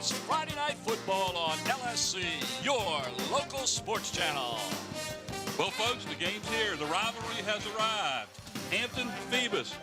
It's Friday Night Football on LSC, your local sports channel. Well, folks, the game's here. The rivalry has arrived. Hampton, Phoebus.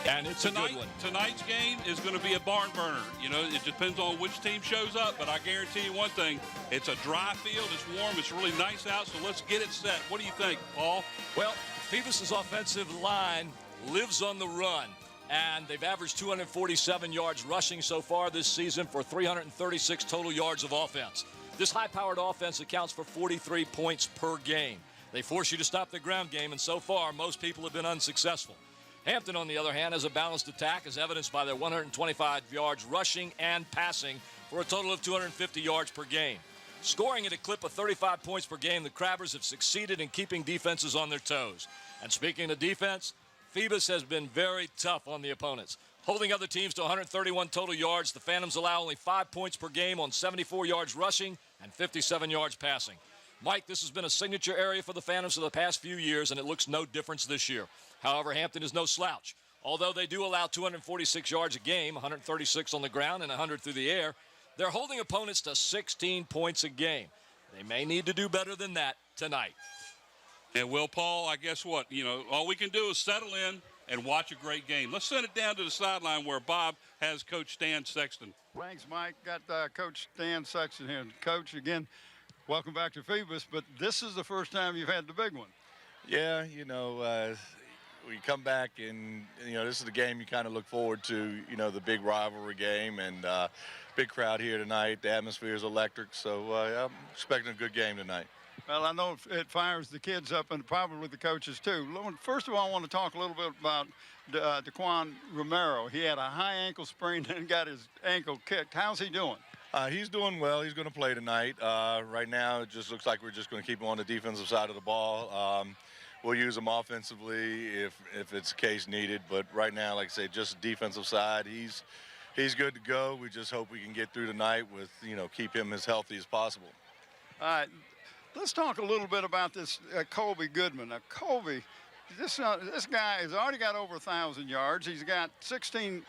And it's a good one. Tonight's game is going to be a barn burner. You know, it depends on which team shows up, but I guarantee you one thing. It's a dry field. It's warm. It's really nice out, so let's get it set. What do you think, Paul? Well, Phoebus's offensive line lives on the run, and they've averaged 247 yards rushing so far this season for 336 total yards of offense. This high-powered offense accounts for 43 points per game. They force you to stop the ground game, and so far, most people have been unsuccessful. Hampton, on the other hand, has a balanced attack, as evidenced by their 125 yards rushing and passing for a total of 250 yards per game. Scoring at a clip of 35 points per game, the Crabbers have succeeded in keeping defenses on their toes. And speaking of defense, Phoebus has been very tough on the opponents. Holding other teams to 131 total yards, the Phantoms allow only 5 points per game on 74 yards rushing and 57 yards passing. Mike, this has been a signature area for the Phantoms for the past few years, and it looks no difference this year. However, Hampton is no slouch. Although they do allow 246 yards a game, 136 on the ground and 100 through the air, they're holding opponents to 16 points a game. They may need to do better than that tonight. And, well, Paul, I guess what? You know, all we can do is settle in and watch a great game. Let's send it down to the sideline where Bob has Coach Stan Sexton. Thanks, Mike. Got Coach Stan Sexton here. Coach, again, welcome back to Phoebus, but this is the first time you've had the big one. Yeah, you know, we come back and, you know, this is the game you kind of look forward to, you know, the big rivalry game, and big crowd here tonight. The atmosphere is electric, so I'm expecting a good game tonight. Well, I know it fires the kids up and probably the coaches too. First of all, I want to talk a little bit about Daquan Romero. He had a high ankle sprain and got his ankle kicked. How's he doing? He's doing well. He's going to play tonight. Right now, it just looks like we're just going to keep him on the defensive side of the ball. We'll use him offensively if it's the case needed. But right now, like I say, just defensive side, he's good to go. We just hope we can get through tonight with, you know, keep him as healthy as possible. All right. Let's talk a little bit about this Colby Goodman. Now, Colby, this guy has already got over 1,000 yards. He's got 16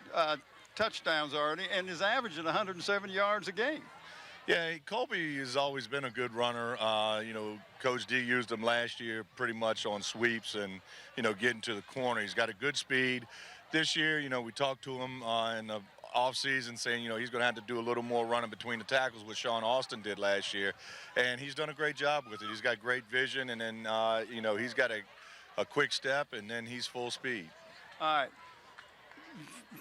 touchdowns already, and is averaging 170 yards a game. Yeah, Colby has always been a good runner. You know, Coach D used him last year pretty much on sweeps and, you know, getting to the corner. He's got a good speed. This year, you know, we talked to him in the offseason saying, you know, he's going to have to do a little more running between the tackles, what Sean Austin did last year. And he's done a great job with it. He's got great vision, and then, you know, he's got a quick step, and then he's full speed. All right.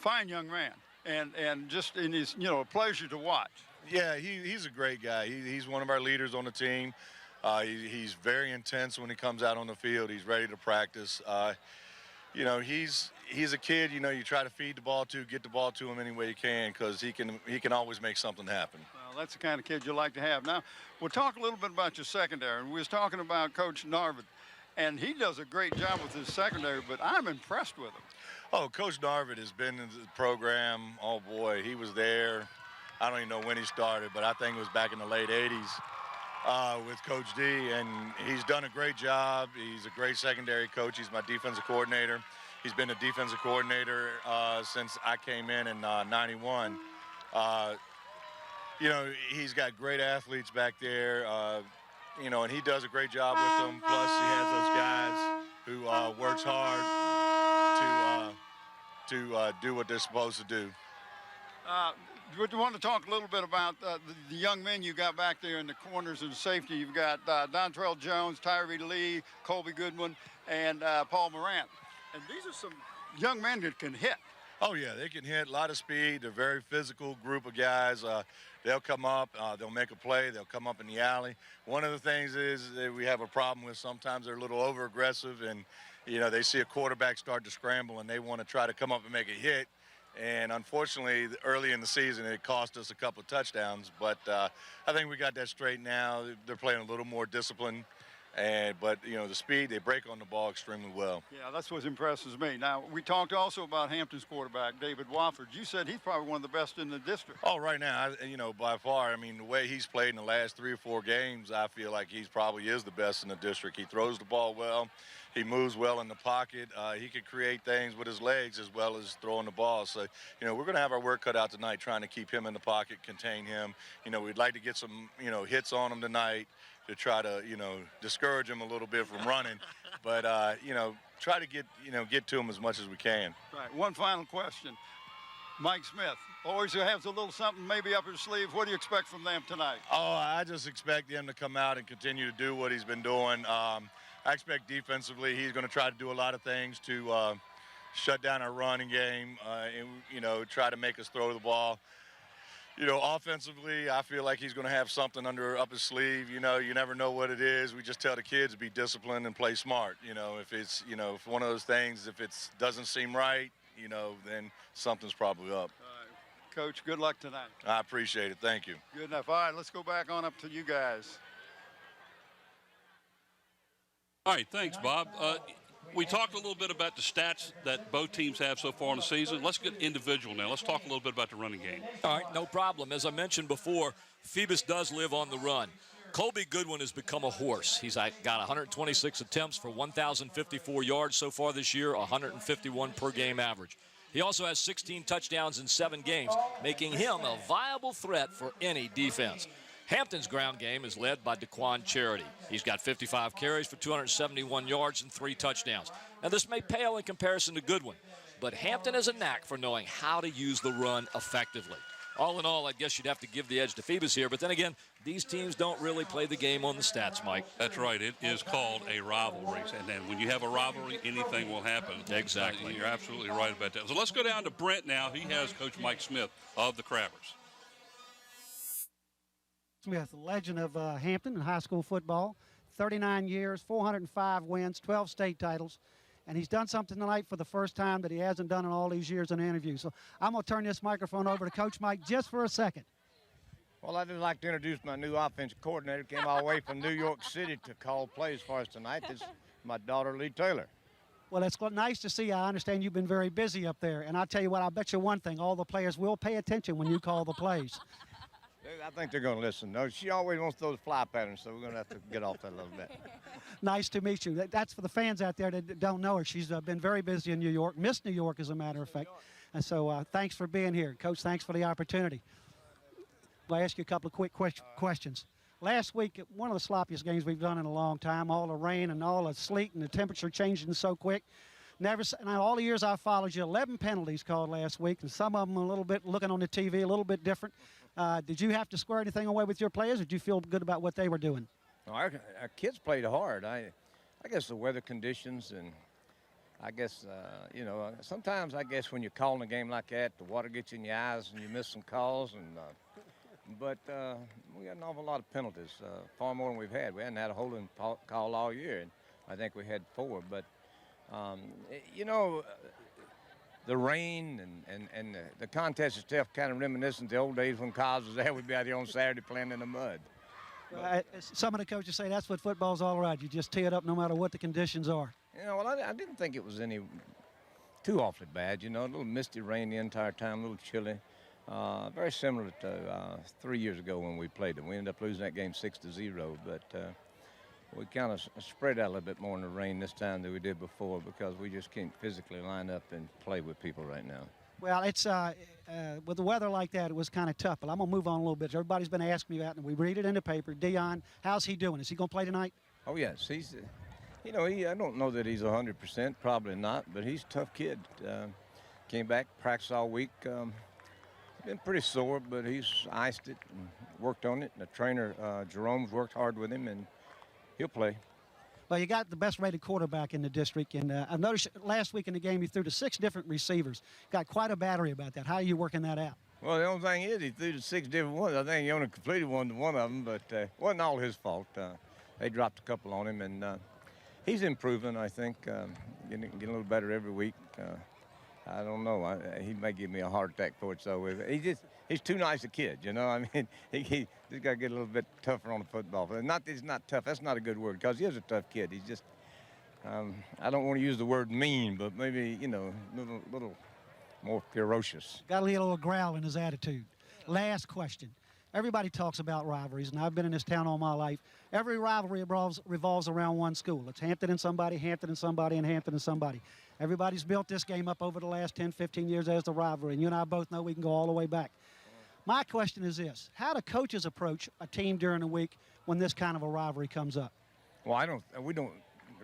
Fine young man, and just in his, you know, a pleasure to watch. Yeah, he's a great guy. He's one of our leaders on the team. He's very intense when he comes out on the field. He's ready to practice. You know, he's a kid, you know, you try to feed the ball to, get the ball to him any way you can, because he can always make something happen. Well, that's the kind of kid you like to have. Now, we'll talk a little bit about your secondary. And we was talking about Coach Narvid, and he does a great job with his secondary, but I'm impressed with him. Oh, Coach Narvid has been in the program. Oh, boy, he was there. I don't even know when he started, but I think it was back in the late 80s with Coach D, and he's done a great job. He's a great secondary coach. He's my defensive coordinator. He's been a defensive coordinator since I came in 91. You know, he's got great athletes back there, you know, and he does a great job with them. Plus, he has those guys who works hard to do what they're supposed to do. We want to talk a little bit about the young men you got back there in the corners and safety. You've got Dontrell Jones, Tyree Lee, Colby Goodwin, and Paul Morant. And these are some young men that can hit. Oh, yeah, they can hit, a lot of speed. They're a very physical group of guys. They'll come up, they'll make a play, they'll come up in the alley. One of the things is that we have a problem with sometimes they're a little over-aggressive, and, you know, they see a quarterback start to scramble and they want to try to come up and make a hit. And unfortunately, early in the season, it cost us a couple of touchdowns. But I think we got that straight now. They're playing a little more disciplined. But you know, the speed, they break on the ball extremely well. Yeah, that's what impresses me. Now, we talked also about Hampton's quarterback, David Wofford. You said he's probably one of the best in the district. Oh, right now, you know, by far. I mean, the way he's played in the last 3 or 4 games, I feel like he's probably is the best in the district. He throws the ball well. He moves well in the pocket. He can create things with his legs as well as throwing the ball. So, you know, we're going to have our work cut out tonight trying to keep him in the pocket, contain him. You know, we'd like to get some, you know, hits on him tonight to try to, you know, discourage him a little bit from running. But, you know, try to get to him as much as we can. Right. One final question. Mike Smith always has a little something maybe up his sleeve. What do you expect from them tonight? Oh, I just expect him to come out and continue to do what he's been doing. I expect defensively he's going to try to do a lot of things to shut down our running game and, you know, try to make us throw the ball. You know, offensively, I feel like he's going to have something up his sleeve. You know, you never know what it is. We just tell the kids to be disciplined and play smart. You know, if it's, you know, if one of those things, if it doesn't seem right, you know, then something's probably up. Coach, good luck tonight. I appreciate it. Thank you. Good enough. All right, let's go back on up to you guys. All right, thanks, Bob. We talked a little bit about the stats that both teams have so far in the season. Let's get individual now. Let's talk a little bit about the running game. All right, no problem. As I mentioned before, Phoebus does live on the run. Colby Goodwin has become a horse. He's got 126 attempts for 1,054 yards so far this year, 151 per game average. He also has 16 touchdowns in 7 games, making him a viable threat for any defense. Hampton's ground game is led by Daquan Charity. He's got 55 carries for 271 yards and 3 touchdowns. Now, this may pale in comparison to Goodwin, but Hampton has a knack for knowing how to use the run effectively. All in all, I guess you'd have to give the edge to Phoebus here, but then again, these teams don't really play the game on the stats, Mike. That's right. It is called a rivalry, and then when you have a rivalry, anything will happen. Exactly. You're absolutely right about that. So let's go down to Brent now. He has Coach Mike Smith of the Crabbers. Smith, the legend of Hampton in high school football, 39 years, 405 wins, 12 state titles, and he's done something tonight for the first time that he hasn't done in all these years in interviews. So I'm going to turn this microphone over to Coach Mike just for a second. Well, I'd just like to introduce my new offensive coordinator. Came all the way from New York City to call plays for us tonight. This is my daughter, Lee Taylor. Well, it's nice to see you. I understand you've been very busy up there. And I'll tell you what, I'll bet you one thing, all the players will pay attention when you call the plays. I think they're going to listen. No, she always wants those fly patterns, so we're going to have to get off that a little bit. Nice to meet you. That's for the fans out there that don't know her. She's been very busy in New York, missed New York, as a matter of fact. And so thanks for being here. Coach, thanks for the opportunity. I'll ask you a couple of quick questions. Last week, one of the sloppiest games we've done in a long time, all the rain and all the sleet and the temperature changing so quick. Now, all the years I've followed you, 11 penalties called last week, and some of them a little bit, looking on the TV, a little bit different. Did you have to square anything away with your players, or did you feel good about what they were doing? Our kids played hard. I guess the weather conditions, and I guess, you know, sometimes I guess when you're calling a game like that, the water gets in your eyes and you miss some calls. But we had an awful lot of penalties, far more than we've had. We hadn't had a holding call all year, and I think we had 4. But, you know, the rain and the contest itself kind of reminiscent of the old days when Kyles was there. We'd be out here on Saturday playing in the mud. Some of the coaches say that's what football's all about. You just tee it up no matter what the conditions are. You know, well, I didn't think it was any too awfully bad. You know, a little misty rain the entire time, a little chilly. Very similar to 3 years ago when we played them. We ended up losing that game 6-0, but we kind of spread out a little bit more in the rain this time than we did before because we just can't physically line up and play with people right now. Well, it's with the weather like that, it was kind of tough. But I'm going to move on a little bit. Everybody's been asking me about it, and we read it in the paper. Dion, how's he doing? Is he going to play tonight? Oh, yes. He's, you know, I don't know that he's 100%, probably not, but he's a tough kid. Came back, practiced all week. Been pretty sore, but he's iced it and worked on it. And the trainer, Jerome's worked hard with him, and he'll play. Well, you got the best-rated quarterback in the district, and I've noticed last week in the game you threw to 6 different receivers. Got quite a battery about that. How are you working that out? Well, the only thing is he threw to 6 different ones. I think he only completed one of them, but it wasn't all his fault. They dropped a couple on him, and he's improving, I think, getting a little better every week. I don't know. He may give me a heart attack for it. So he's too nice a kid, you know. I mean, he just got to get a little bit tougher on the football. But not that he's not tough. That's not a good word because he is a tough kid. He's just, I don't want to use the word mean, but maybe, you know, a little more ferocious. Got a little growl in his attitude. Last question. Everybody talks about rivalries, and I've been in this town all my life. Every rivalry revolves around one school. It's Hampton and somebody, Hampton and somebody, and Hampton and somebody. Everybody's built this game up over the last 10, 15 years as the rivalry, and you and I both know we can go all the way back. My question is this. How do coaches approach a team during the week when this kind of a rivalry comes up? Well, we don't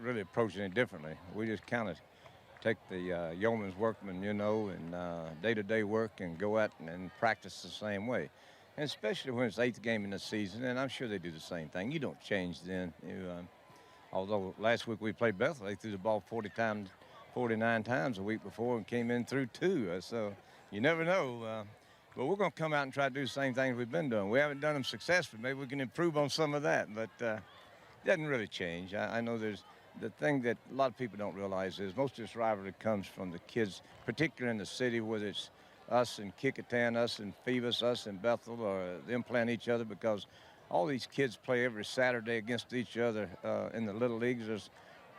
really approach it any differently. We just kind of take the yeoman's workman, you know, and day-to-day work and go out and practice the same way. And especially when it's 8th game in the season, and I'm sure they do the same thing. You don't change then. Although last week we played Bethel, they threw the ball 49 times a week before and came in through 2. So you never know. But we're going to come out and try to do the same things we've been doing. We haven't done them successfully. Maybe we can improve on some of that, but it doesn't really change. I know there's the thing that a lot of people don't realize is most of this rivalry comes from the kids, particularly in the city, whether it's us in Kickotan, us in Phoebus, us in Bethel, or them playing each other, because all these kids play every Saturday against each other in the little leagues. There's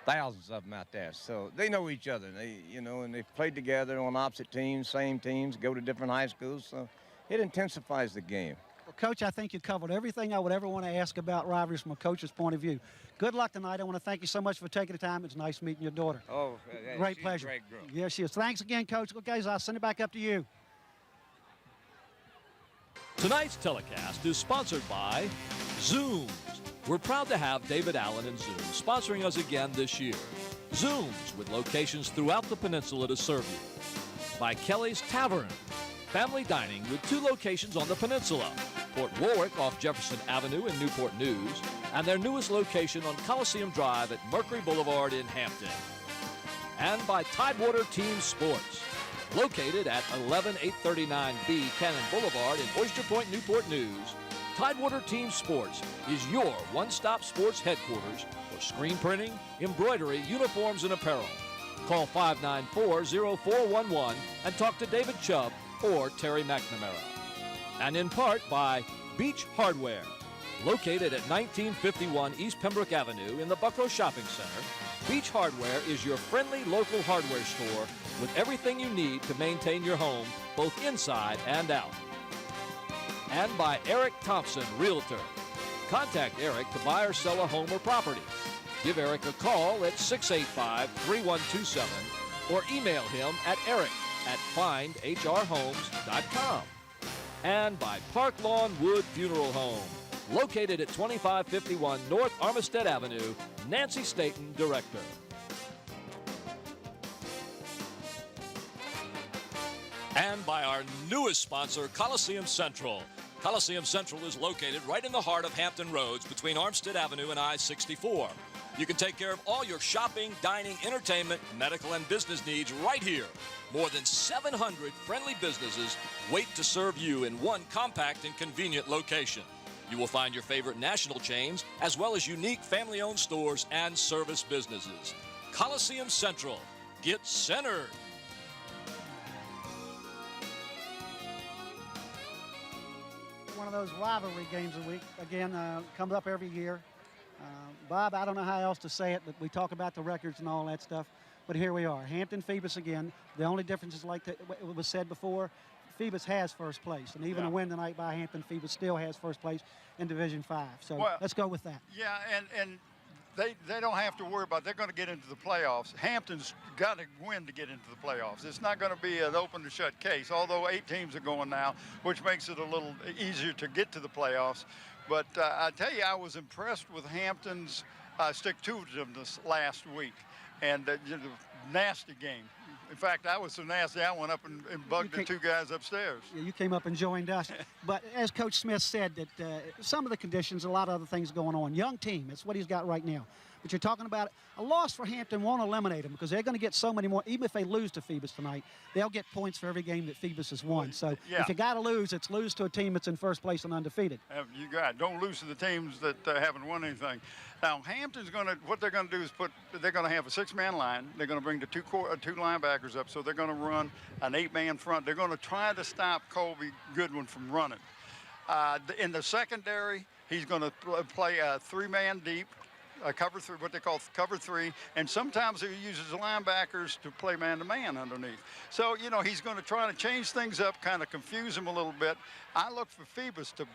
thousands of them out there, so they know each other. And they've played together on opposite teams, same teams, go to different high schools, so it intensifies the game. Well, Coach, I think you covered everything I would ever want to ask about rivalries from a coach's point of view. Good luck tonight. I want to thank you so much for taking the time. It's nice meeting your daughter. Oh, great she's pleasure. A great girl. Yeah, she is. Thanks again, Coach. Okay, guys, I'll send it back up to you. Tonight's telecast is sponsored by Zooms. We're proud to have David Allen and Zoom sponsoring us again this year. Zooms, with locations throughout the peninsula to serve you. By Kelly's Tavern, family dining with 2 locations on the peninsula. Port Warwick off Jefferson Avenue in Newport News, and their newest location on Coliseum Drive at Mercury Boulevard in Hampton. And by Tidewater Team Sports, located at 11839B Cannon Boulevard in Oyster Point, Newport News. Tidewater Team Sports is your one-stop sports headquarters for screen printing, embroidery, uniforms, and apparel. Call 594-0411 and talk to David Chubb or Terry McNamara. And in part by Beach Hardware, located at 1951 East Pembroke Avenue in the Buckrow Shopping Center. Beach Hardware is your friendly local hardware store with everything you need to maintain your home, both inside and out. And by Eric Thompson, Realtor. Contact Eric to buy or sell a home or property. Give Eric a call at 685-3127 or email him at eric@findhrhomes.com. And by Park Lawn Wood Funeral Home, located at 2551 North Armistead Avenue, Nancy Staten, Director. And by our newest sponsor, Coliseum Central. Coliseum Central is located right in the heart of Hampton Roads between Armstead Avenue and I-64. You can take care of all your shopping, dining, entertainment, medical, and business needs right here. More than 700 friendly businesses wait to serve you in one compact and convenient location. You will find your favorite national chains, as well as unique family-owned stores and service businesses. Coliseum Central. Get centered. One of those rivalry games a week, again, comes up every year. Bob, I don't know how else to say it, but we talk about the records and all that stuff. But here we are, Hampton Phoebus again. The only difference is, like it was said before, Phoebus has first place. And even a win tonight by Hampton, Phoebus still has first place in Division 5. So let's go with that. Yeah, and they don't have to worry about it. They're going to get into the playoffs. Hampton's got to win to get into the playoffs. It's not going to be an open to shut case, although 8 teams are going now, which makes it a little easier to get to the playoffs. But I tell you, I was impressed with Hampton's stick-to-itiveness this last week. And nasty game. In fact, I was so nasty, I went up and bugged the 2 guys upstairs. Yeah, you came up and joined us. But as Coach Smith said, that some of the conditions, a lot of other things going on. Young team, that's what he's got right now. But you're talking about a loss for Hampton won't eliminate them because they're going to get so many more. Even if they lose to Phoebus tonight, they'll get points for every game that Phoebus has won. So if you got to lose, it's lose to a team that's in first place and undefeated. You got it. Don't lose to the teams that haven't won anything. Now Hampton's what they're going to do is they're going to have a 6-man line. They're going to bring the two linebackers up, so they're going to run an 8-man front. They're going to try to stop Colby Goodwin from running. In the secondary, he's going to play a 3-man deep, cover 3, what they call cover 3, and sometimes he uses the linebackers to play man-to-man underneath. So, you know, he's going to try to change things up, kind of confuse them a little bit. I look for Phoebus to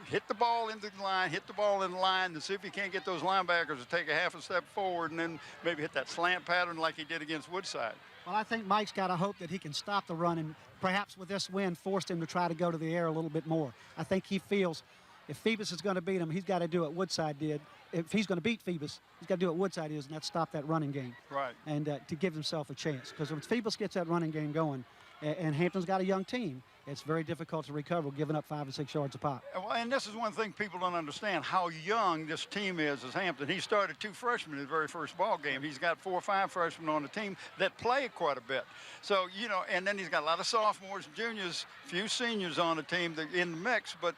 hit the ball into the line, and see if he can't get those linebackers to take a half a step forward and then maybe hit that slant pattern like he did against Woodside. Well, I think Mike's got to hope that he can stop the run and perhaps with this win forced him to try to go to the air a little bit more. I think he feels if Phoebus is going to beat him, he's got to do what Woodside did. If he's going to beat Phoebus, he's got to do what Woodside is, and that's stop that running game. Right. And to give himself a chance. Because when Phoebus gets that running game going, and Hampton's got a young team, it's very difficult to recover giving up 5 or 6 yards a pop. Well, and this is one thing people don't understand, how young this team is as Hampton. He started 2 freshmen in his very first ball game. He's got 4 or 5 freshmen on the team that play quite a bit. So, you know, and then he's got a lot of sophomores, juniors, few seniors on the team that in the mix, but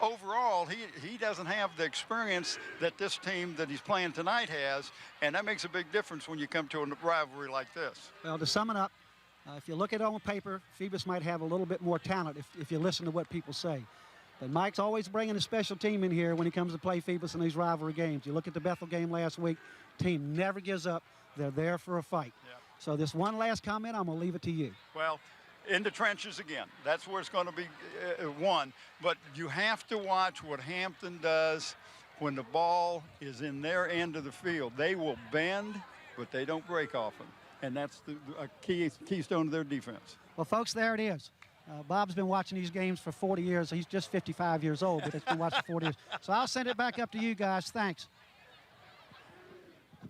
overall, he doesn't have the experience that this team that he's playing tonight has, and that makes a big difference when you come to a rivalry like this. Well, to sum it up, if you look at it on paper, Phoebus might have a little bit more talent if you listen to what people say. But Mike's always bringing a special team in here when he comes to play Phoebus in these rivalry games. You look at the Bethel game last week, team never gives up. They're there for a fight. Yep. So this one last comment, I'm going to leave it to you. Well, in the trenches again. That's where it's going to be won. But you have to watch what Hampton does when the ball is in their end of the field. They will bend, but they don't break often. And that's a keystone of their defense. Well, folks, there it is. Bob's been watching these games for 40 years. He's just 55 years old, but he's been watching for 40 years. So I'll send it back up to you guys. Thanks.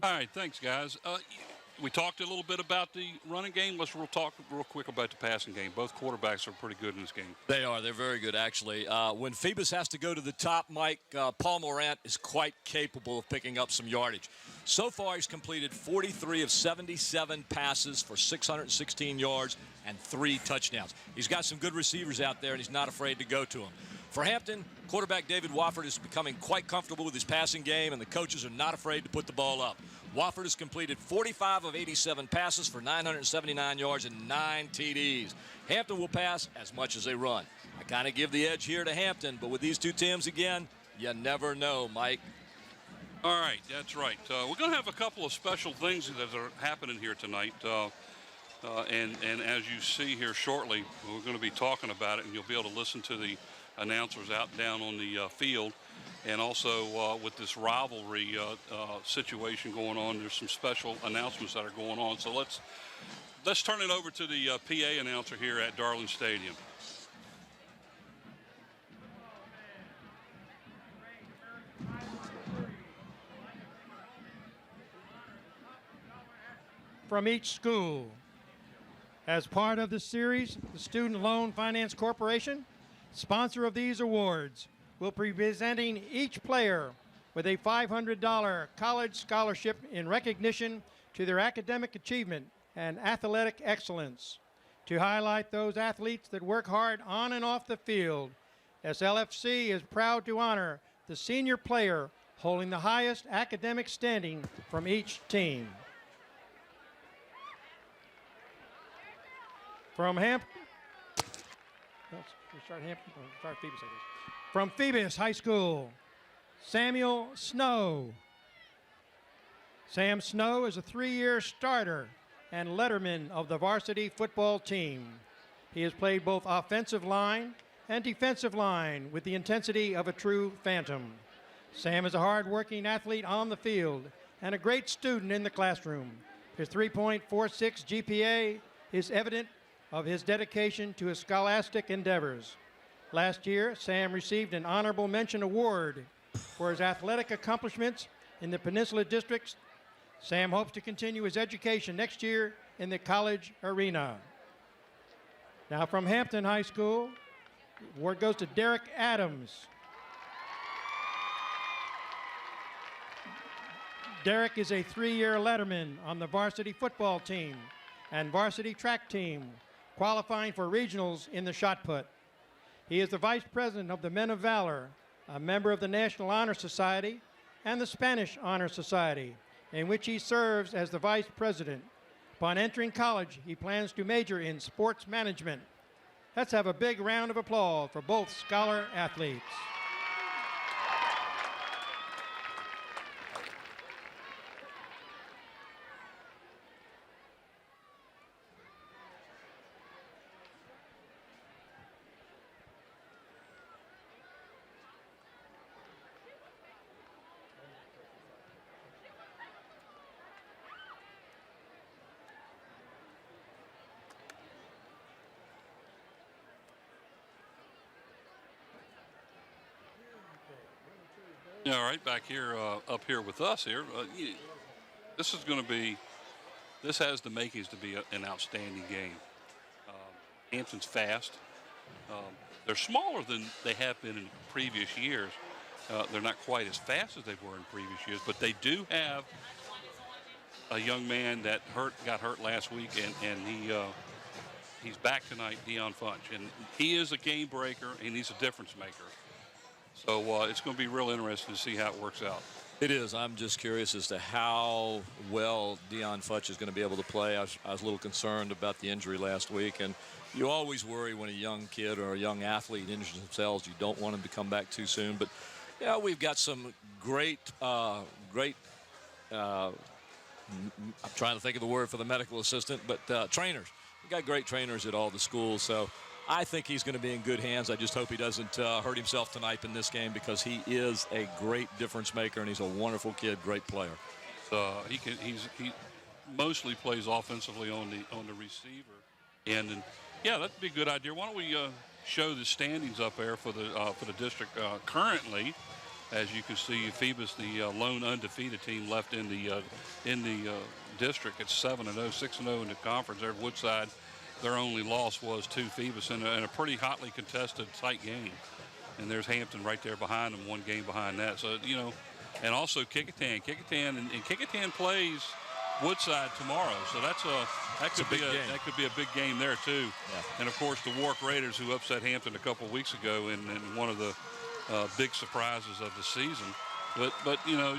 All right, thanks, guys. We talked a little bit about the running game. Let's talk real quick about the passing game. Both quarterbacks are pretty good in this game. They are. They're very good, actually. When Phoebus has to go to the top, Mike, Paul Morant is quite capable of picking up some yardage. So far, he's completed 43 of 77 passes for 616 yards and 3 touchdowns. He's got some good receivers out there, and he's not afraid to go to them. For Hampton, quarterback David Wofford is becoming quite comfortable with his passing game, and the coaches are not afraid to put the ball up. Wofford has completed 45 of 87 passes for 979 yards and 9 TDs. Hampton will pass as much as they run. I kind of give the edge here to Hampton, but with these two teams again, you never know, Mike. All right, that's right. We're going to have a couple of special things that are happening here tonight. And as you see here shortly, we're going to be talking about it, and you'll be able to listen to the announcers out down on the field. And also with this rivalry situation going on, there's some special announcements that are going on. So let's turn it over to the PA announcer here at Darling Stadium. From each school. As part of the series, the Student Loan Finance Corporation, sponsor of these awards, will be presenting each player with a $500 college scholarship in recognition to their academic achievement and athletic excellence. To highlight those athletes that work hard on and off the field, SLFC is proud to honor the senior player holding the highest academic standing from each team. From Hampton, start Hampton, start Phoebus, I guess. From Phoebus High School, Samuel Snow. Sam Snow is a 3-year starter and letterman of the varsity football team. He has played both offensive line and defensive line with the intensity of a true phantom. Sam is a hard-working athlete on the field and a great student in the classroom. His 3.46 GPA is evident of his dedication to his scholastic endeavors. Last year, Sam received an honorable mention award for his athletic accomplishments in the Peninsula Districts. Sam hopes to continue his education next year in the college arena. Now from Hampton High School, the award goes to Derek Adams. Derek is a 3-year letterman on the varsity football team and varsity track team, qualifying for regionals in the shot put. He is the vice president of the Men of Valor, a member of the National Honor Society and the Spanish Honor Society, in which he serves as the vice president. Upon entering college, he plans to major in sports management. Let's have a big round of applause for both scholar athletes. All right, back here, up here with us here. This is going to be, this has the makings to be an outstanding game. Hampton's fast. They're smaller than they have been in previous years. They're not quite as fast as they were in previous years, but they do have a young man that got hurt last week, and he's back tonight, Dion Funch, and he is a game breaker and he's a difference maker. So it's going to be real interesting to see how it works out. It is. I'm just curious as to how well Dion Futch is going to be able to play. I was a little concerned about the injury last week, and you always worry when a young kid or a young athlete injures themselves. You don't want them to come back too soon. But, yeah, we've got some great I'm trying to think of the word for the medical assistant, but trainers. We've got great trainers at all the schools, so I think he's going to be in good hands. I just hope he doesn't hurt himself tonight in this game, because he is a great difference maker and he's a wonderful kid, great player. He mostly plays offensively on the receiver end, and yeah, that'd be a good idea. Why don't we show the standings up there for the district currently? As you can see, Phoebus, the lone undefeated team left in the district, it's 7-0, 6-0 in the conference. There at Woodside. Their only loss was to Phoebus in a pretty hotly contested, tight game. And there's Hampton right there behind them, one game behind that. So, you know, and also Kickingham. And Kickingham plays Woodside tomorrow. So that could be a big game there too. Yeah. And of course the Warwick Raiders, who upset Hampton a couple of weeks ago in one of the big surprises of the season. But you know.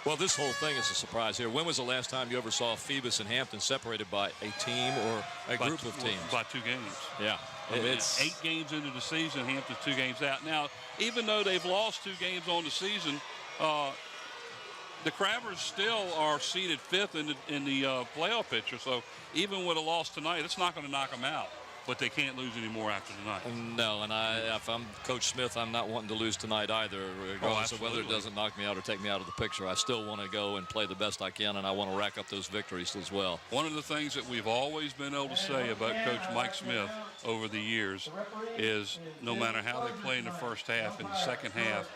Well, this whole thing is a surprise here. When was the last time you ever saw Phoebus and Hampton separated by a team or a group of teams? By 2 games. Yeah. It's 8 games into the season, Hampton's 2 games out. Now, even though they've lost 2 games on the season, the Crabbers still are seeded 5th in the playoff picture. So even with a loss tonight, it's not going to knock them out. But they can't lose anymore after tonight. No, and if I'm Coach Smith, I'm not wanting to lose tonight either, regardless of whether it doesn't knock me out or take me out of the picture. I still want to go and play the best I can, and I want to rack up those victories as well. One of the things that we've always been able to say about Coach Mike Smith over the years is no matter how they play in the first half, in the second half,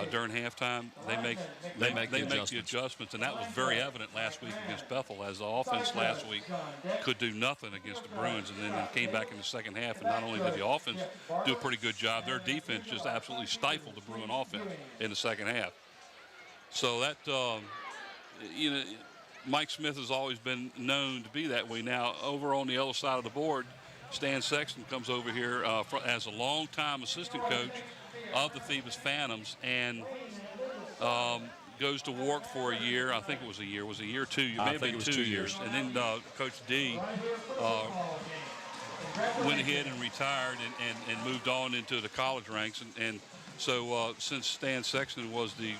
during halftime, they make the adjustments, and that was very evident last week against Bethel, as the offense last week could do nothing against the Bruins, and then they came back in the second half, and not only did the offense do a pretty good job, their defense just absolutely stifled the Bruin offense in the second half. So that, you know, Mike Smith has always been known to be that way. Now, over on the other side of the board, Stan Sexton comes over here as a longtime assistant coach of the Phoebus Phantoms, and goes to Warwick for a year. I think it was a year. Was it a year or 2? You may have been 2 years. And then Coach D went ahead and retired and moved on into the college ranks. And so since Stan Sexton was the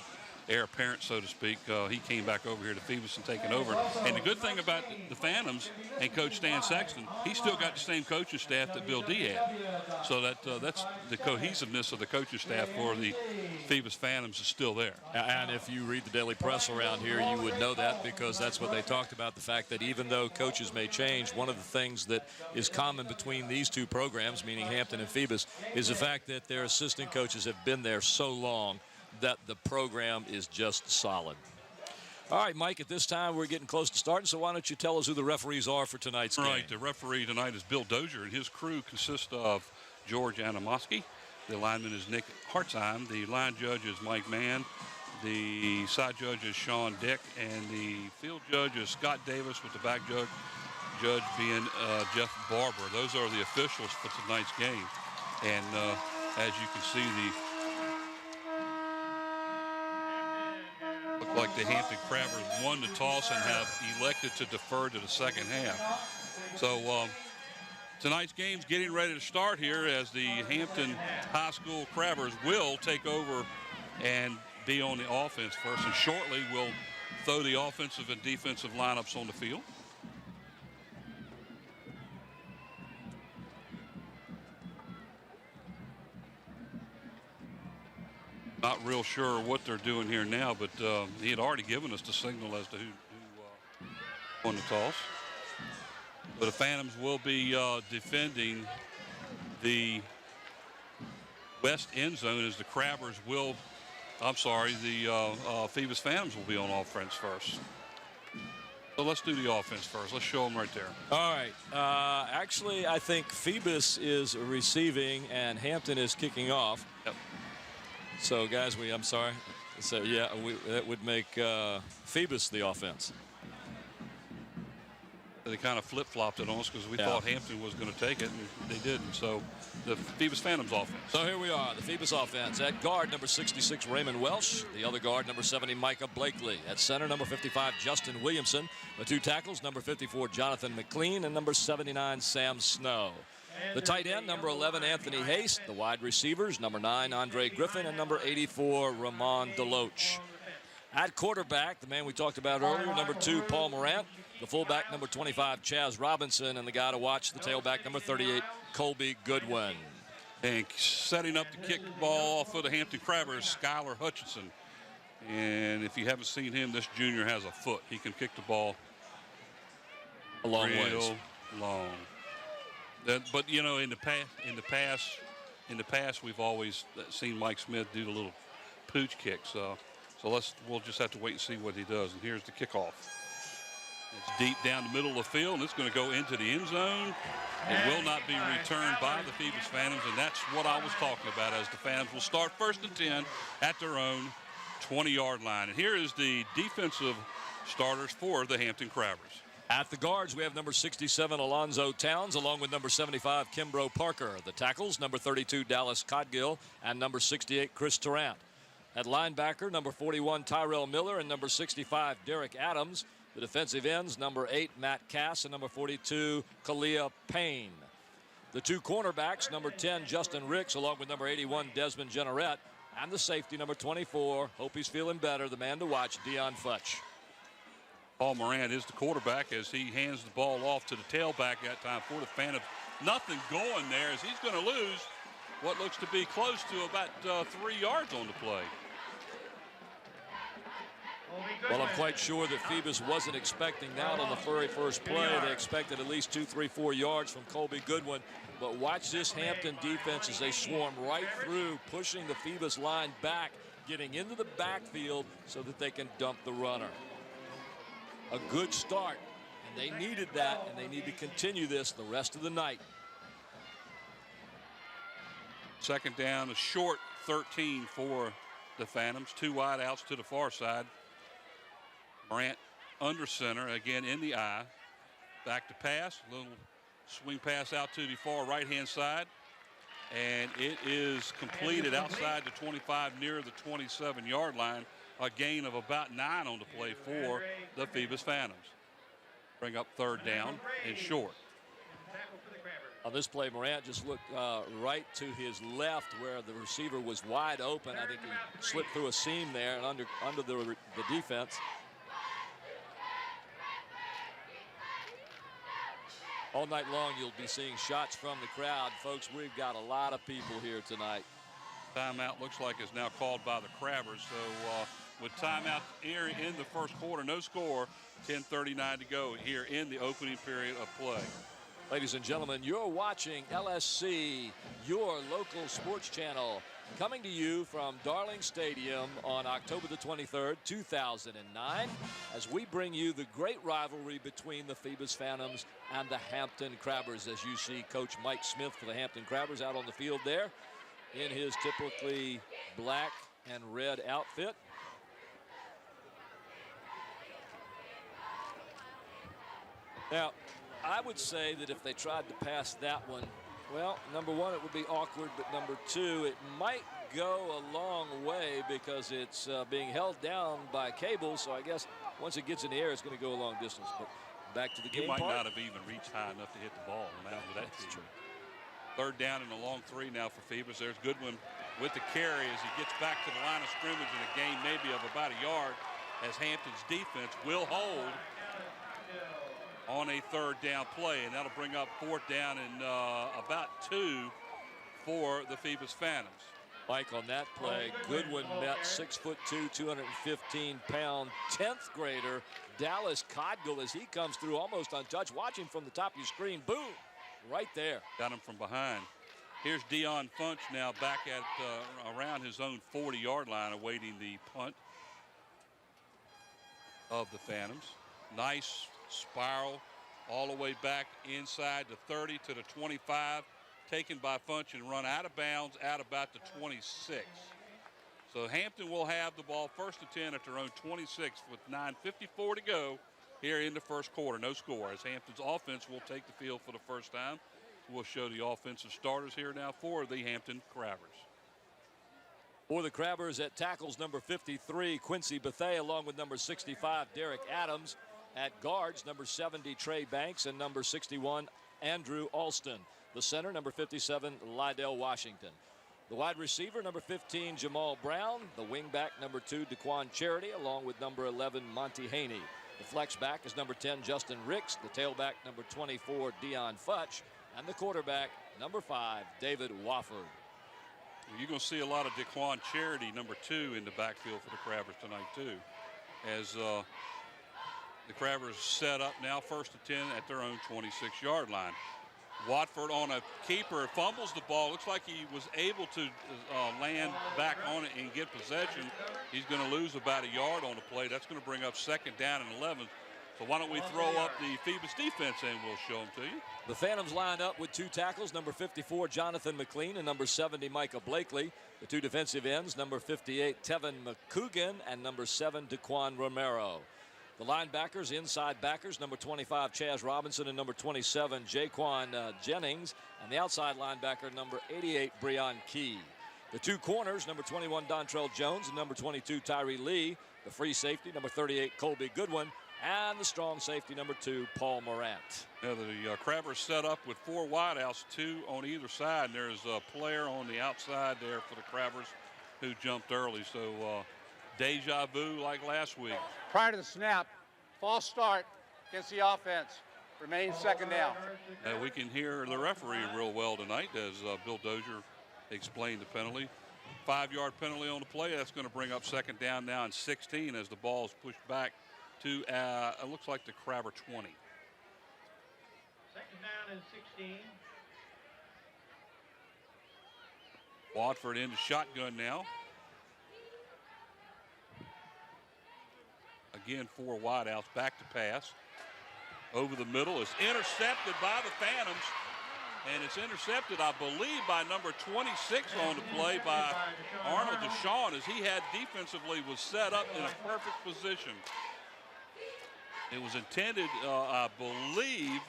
heir apparent, so to speak, he came back over here to Phoebus and taken over. And the good thing about the Phantoms and Coach Stan Sexton, he still got the same coaching staff that Bill D had. So that's the cohesiveness of the coaching staff for the Phoebus Phantoms is still there. And if you read the daily press around here, you would know that, because that's what they talked about, the fact that even though coaches may change, one of the things that is common between these two programs, meaning Hampton and Phoebus, is the fact that their assistant coaches have been there so long that the program is just solid. All right, Mike, at this time we're getting close to starting, so why don't you tell us who the referees are for tonight's game? Right, the referee tonight is Bill Dozier, and his crew consists of George Anamoski. The lineman is Nick Hartzheim. The line judge is Mike Mann. The side judge is Sean Dick, and the field judge is Scott Davis, with the back judge being Jeff Barber. Those are the officials for tonight's game. And as you can see, look like the Hampton Crabbers won the toss and have elected to defer to the second half. So tonight's game's getting ready to start here, as the Hampton High School Crabbers will take over and be on the offense first, and shortly we'll throw the offensive and defensive lineups on the field. Not real sure what they're doing here now, but he had already given us the signal as to who won the toss. But the Phantoms will be defending the west end zone, as the Crabbers will, the Phoebus Phantoms will be on offense first. So let's do the offense first. Let's show them right there. All right. Actually, I think Phoebus is receiving and Hampton is kicking off. Yep. So, guys, I'm sorry. So, yeah, that would make Phoebus the offense. They kind of flip-flopped it on us because we thought Hampton was going to take it, and they didn't. So the Phoebus Phantoms offense. So here we are, the Phoebus offense. At guard, number 66, Raymond Welsh. The other guard, number 70, Micah Blakely. At center, number 55, Justin Williamson. The two tackles, number 54, Jonathan McLean, and number 79, Sam Snow. The tight end, number 11, Anthony Haste. The wide receivers, number 9, Andre Griffin, and number 84, Ramon DeLoach. At quarterback, the man we talked about earlier, number 2, Paul Morant. The fullback, number 25, Chaz Robinson, and the guy to watch, the tailback, number 38, Colby Goodwin. And setting up to kick the ball off for the Hampton Crabbers, Skylar Hutchinson. And if you haven't seen him, this junior has a foot. He can kick the ball a long real ways. Long. But you know, in the past, we've always seen Mike Smith do the little pooch kicks. So we'll just have to wait and see what he does. And here's the kickoff. It's deep down the middle of the field, and it's going to go into the end zone. It will not be returned by the Phoebus Phantoms, and that's what I was talking about, as the Phantoms will start 1st and 10 at their own 20-yard line. And here is the defensive starters for the Hampton Crabbers. At the guards, we have number 67, Alonzo Towns, along with number 75, Kimbrough Parker. The tackles, number 32, Dallas Codgill, and number 68, Chris Tarrant. At linebacker, number 41, Tyrell Miller, and number 65, Derek Adams. The defensive ends, number 8, Matt Cass, and number 42, Kalia Payne. The two cornerbacks, number 10, Justin Ricks, along with number 81, Desmond Generette, and the safety, number 24, hope he's feeling better, the man to watch, Dion Futch. Paul Morant is the quarterback as he hands the ball off to the tailback that time for the Phantoms. Nothing going there, as he's going to lose what looks to be close to about 3 yards on the play. Well, I'm quite sure that Phoebus wasn't expecting that on the very first play. They expected at least 2, 3, 4 yards from Colby Goodwin. But watch this Hampton defense as they swarm right through, pushing the Phoebus line back, getting into the backfield so that they can dump the runner. A good start, and they needed that, and they need to continue this the rest of the night. Second down, a short 13 for the Phantoms. 2 wide outs to the far side. Morant under center, again in the eye. Back to pass, little swing pass out to the far right-hand side. And it is completed outside the 25 near the 27-yard line. A gain of about 9 on the play for the Phoebus Phantoms. Bring up 3rd down and short. On this play, Morant just looked right to his left where the receiver was wide open. I think he slipped through a seam there and under the defense. All night long, you'll be seeing shots from the crowd. Folks, we've got a lot of people here tonight. Timeout looks like is now called by the Crabbers. So with timeout here in the first quarter, no score, 10:39 to go here in the opening period of play. Ladies and gentlemen, you're watching LSC, your local sports channel, coming to you from Darling Stadium on October the 23rd, 2009, as we bring you the great rivalry between the Phoebus Phantoms and the Hampton Crabbers. As you see Coach Mike Smith for the Hampton Crabbers out on the field there in his typically black and red outfit. Now, I would say that if they tried to pass that one, well, number one, it would be awkward, but number two, it might go a long way because it's being held down by cable. So I guess once it gets in the air, it's going to go a long distance. But back to the game might part. not have even reached high enough to hit the ball on that. That's true. Third down and a long 3 now for Phoebus. There's Goodwin with the carry as he gets back to the line of scrimmage in a gain maybe of about a yard, as Hampton's defense will hold on a third down play, and that'll bring up fourth down and about 2 for the Phoebus Phantoms. Mike, on that play, Goodwin met 6'2", 215-pound 10th grader Dallas Codgill as he comes through almost untouched. Watching from the top of your screen, boom, right there. Got him from behind. Here's Dion Funch now back at around his own 40-yard line, awaiting the punt of the Phantoms. Nice spiral all the way back inside the 30 to the 25, taken by Funch and run out of bounds at about the 26. So Hampton will have the ball first and 10 at their own 26 with 9:54 to go here in the first quarter. No score as Hampton's offense will take the field for the first time. We'll show the offensive starters here now for the Hampton Crabbers. For the Crabbers at tackles, number 53, Quincy Bethea, along with number 65, Derek Adams. At guards, number 70, Trey Banks, and number 61, Andrew Alston. The center, number 57, Lydell Washington. The wide receiver, number 15, Jamal Brown. The wingback, number 2, Daquan Charity, along with number 11, Monty Haney. The flex back is number 10, Justin Ricks. The tailback, number 24, Dion Futch. And the quarterback, number 5, David Wofford. You're going to see a lot of Daquan Charity, number 2, in the backfield for the Crabbers tonight, too. As the Crabbers set up now first and 10 at their own 26-yard line. Watford on a keeper fumbles the ball. Looks like he was able to land back on it and get possession. He's going to lose about a yard on the play. That's going to bring up second down and 11. So why don't we throw up the Phoebus defense and we'll show them to you. The Phantoms line up with 2 tackles, number 54, Jonathan McLean, and number 70, Micah Blakely. The 2 defensive ends, number 58, Tevin McCougan, and number 7, Daquan Romero. The linebackers, inside backers, number 25, Chaz Robinson, and number 27, Jaquan Jennings, and the outside linebacker, number 88, Breon Key. The 2 corners, number 21, Dontrell Jones, and number 22, Tyree Lee. The free safety, number 38, Colby Goodwin, and the strong safety, number 2, Paul Morant. Now the Crabbers set up with 4 wideouts, 2 on either side. And there's a player on the outside there for the Crabbers who jumped early. So deja vu like last week. Prior to the snap, false start against the offense. Remains second down. We can hear the referee real well tonight as Bill Dozier explained the penalty. 5-yard penalty on the play. That's going to bring up second down now and 16 as the ball is pushed back to, it looks like the Crabber 20. Second down and 16. Watford into shotgun now. Again, 4 wideouts, back to pass. Over the middle is intercepted by the Phantoms. And it's intercepted, I believe, by number 26 on the play by Arnold Deshawn, as he had defensively was set up in a perfect position. It was intended, I believe,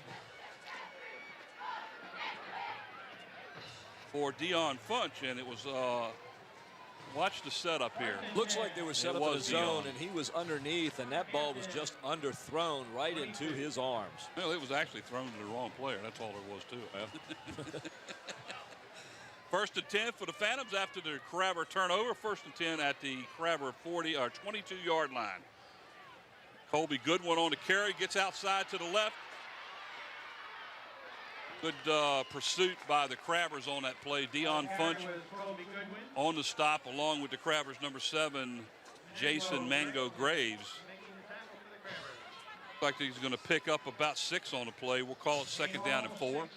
for Dion Funch, and it was, watch the setup here. Looks like they were set up in a zone, and he was underneath, and that ball was just underthrown right into his arms. Well, it was actually thrown to the wrong player. That's all there was to it. First and 10 for the Phantoms after the Crabber turnover. First and 10 at the Crabber 40 or 22-yard line. Colby Goodwin on the carry, gets outside to the left. Good pursuit by the Crabbers on that play. Dion Funch on the stop along with the Crabbers number 7, Jason Mango Graves. Looks like he's going to pick up about 6 on the play. We'll call it second down and 4.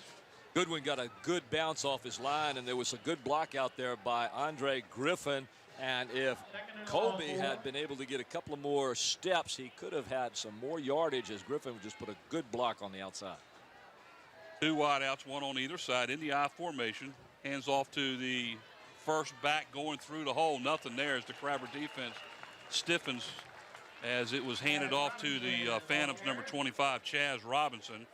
Goodwin got a good bounce off his line, and there was a good block out there by Andre Griffin. And if Colby had been able to get a couple of more steps, he could have had some more yardage as Griffin just put a good block on the outside. 2 wideouts, 1 on either side in the I formation. Hands off to the first back going through the hole. Nothing there as the Crabber defense stiffens as it was handed off to the Phantoms number 25, Chaz Robinson.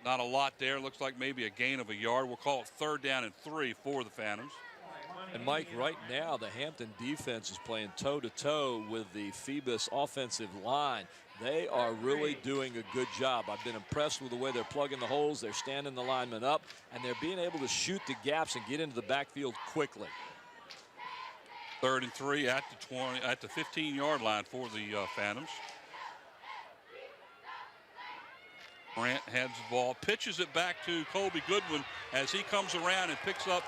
Not a lot there. Looks like maybe a gain of a yard. We'll call it 3rd down and 3 for the Phantoms. And Mike, right now the Hampton defense is playing toe-to-toe with the Phoebus offensive line. They are really doing a good job. I've been impressed with the way they're plugging the holes. They're standing the linemen up, and they're being able to shoot the gaps and get into the backfield quickly. 3rd and 3 at the 15-yard line for the Phantoms. Morant heads the ball, pitches it back to Colby Goodwin as he comes around and picks up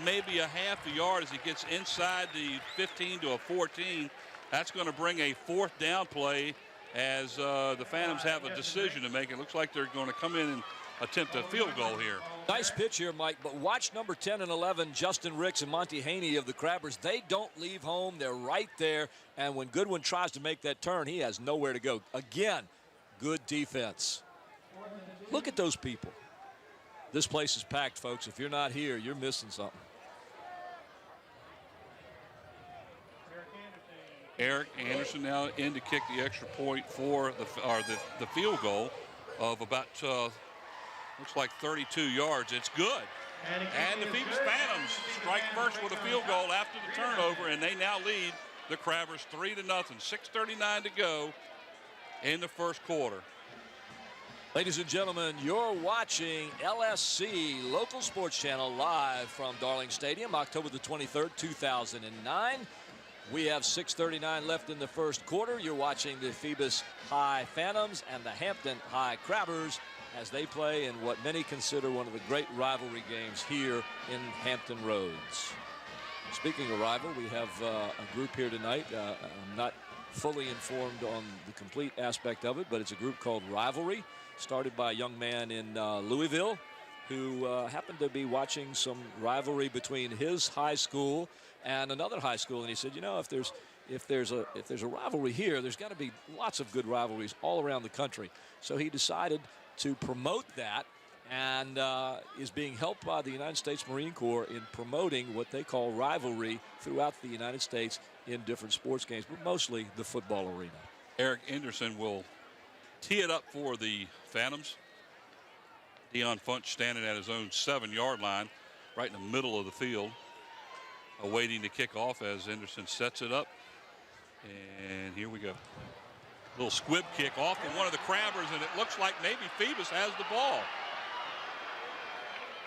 maybe a half a yard as he gets inside the 15 to a 14. That's going to bring a 4th down play as the Phantoms have a decision to make. It looks like they're going to come in and attempt a field goal here. Nice pitch here, Mike, but watch number 10 and 11, Justin Ricks and Monty Haney of the Crabbers. They don't leave home. They're right there, and when Goodwin tries to make that turn, he has nowhere to go. Again, good defense. Look at those people. This place is packed, folks. If you're not here, you're missing something. Eric Anderson now in to kick the extra point for the field goal of about looks like 32 yards. It's good. And the Phoebus Phantoms strike first with a field goal after the turnover, and they now lead the Crabbers 3-0. 6:39 to go in the first quarter. Ladies and gentlemen, you're watching LSC Local Sports Channel live from Darling Stadium, October the 23rd, 2009. We have 6:39 left in the first quarter. You're watching the Phoebus High Phantoms and the Hampton High Crabbers as they play in what many consider one of the great rivalry games here in Hampton Roads. Speaking of rival, we have a group here tonight. I'm not fully informed on the complete aspect of it, but it's a group called Rivalry, started by a young man in Louisville who happened to be watching some rivalry between his high school and another high school, and he said, you know, if there's a rivalry here, there's got to be lots of good rivalries all around the country. So he decided to promote that, and is being helped by the United States Marine Corps in promoting what they call rivalry throughout the United States in different sports games, but mostly the football arena. Eric Anderson will tee it up for the Phantoms. Deion Funch standing at his own 7-yard line, right in the middle of the field, awaiting the kickoff as Anderson sets it up. And here we go. Little squib kick off of one of the Crabbers, and it looks like maybe Phoebus has the ball.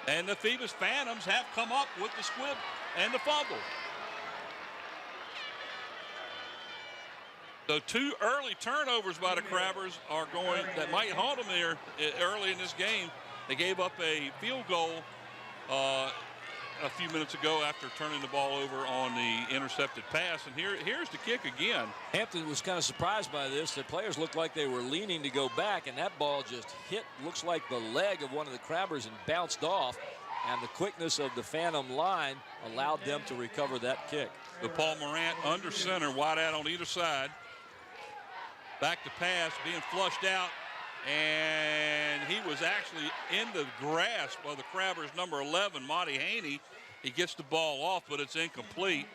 And the Phoebus Phantoms have come up with the squib and the fumble. So 2 early turnovers by the Crabbers are going, that might haunt them there early in this game. They gave up a field goal a few minutes ago after turning the ball over on the intercepted pass. And here's the kick again. Hampton was kind of surprised by this. The players looked like they were leaning to go back, and that ball just hit, looks like the leg of one of the Crabbers, and bounced off. And the quickness of the Phantom line allowed them to recover that kick. The Paul Morant under center, wide out on either side. Back to pass, being flushed out, and he was actually in the grasp of the Crabbers' number 11, Monty Haney. He gets the ball off, but it's incomplete.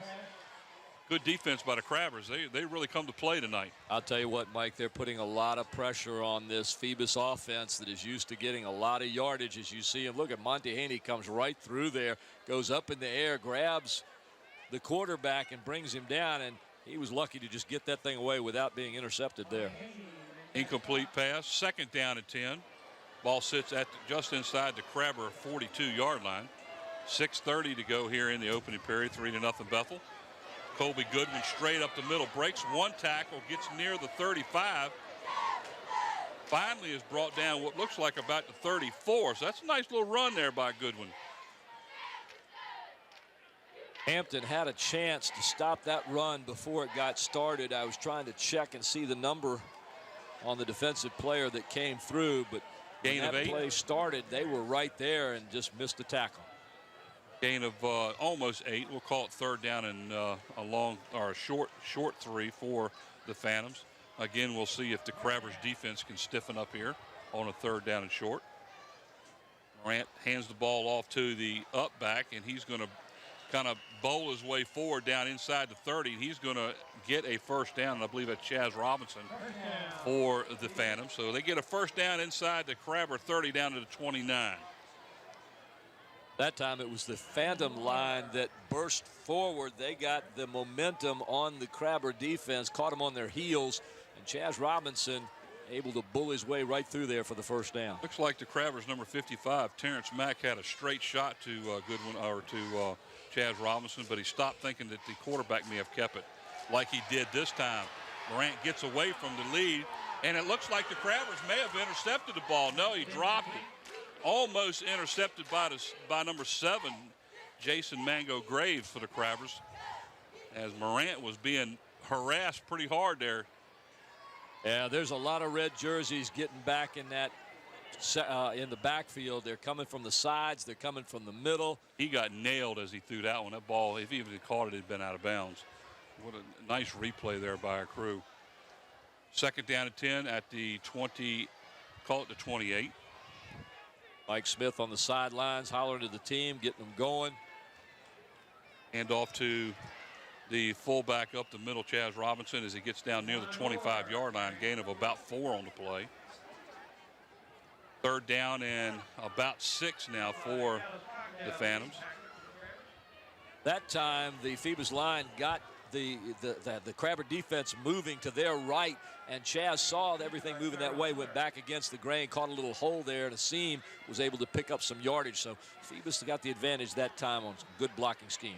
Good defense by the Crabbers. They really come to play tonight. I'll tell you what, Mike, they're putting a lot of pressure on this Phoebus offense that is used to getting a lot of yardage, as you see. And look at Monty Haney, comes right through there, goes up in the air, grabs the quarterback and brings him down, and he was lucky to just get that thing away without being intercepted there. Incomplete pass, 2nd down and 10. Ball sits at just inside the Crabber 42-yard line. 6:30 to go here in the opening period, 3-0 Bethel. Colby Goodwin straight up the middle, breaks one tackle, gets near the 35. Finally is brought down what looks like about the 34. So that's a nice little run there by Goodwin. Hampton had a chance to stop that run before it got started. I was trying to check and see the number on the defensive player that came through, but gain when of that 8. play started, they were right there and just missed the tackle. Gain of almost 8. We'll call it 3rd down and a long or a short 3 for the Phantoms. Again, we'll see if the Crabbers defense can stiffen up here on a 3rd down and short. Morant hands the ball off to the up back, and he's going to kind of bowl his way forward down inside the 30, and he's going to get a first down, and I believe that's Chaz Robinson for the Phantoms. So they get a first down inside the Crabber 30 down to the 29. That time it was the Phantom line that burst forward. They got the momentum on the Crabber defense, caught them on their heels, and Chaz Robinson able to bull his way right through there for the first down. Looks like the Crabbers number 55, Terrence Mack, had a straight shot to Goodwin or to Chaz Robinson, but he stopped thinking that the quarterback may have kept it like he did this time. Morant gets away from the lead, and it looks like the Crabbers may have intercepted the ball. No, he dropped it. Almost intercepted by number 7, Jason Mango Graves for the Crabbers, as Morant was being harassed pretty hard there. Yeah, there's a lot of red jerseys getting back in that in the backfield. They're coming from the sides. They're coming from the middle. He got nailed as he threw that one. That ball, if he even caught it, had been out of bounds. What a nice replay there by our crew. Second down and 10 at the 20, call it the 28. Mike Smith on the sidelines, hollering to the team, getting them going. Hand off to the fullback up the middle, Chaz Robinson, as he gets down near the 25-yard line. Gain of about 4 on the play. Third down and about 6 now for the Phantoms. That time the Phoebus line got the Crabber defense moving to their right, and Chaz saw everything moving that way, went back against the grain, caught a little hole there in a seam, was able to pick up some yardage. So Phoebus got the advantage that time on some good blocking scheme.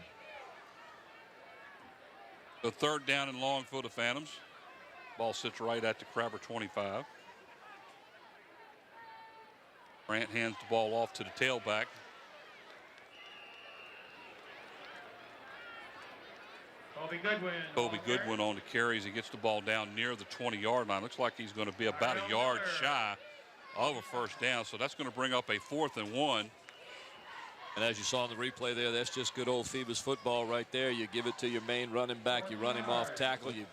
The third down and long for the Phantoms. Ball sits right at the Crabber 25. Grant hands the ball off to the tailback. Kobe Goodwin on the carries. He gets the ball down near the 20-yard line. Looks like he's going to be about a yard shy of a first down. So that's going to bring up a 4th and 1. And as you saw in the replay there, that's just good old Phoebus football right there. You give it to your main running back. You run him off tackle. You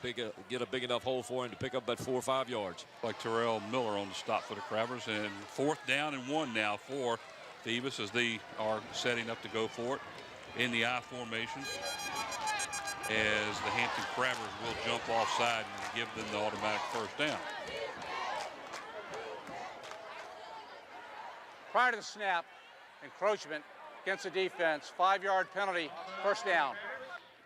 get a big enough hole for him to pick up about 4 or 5 yards. Like Terrell Miller on the stop for the Crabbers. And 4th down and 1 now for Phoebus as they are setting up to go for it in the I formation, as the Hampton Crabbers will jump offside and give them the automatic first down. Prior to the snap, encroachment against the defense, 5-yard penalty, first down.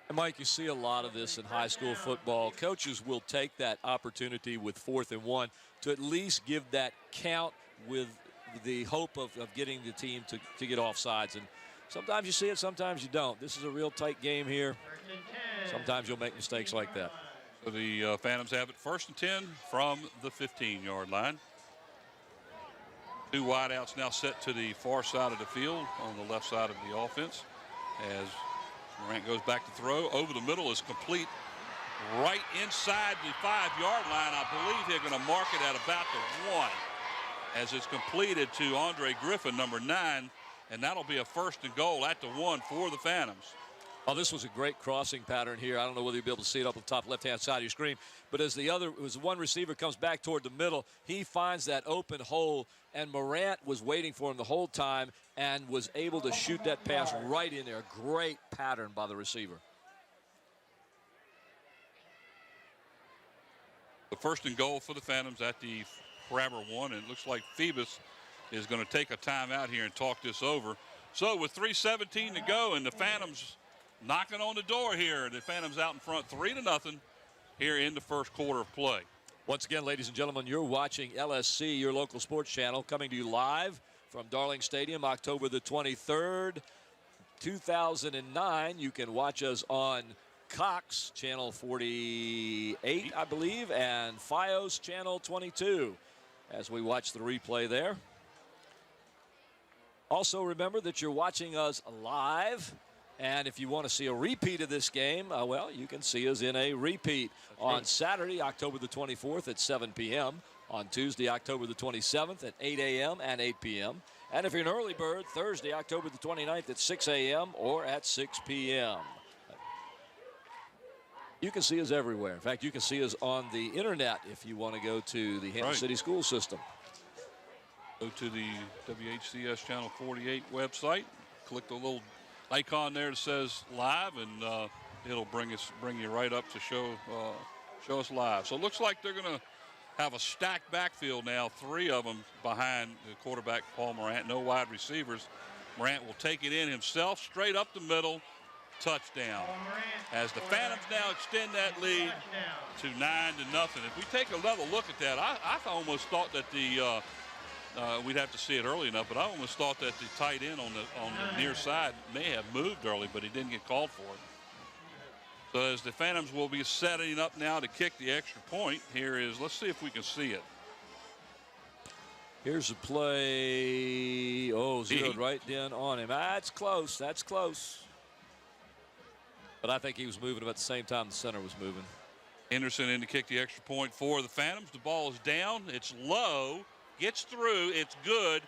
And Mike, you see a lot of this in high school football. Coaches will take that opportunity with 4th and 1 to at least give that count with the hope of getting the team to get offsides. And sometimes you see it, sometimes you don't. This is a real tight game here. Sometimes you'll make mistakes like that. So the Phantoms have it 1st and 10 from the 15-yard line. 2 wideouts now set to the far side of the field on the left side of the offense, as Morant goes back to throw. Over the middle is complete right inside the 5-yard line. I believe they're going to mark it at about the 1, as it's completed to Andre Griffin, number 9, and that'll be a 1st and goal at the 1 for the Phantoms. Oh, this was a great crossing pattern here. I don't know whether you'll be able to see it up on the top left-hand side of your screen, but as one receiver comes back toward the middle, he finds that open hole, and Morant was waiting for him the whole time and was able to shoot that pass right in there. Great pattern by the receiver. The 1st and goal for the Phantoms at the Crabber 1, and it looks like Phoebus is going to take a timeout here and talk this over. So with 3:17 to go, and the Phantoms knocking on the door here. The Phantoms out in front 3-0 here in the first quarter of play. Once again, ladies and gentlemen, you're watching LSC, your local sports channel, coming to you live from Darling Stadium, October the 23rd, 2009. You can watch us on Cox, channel 48, I believe, and FiOS, channel 22, as we watch the replay there. Also, remember that you're watching us live. And if you want to see a repeat of this game, well, you can see us in a repeat on Saturday, October the 24th at 7 p.m., on Tuesday, October the 27th at 8 a.m. and 8 p.m., and if you're an early bird, Thursday, October the 29th at 6 a.m. or at 6 p.m. You can see us everywhere. In fact, you can see us on the internet if you want to go to the Hampton City School System. Go to the WHCS Channel 48 website, click the little icon there that says live, and it'll bring you right up to show us live. So it looks like they're going to have a stacked backfield now, 3 of them behind the quarterback, Paul Morant. No wide receivers. Morant will take it in himself, straight up the middle, touchdown. As the Phantoms now extend that lead to 9-0. If we take another look at that, I almost thought that we'd have to see it early enough, but I almost thought that the tight end on the near side may have moved early, but he didn't get called for it. So as the Phantoms will be setting up now to kick the extra point, let's see if we can see it. Here's a play. Oh, zeroed right in on him. That's close. That's close. But I think he was moving at the same time the center was moving. Henderson in to kick the extra point for the Phantoms. The ball is down. It's low. Gets through. It's good.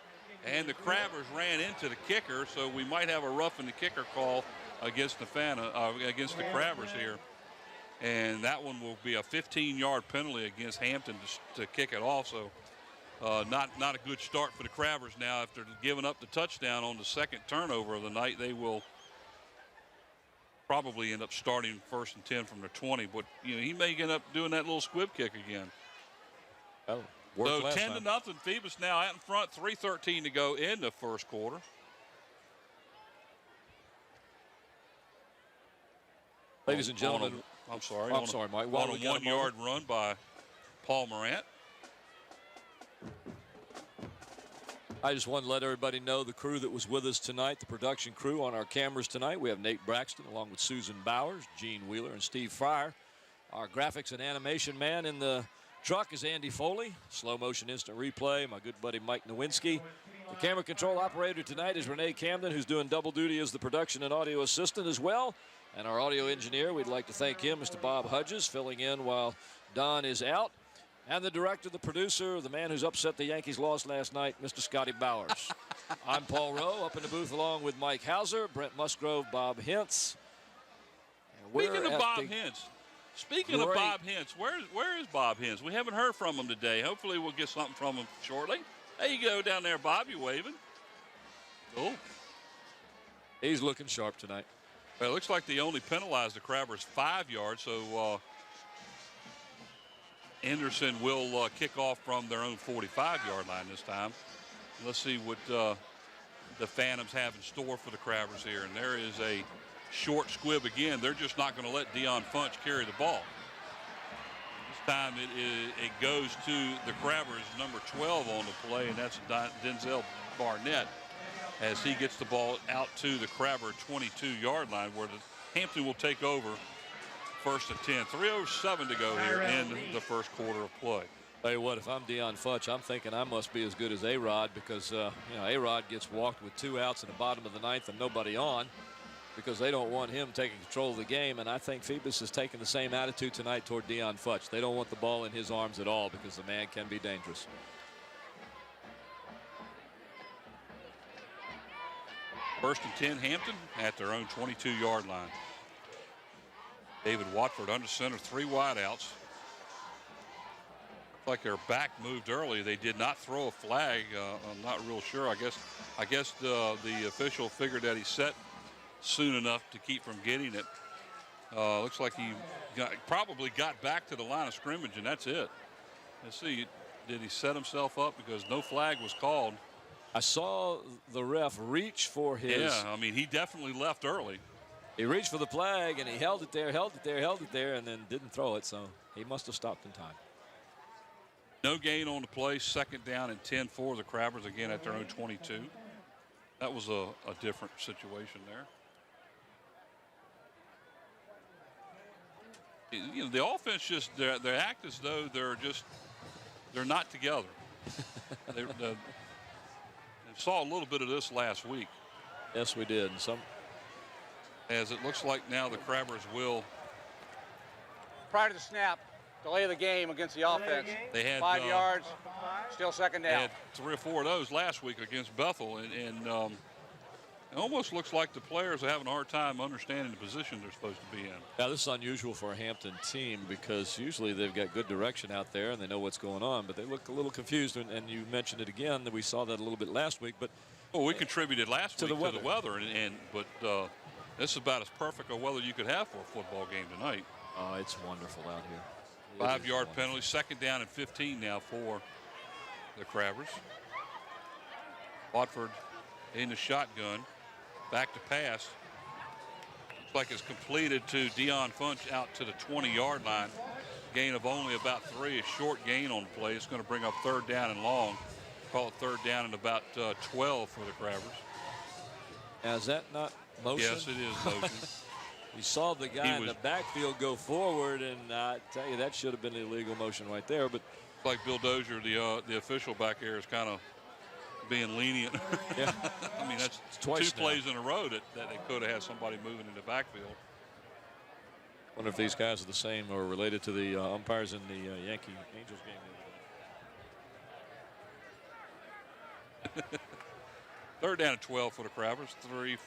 And the Crabbers ran into the kicker, so we might have a roughing the kicker call against the Crabbers here. And that one will be a 15-yard penalty against Hampton to kick it off. So not a good start for the Crabbers now. After giving up the touchdown on the second turnover of the night, they will probably end up starting 1st and 10 from their 20. But he may end up doing that little squib kick again. Oh, so 10-0. Phoebus now out in front. 3:13 to go in the first quarter. Ladies and gentlemen, I'm sorry, Mike. On a 1-yard run by Paul Morant. I just want to let everybody know the crew that was with us tonight, the production crew on our cameras tonight. We have Nate Braxton along with Susan Bowers, Gene Wheeler, and Steve Fryer. Our graphics and animation man in the truck is Andy Foley. Slow motion instant replay, my good buddy Mike Nowinski. The camera control operator tonight is Renee Camden, who's doing double duty as the production and audio assistant as well. And our audio engineer, we'd like to thank him, Mr. Bob Hudges, filling in while Don is out. And the director, the producer, the man who's upset the Yankees lost last night, Mr. Scotty Bowers. I'm Paul Rowe, up in the booth along with Mike Hauser, Brent Musgrove, Bob Hintz. Speaking of Bob Hintz, where is Bob Hintz? We haven't heard from him today. Hopefully we'll get something from him shortly. There you go down there, Bob. You waving. Cool. He's looking sharp tonight. Well, it looks like they only penalized the Crabbers 5 yards, so Anderson will kick off from their own 45-yard line this time. Let's see what the Phantoms have in store for the Crabbers here. And there is a short squib again. They're just not going to let Deion Funch carry the ball. This time it goes to the Crabbers, number 12 on the play, and that's Denzel Barnett, as he gets the ball out to the Crabber 22-yard line, where the Hampton will take over 1st and 10. 3:07 to go here in the first quarter of play. Tell you what, if I'm Deion Funch, I'm thinking I must be as good as A-Rod, because A-Rod gets walked with 2 outs in the bottom of the 9th and nobody on, because they don't want him taking control of the game. And I think Phoebus is taking the same attitude tonight toward Deion Funch. They don't want the ball in his arms at all, because the man can be dangerous. First and 10, Hampton at their own 22-yard line. David Watford under center, 3 wideouts. Like their back moved early. They did not throw a flag. I'm not real sure. I guess the official figured that he set soon enough to keep from getting it. Looks like he probably got back to the line of scrimmage, and that's it. Let's see. Did he set himself up? Because no flag was called. I saw the ref reach for his. Yeah, I mean, he definitely left early. He reached for the flag, and he held it there, and then didn't throw it, so he must have stopped in time. No gain on the play. 2nd down and 10 for the Crabbers, again at their own 22. That was a different situation there. You know, the offense just, they act as though they're not together. They saw a little bit of this last week. Yes, we did. As it looks like now the Crabbers will. Prior to the snap, delay the game against the offense. They had 5 yards, still 2nd down. They had 3 or 4 of those last week against Bethel, and It almost looks like the players are having a hard time understanding the position they're supposed to be in. Yeah, this is unusual for a Hampton team because usually they've got good direction out there and they know what's going on, but they look a little confused. And you mentioned it again that we saw that a little bit last week. But well, we contributed last week to the weather, but this is about as perfect a weather you could have for a football game tonight. Oh, it's wonderful out here. 5-yard penalty, 2nd down and 15 now for the Crabbers. Watford in the shotgun. Back to pass. Looks like it's completed to Dion Funch out to the 20-yard line. Gain of only about 3, a short gain on the play. It's going to bring up 3rd down and long. Call it 3rd down and about 12 for the Crabbers. Now, is that not motion? Yes, it is motion. You saw the guy in the backfield go forward, and I tell you, that should have been illegal motion right there. But like Bill Dozier, the official back there, is kind of being lenient. Yeah. I mean, that's twice 2 plays in a row that they could have had somebody moving in the backfield. Wonder if these guys are the same or related to the umpires in the Yankee Angels game. 3rd down and 12 for the Crabbers.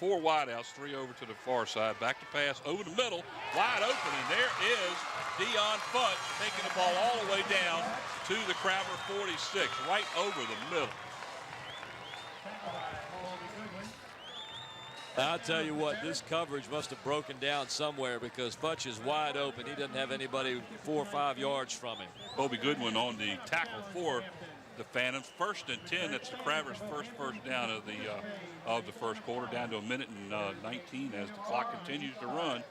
4 wideouts, 3 over to the far side. Back to pass over the middle, wide open, and there is Dion Funch taking the ball all the way down to the Crabber 46, right over the middle. I'll tell you what, this coverage must have broken down somewhere because Futch is wide open. He doesn't have anybody 4 or 5 yards from him. Kobe Goodwin on the tackle for the Phantoms. 1st and 10. That's the Crabbers' first down of the first quarter, down to 1:19 as the clock continues to run.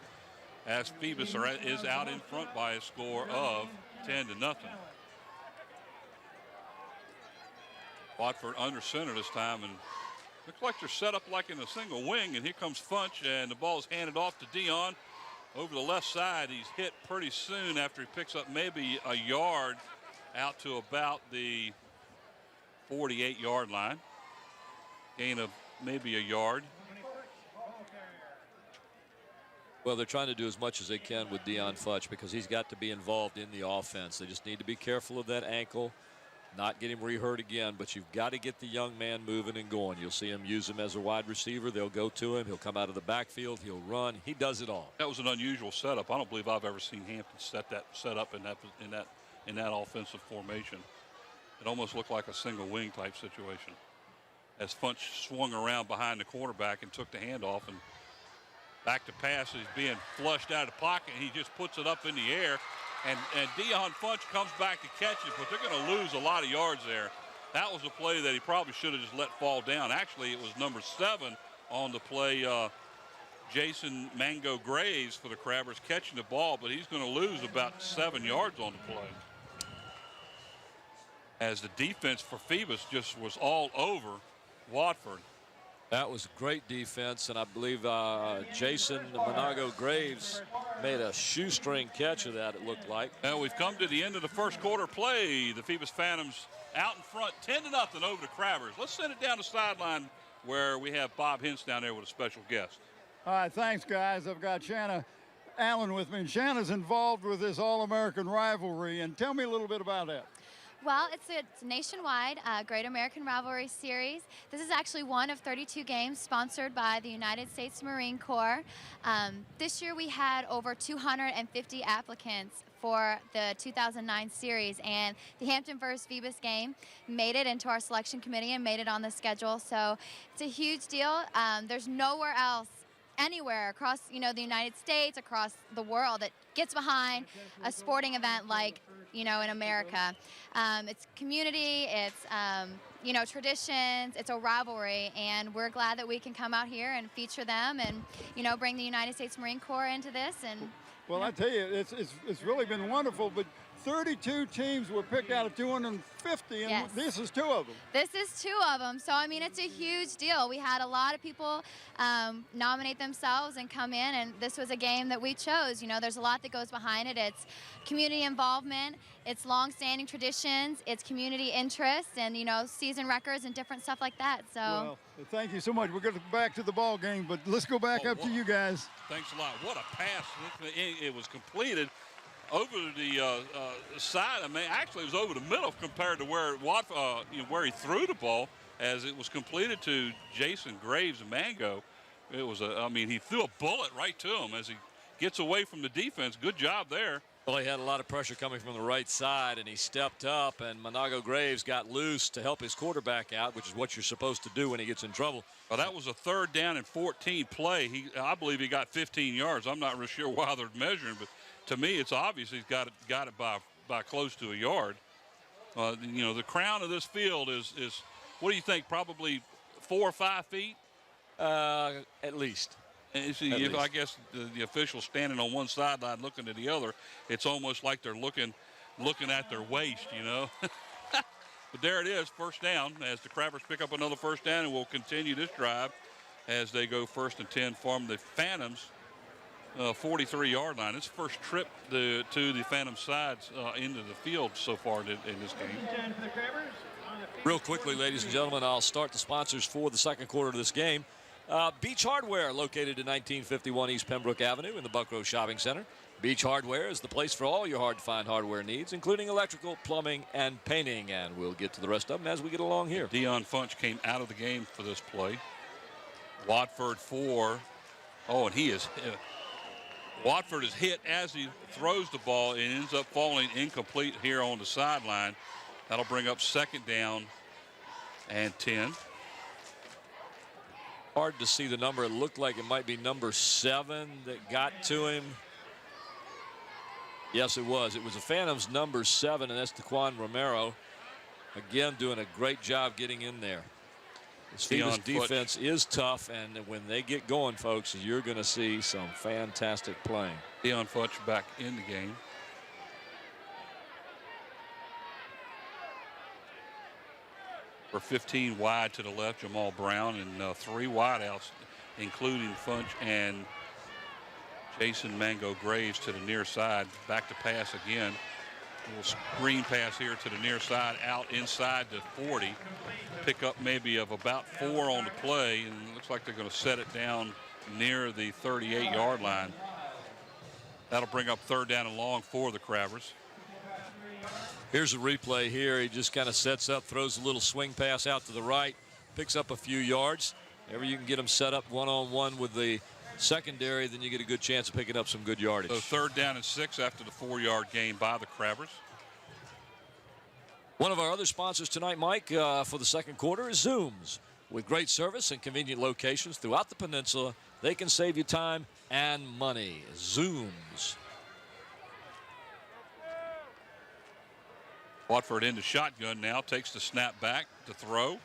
As Phoebus is out in front by a score of 10-0. Watford under center this time, and looks like they're set up like in a single wing, and here comes Funch, and the ball is handed off to Dion. Over the left side, he's hit pretty soon after he picks up maybe a yard out to about the 48-yard line. Gain of maybe a yard. Well, they're trying to do as much as they can with Dion Futch because he's got to be involved in the offense. They just need to be careful of that ankle, not get him re-hurt again, but you've got to get the young man moving and going. You'll see him use him as a wide receiver. They'll go to him. He'll come out of the backfield. He'll run. He does it all. That was an unusual setup. I don't believe I've ever seen Hampton set up in that offensive formation. It almost looked like a single wing type situation. As Funch swung around behind the quarterback and took the handoff, and back to pass, he's being flushed out of the pocket, and he just puts it up in the air. And Dion Funch comes back to catch it, but they're going to lose a lot of yards there. That was a play that he probably should have just let fall down. Actually, it was number 7 on the play, Jason Mango Graves for the Crabbers catching the ball, but he's going to lose about 7 yards on the play. As the defense for Phoebus just was all over Watford. That was great defense, and I believe Jason Monago Graves made a shoestring catch of that, it looked like. Now we've come to the end of the first quarter play. The Phoebus Phantoms out in front, 10-0 over the Crabbers. Let's send it down the sideline where we have Bob Hintz down there with a special guest. All right, thanks, guys. I've got Shanna Allen with me. And Shanna's involved with this All-American rivalry, and tell me a little bit about that. Well, it's a nationwide Great American Rivalry Series. This is actually one of 32 games sponsored by the United States Marine Corps. This year we had over 250 applicants for the 2009 series, and the Hampton vs. Phoebus game made it into our selection committee and made it on the schedule. So it's a huge deal. There's nowhere else, anywhere across the United States, across the world, that gets behind a sporting event like in America. It's community, it's traditions, it's a rivalry, and we're glad that we can come out here and feature them and bring the United States Marine Corps into this. And well, I tell you, it's really been wonderful, but 32 teams were picked out of 250, and yes, this is 2 of them. This is 2 of them. So, I mean, it's a huge deal. We had a lot of people nominate themselves and come in, and this was a game that we chose. There's a lot that goes behind it. It's community involvement, it's long-standing traditions, it's community interest, and, season records and different stuff like that. So, well, thank you so much. We're going to go back to the ball game, but let's go back up to you guys. Thanks a lot. What a pass. It was completed over the side. I mean, actually, it was over the middle compared to where he threw the ball. as it was completed to Jason Graves Mango. It was I mean, he threw a bullet right to him as he gets away from the defense. Good job there. Well, he had a lot of pressure coming from the right side, and he stepped up, and Monago Graves got loose to help his quarterback out, which is what you're supposed to do when he gets in trouble. Well, that was a 3rd down and 14 play. I believe he got 15 yards. I'm not real sure why they're measuring, but to me, it's obvious he's got it by close to a yard. You know, the crown of this field is what do you think? Probably 4 or 5 feet. At least. And see, I guess the official standing on one sideline looking at the other, it's almost like they're looking at their waist, you know. But there it is, 1st down, as the Crabbers pick up another 1st down, and will continue this drive as they go 1st and 10 from the Phantoms 43-yard line. It's the first trip to the Phantom sides into the field so far in this game. Real quickly, ladies and gentlemen, I'll start the sponsors for the second quarter of this game. Beach Hardware, located at 1951 East Pembroke Avenue in the Buckrow Shopping Center. Beach Hardware is the place for all your hard-to-find hardware needs, including electrical, plumbing, and painting. And we'll get to the rest of them as we get along here. Dion Funch came out of the game for this play. Watford 4. Oh, and he is. Watford is hit as he throws the ball and ends up falling incomplete here on the sideline. That'll bring up 2nd down and 10. Hard to see the number. It looked like it might be number 7 that got to him. Yes, it was. It was the Phantoms number 7, and that's Daquan Romero. Again, doing a great job getting in there. This Phoebus defense is tough, and when they get going, folks, you're going to see some fantastic playing. Dion Funch back in the game. For 15 wide to the left, Jamal Brown, and 3 wideouts, including Funch and Jason Mango Graves to the near side. Back to pass again. A little screen pass here to the near side, out inside the 40. Pick up maybe of about 4 on the play, and it looks like they're going to set it down near the 38-yard line. That'll bring up 3rd down and long for the Crabbers. Here's a replay here. He just kind of sets up, throws a little swing pass out to the right, picks up a few yards. Whenever you can get them set up one-on-one with the secondary, then you get a good chance of picking up some good yardage. So 3rd down and 6 after the 4-yard gain by the Crabbers. One of our other sponsors tonight, Mike, for the second quarter is Zooms. With great service and convenient locations throughout the peninsula, they can save you time and money. Zooms. Watford into shotgun now, takes the snap back to throw.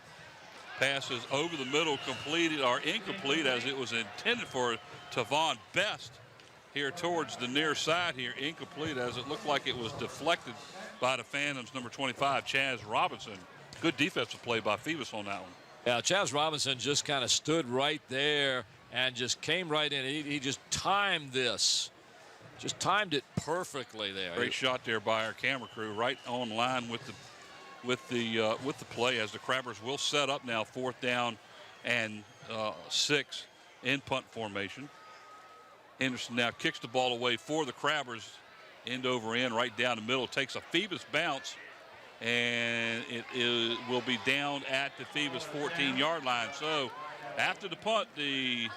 Passes over the middle, completed or incomplete as it was intended for Tavon Best here towards the near side here. Incomplete as it looked like it was deflected by the Phantoms, number 25, Chaz Robinson. Good defensive play by Phoebus on that one. Yeah, Chaz Robinson just kind of stood right there and just came right in. He just timed this. Just timed it perfectly there. Great shot there by our camera crew, right on line with the play as the Crabbers will set up now 4th down and 6 in punt formation. Henderson now kicks the ball away for the Crabbers, end over end, right down the middle. Takes a Phoebus bounce, and it will be down at the Phoebus 14-yard line. So after the punt, the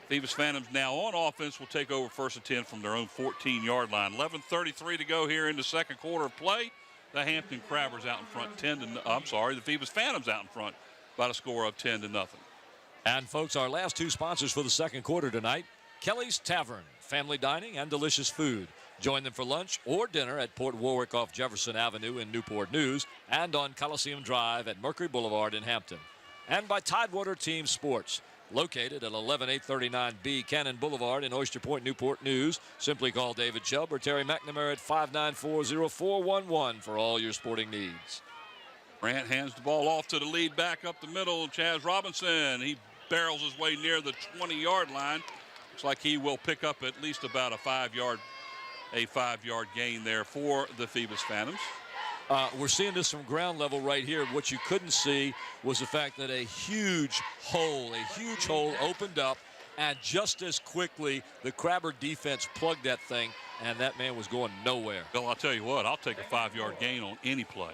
Phoebus Phantoms now on offense will take over 1st and 10 from their own 14-yard line. 11:33 to go here in the second quarter of play. The Hampton Crabbers out in front the Phoebus Phantoms out in front by the score of 10-0. And folks, our last 2 sponsors for the second quarter tonight, Kelly's Tavern, family dining and delicious food. Join them for lunch or dinner at Port Warwick off Jefferson Avenue in Newport News and on Coliseum Drive at Mercury Boulevard in Hampton. And by Tidewater Team Sports, located at 11839B Cannon Boulevard in Oyster Point, Newport News. Simply call David Chubb or Terry McNamara at 594-0411 for all your sporting needs. Grant hands the ball off to the lead back up the middle, Chaz Robinson. He barrels his way near the 20-yard line. Looks like he will pick up at least about a 5-yard gain there for the Phoebus Phantoms. We're seeing this from ground level right here. What you couldn't see was the fact that a huge hole opened up, and just as quickly the Crabber defense plugged that thing, and that man was going nowhere. Bill, I'll tell you what, I'll take a 5-yard gain on any play.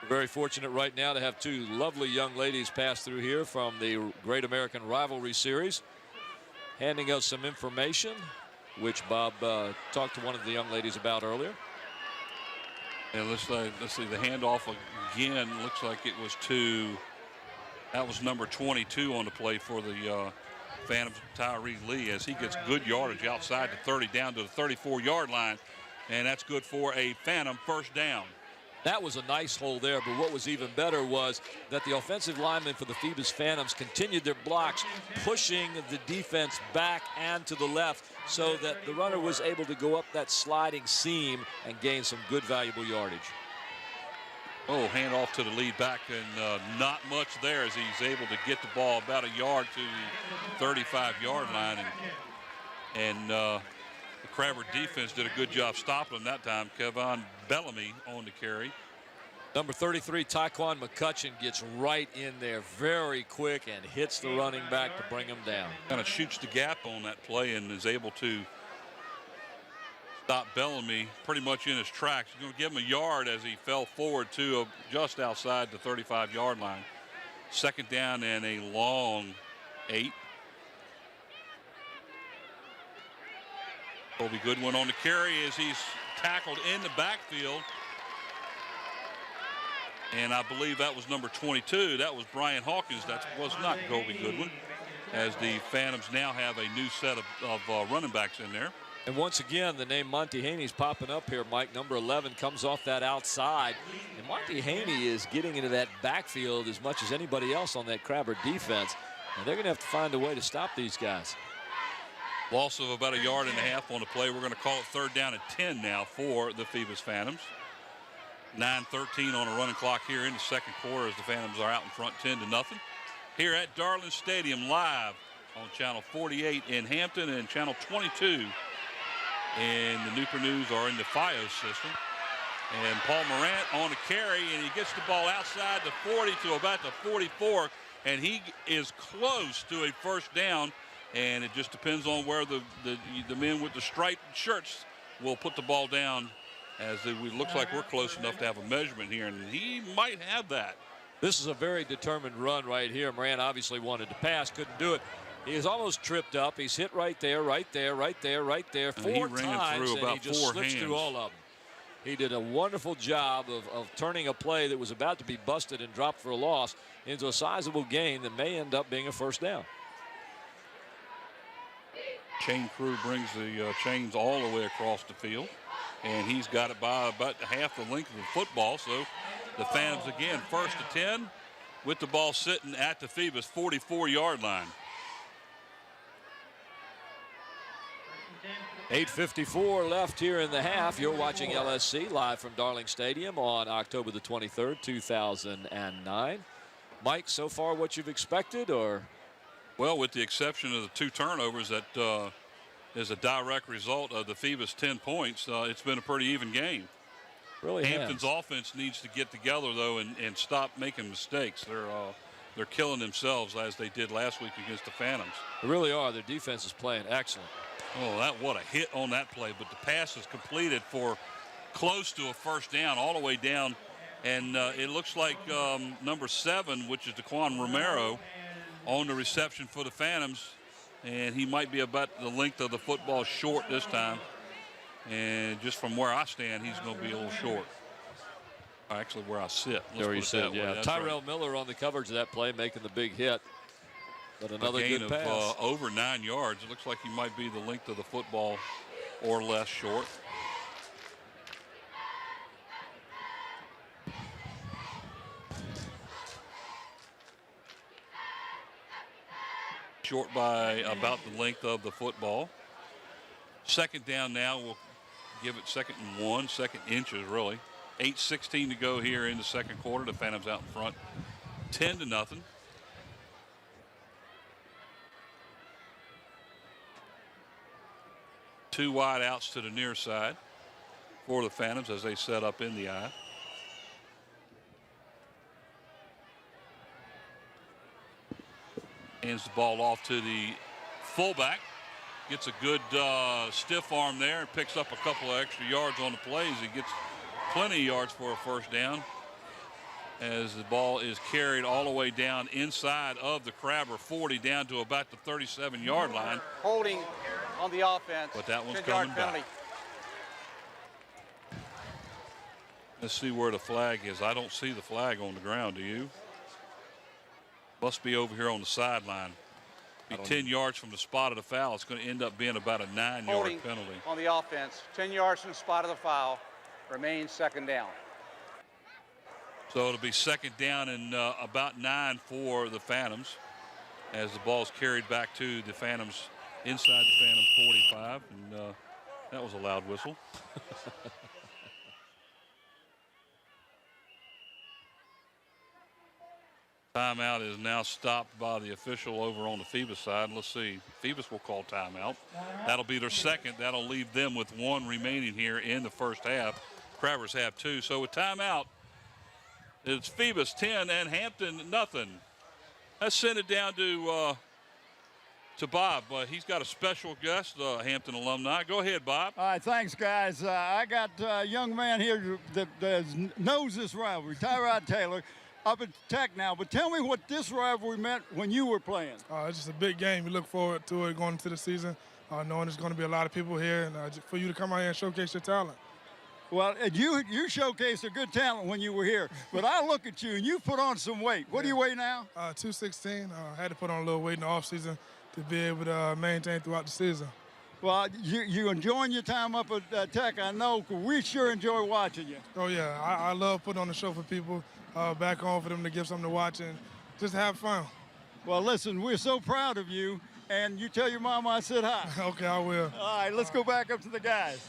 Very fortunate right now to have two lovely young ladies pass through here from the Great American Rivalry Series, handing us some information, which Bob talked to one of the young ladies about earlier. And let's see the handoff again. Looks like it was that was number 22 on the play for the Phantoms, Tyree Lee, as he gets good yardage outside the 30 down to the 34-yard line, and that's good for a Phantom first down. That was a nice hole there, but what was even better was that the offensive linemen for the Phoebus Phantoms continued their blocks, pushing the defense back and to the left so that the runner was able to go up that sliding seam and gain some good, valuable yardage. Oh, hand off to the lead back, and not much there as he's able to get the ball about a yard to the 35-yard line. And the Crabber defense did a good job stopping him that time. Kevon Bellamy on the carry. Number 33, Tyquan McCutcheon, gets right in there very quick and hits the running back to bring him down. Kind of shoots the gap on that play and is able to stop Bellamy pretty much in his tracks. He's going to give him a yard as he fell forward to just outside the 35-yard line. Second down and a long 8. Colby Goodwin on the carry as he's tackled in the backfield. And I believe that was number 22. That was Brian Hawkins. That was not Colby Goodwin, as the Phantoms now have a new set of running backs in there. And once again, the name Monty Haney's popping up here, Mike. Number 11 comes off that outside. And Monty Haney is getting into that backfield as much as anybody else on that Crabber defense. And they're going to have to find a way to stop these guys. Loss of about a yard and a half on the play. We're going to call it third down and 10 now for the Phoebus Phantoms. 9:13 on a running clock here in the second quarter as the Phantoms are out in front 10-0. Here at Darling Stadium, live on Channel 48 in Hampton and Channel 22 in the Newport News or in the FiOS system. And Paul Morant on the carry, and he gets the ball outside the 40 to about the 44, and he is close to a first down. And it just depends on where the men with the striped shirts will put the ball down, as it looks like we're close enough to have a measurement here, and he might have that. This is a very determined run right here. Moran obviously wanted to pass, couldn't do it. He is almost tripped up. He's hit right there, right there, right there, right there, four times, and he just slips through all of them. He did a wonderful job of turning a play that was about to be busted and dropped for a loss into a sizable gain that may end up being a first down. Chain crew brings the chains all the way across the field, and he's got it by about half the length of the football. So the Phantoms again first and 10 with the ball sitting at the Phoebus 44-yard line. 8:54 left here in the half. You're watching LSC live from Darling Stadium on October the 23rd, 2009. Mike, so far what you've expected, or? Well, with the exception of the 2 turnovers that is a direct result of the Phoebus 10 points, it's been a pretty even game. Really Hampton's offense needs to get together, though, and stop making mistakes. They're killing themselves as they did last week against the Phantoms. They really are. Their defense is playing excellent. Oh, what a hit on that play. But the pass is completed for close to a first down, all the way down. And it looks like number 7, which is Daquan Romero, on the reception for the Phantoms, and he might be about the length of the football short this time. And just from where I stand, he's going to be a little short. Actually, where I sit. There you sit, yeah. Tyrell Miller on the coverage of that play, making the big hit. But another gain good pass. Of over 9 yards. It looks like he might be the length of the football or less short. Short by about the length of the football. Second down now. We'll give it 2nd and 1, 2nd inches really. 8:16 to go here in the second quarter. The Phantoms out in front 10-0. Two wide outs to the near side for the Phantoms as they set up in the I. Hands the ball off to the fullback. Gets a good stiff arm there and picks up a couple of extra yards on the plays. He gets plenty of yards for a first down. as the ball is carried all the way down inside of the Crabber 40 down to about the 37-yard line. Holding on the offense. But that one's 10-yard coming penalty. back. Let's see where the flag is. I don't see the flag on the ground, do you? Must be over here on the sideline. Be 10 yards from the spot of the foul. It's going to end up being about a 9-yard penalty. On the offense, 10 yards from the spot of the foul, remains second down. So it'll be second down and about 9 for the Phantoms as the ball's carried back to the Phantoms inside the Phantom 45. And that was a loud whistle. Timeout is now stopped by the official over on the Phoebus side. Let's see. Phoebus will call timeout. That'll be their second. That'll leave them with 1 remaining here in the first half. Crabbers have 2. So with timeout, it's Phoebus 10 and Hampton nothing. Let's send it down to Bob. He's got a special guest, Hampton alumni. Go ahead, Bob. All right, thanks, guys. I got a young man here that knows this rivalry, Tyrod Taylor, up at Tech now. But tell me what this rivalry meant when you were playing. It's just a big game. We look forward to it going into the season, knowing there's going to be a lot of people here, and for you to come out here and showcase your talent. Well, you showcased a good talent when you were here, but I look at you and you put on some weight. What do you weigh now? 216. I had to put on a little weight in the offseason to be able to maintain throughout the season. Well, you enjoying your time up at Tech, I know, 'cause we sure enjoy watching you. Oh, yeah. I love putting on the show for people back home, for them to give something to watch and just have fun. Well, listen, we're so proud of you, and you tell your mama I said hi. Okay, I will. All right, let's go back up to the guys.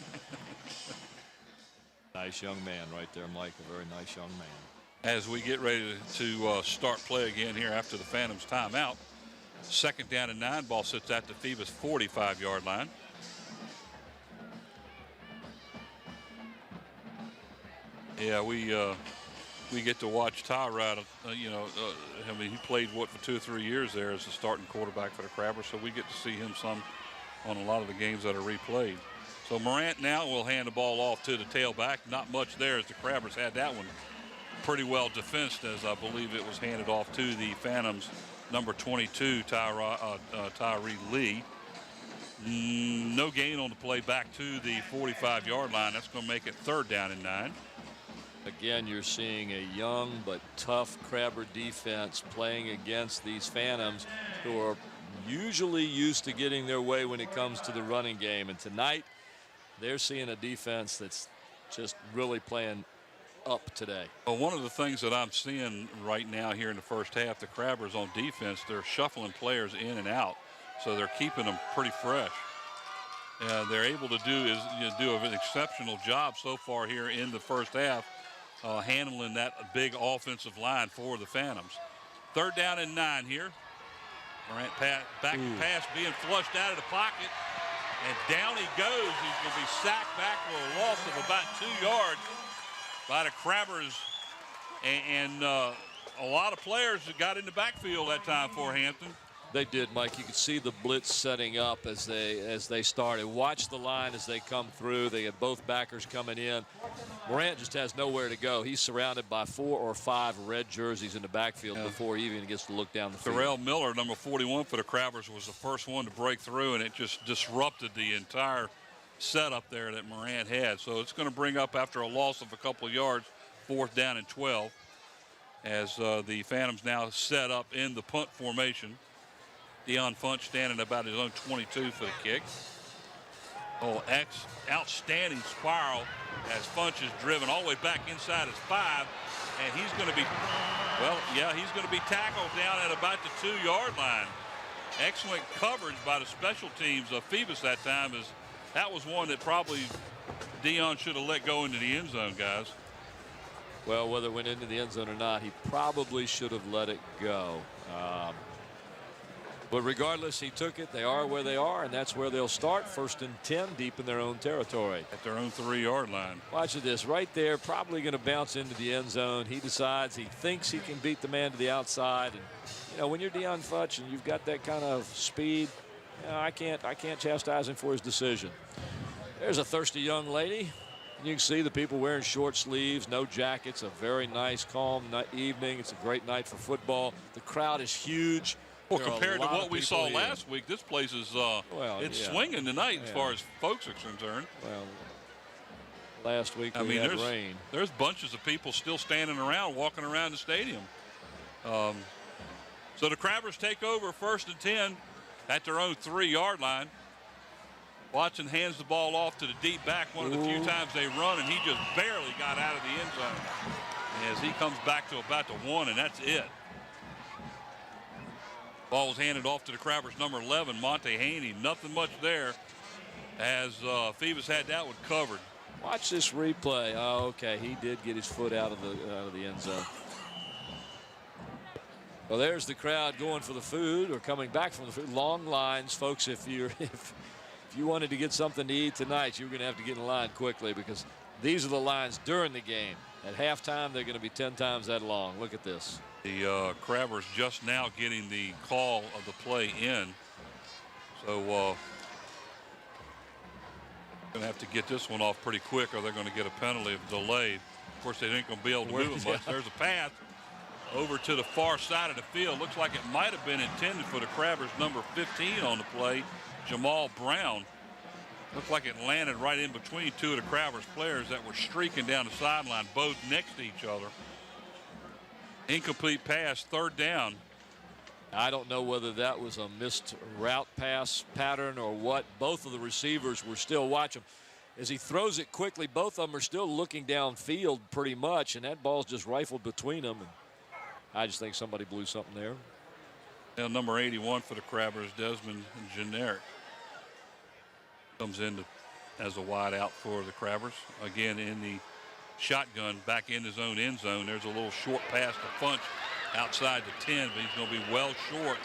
Nice young man right there, Mike. A very nice young man. As we get ready to start play again here after the Phantoms timeout. Second down and 9. Ball sits at the Phoebus 45-yard line. Yeah, we get to watch Tyrod. I mean, he played for 2 or 3 years there as the starting quarterback for the Crabbers, so we get to see him some on a lot of the games that are replayed. So Morant now will hand the ball off to the tailback. Not much there as the Crabbers had that one pretty well defensed, as I believe it was handed off to the Phantoms number 22, Tyree Lee. No gain on the play back to the 45-yard line. That's going to make it third down and 9. Again, you're seeing a young but tough Crabber defense playing against these Phantoms, who are usually used to getting their way when it comes to the running game. And tonight, they're seeing a defense that's just really playing up today. Well, one of the things that I'm seeing right now here in the first half, the Crabbers on defense, they're shuffling players in and out, so they're keeping them pretty fresh. They're able to do an exceptional job so far here in the first half, handling that big offensive line for the Phantoms. Third down and 9 here. Morant pass being flushed out of the pocket, and down he goes. He's going to be sacked back for a loss of about 2 yards by the Crabbers, and a lot of players that got in the backfield that time for Hampton. They did, Mike. You could see the blitz setting up as they started. Watch the line as they come through. They had both backers coming in. Morant just has nowhere to go. He's surrounded by 4 or 5 red jerseys in the backfield before he even gets to look down the field. Terrell Miller, number 41 for the Crabbers, was the first one to break through, and it just disrupted the entire setup there that Morant had. So it's going to bring up, after a loss of a couple of yards, 4th down and 12, as the Phantoms now set up in the punt formation. Deion Funch standing about his own 22 for the kick. Outstanding spiral as Funch is driven all the way back inside his 5, and he's going to be, he's going to be tackled down at about the 2-yard line. Excellent coverage by the special teams of Phoebus that time, as that was one that probably Deion should have let go into the end zone, guys. Well, whether it went into the end zone or not, he probably should have let it go. But regardless, he took it. They are where they are, and that's where they'll start. 1st and 10, deep in their own territory. At their own 3-yard line. Watch this right there, probably going to bounce into the end zone. He decides, he thinks he can beat the man to the outside. And, when you're Deion Funch and you've got that kind of speed, I can't chastise him for his decision. There's a thirsty young lady. You can see the people wearing short sleeves, no jackets. A very nice, calm evening. It's a great night for football. The crowd is huge. Well, compared to what we saw last week, this place is it's swinging tonight as far as folks are concerned. Well, last week we had rain. There's bunches of people still standing around, walking around the stadium. So the Crabbers take over 1st and 10 at their own 3-yard line. Watson hands the ball off to the deep back one of the few times they run, and he just barely got out of the end zone as he comes back to about the 1, and that's it. Ball was handed off to the Crabbers number 11, Monte Haney. Nothing much there as Phoebus had that one covered. Watch this replay. Oh, okay, he did get his foot out of the end zone. Well, there's the crowd going for the food or coming back from the food. Long lines, folks. If you wanted to get something to eat tonight, you're going to have to get in line quickly because these are the lines during the game. At halftime, they're going to be 10 times that long. Look at this. The Crabbers just now getting the call of the play in. So going to have to get this one off pretty quick or they're going to get a penalty of delay. Of course, they ain't going to be able to move it much. There's a pass over to the far side of the field. Looks like it might have been intended for the Crabbers number 15 on the play, Jamal Brown. Looked like it landed right in between two of the Crabbers players that were streaking down the sideline, both next to each other. Incomplete pass, 3rd down. I don't know whether that was a missed route pass pattern or what. Both of the receivers were still watching. As he throws it quickly, both of them are still looking downfield pretty much, and that ball's just rifled between them. And I just think somebody blew something there. Now, number 81 for the Crabbers, Desmond Generic, comes in as a wide out for the Crabbers. Again, in the shotgun back in his own end zone. There's a little short pass to Funch outside the 10, but he's going to be well short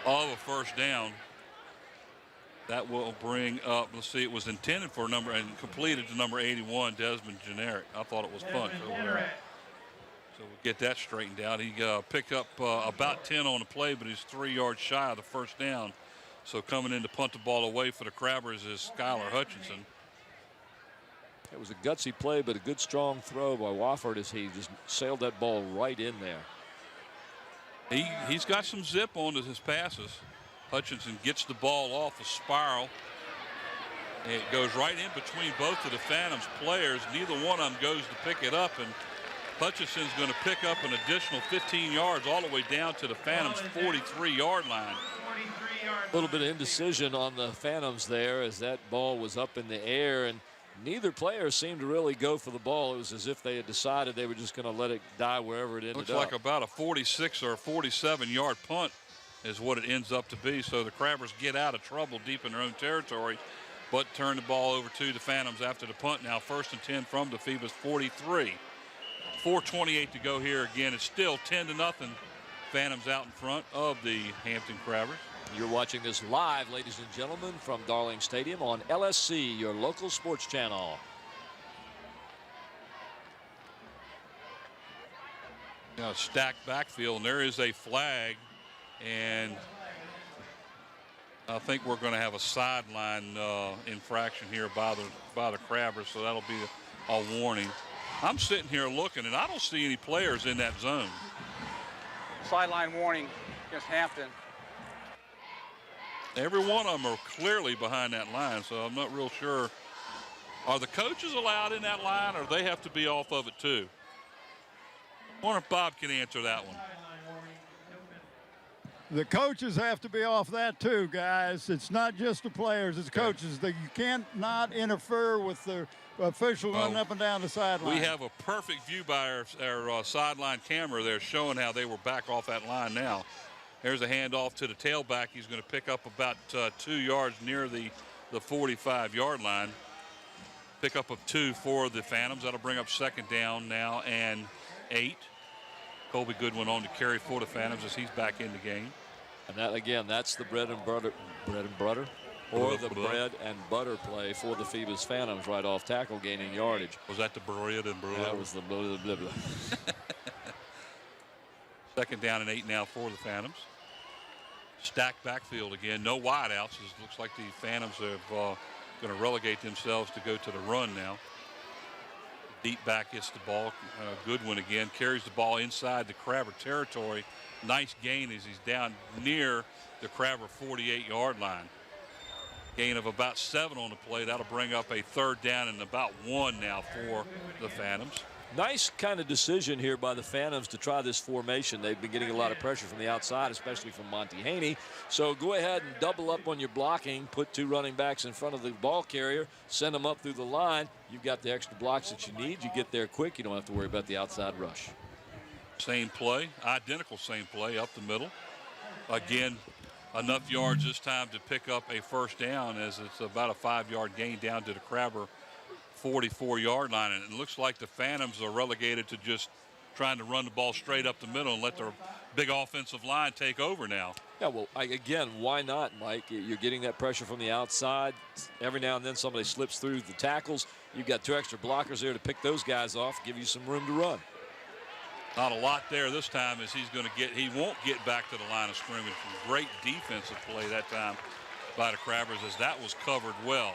of a 1st down. That will bring up, let's see, it was intended for number and completed to number 81, Desmond Generic. I thought it was Funch. So we'll get that straightened out. He picked up about 10 on the play, but he's 3 yards shy of the 1st down. So coming in to punt the ball away for the Crabbers is Skylar Hutchinson. It was a gutsy play, but a good strong throw by Wofford as he just sailed that ball right in there. He's got some zip on his passes. Hutchinson gets the ball off a spiral. It goes right in between both of the Phantoms players. Neither one of them goes to pick it up, and Hutchinson's going to pick up an additional 15 yards all the way down to the Phantoms' 43-yard line. A little bit of indecision on the Phantoms there as that ball was up in the air, and neither player seemed to really go for the ball. It was as if they had decided they were just going to let it die wherever it ended up. Looks like about a 46 or a 47-yard punt is what it ends up to be. So the Crabbers get out of trouble deep in their own territory, but turn the ball over to the Phantoms after the punt. Now 1st and 10 from the Phoebus 43. 4:28 to go here again. It's still 10-0. Phantoms out in front of the Hampton Crabbers. You're watching this live, ladies and gentlemen, from Darling Stadium on LSC, your local sports channel. Now stacked backfield, and there is a flag, and I think we're going to have a sideline infraction here by the Crabbers, so that'll be a warning. I'm sitting here looking, and I don't see any players in that zone. Sideline warning against Hampton. Every one of them are clearly behind that line, so I'm not real sure. Are the coaches allowed in that line, or they have to be off of it too? I wonder if Bob can answer that one. The coaches have to be off that too, guys. It's not just the players, it's coaches. You can't not interfere with the official running up and down the sideline. We have a perfect view by our sideline camera there showing how they were back off that line now. There's a handoff to the tailback. He's going to pick up about 2 yards near the 45-yard line. Pickup of 2 for the Phantoms. That'll bring up 2nd down now and 8. Colby Goodwin on to carry for the Phantoms as he's back in the game. And that, again, that's the bread and butter, or the bread and butter play for the Phoebus Phantoms right off tackle, gaining yardage. Was that the bread and butter? That was the blah, blah, blah. 2nd down and 8 now for the Phantoms. Stacked backfield again. No wideouts. It looks like the Phantoms are going to relegate themselves to go to the run now. Deep back gets the ball. Goodwin again carries the ball inside the Crabber territory. Nice gain as he's down near the Crabber 48-yard line. Gain of about 7 on the play. That'll bring up a 3rd down and about 1 now for the Phantoms. Nice kind of decision here by the Phantoms to try this formation. They've been getting a lot of pressure from the outside, especially from Monty Haney. So go ahead and double up on your blocking, put 2 running backs in front of the ball carrier, send them up through the line. You've got the extra blocks that you need. You get there quick. You don't have to worry about the outside rush. Same play, identical same play up the middle. Again, enough yards this time to pick up a 1st down, as it's about a 5-yard gain down to the Crabber 44-yard line. And it looks like the Phantoms are relegated to just trying to run the ball straight up the middle and let their big offensive line take over now. Yeah, well, again, why not, Mike? You're getting that pressure from the outside. Every now and then somebody slips through the tackles. You've got 2 extra blockers there to pick those guys off, give you some room to run. Not a lot there this time, as he won't get back to the line of scrimmage. Great defensive play that time by the Crabbers, as that was covered well.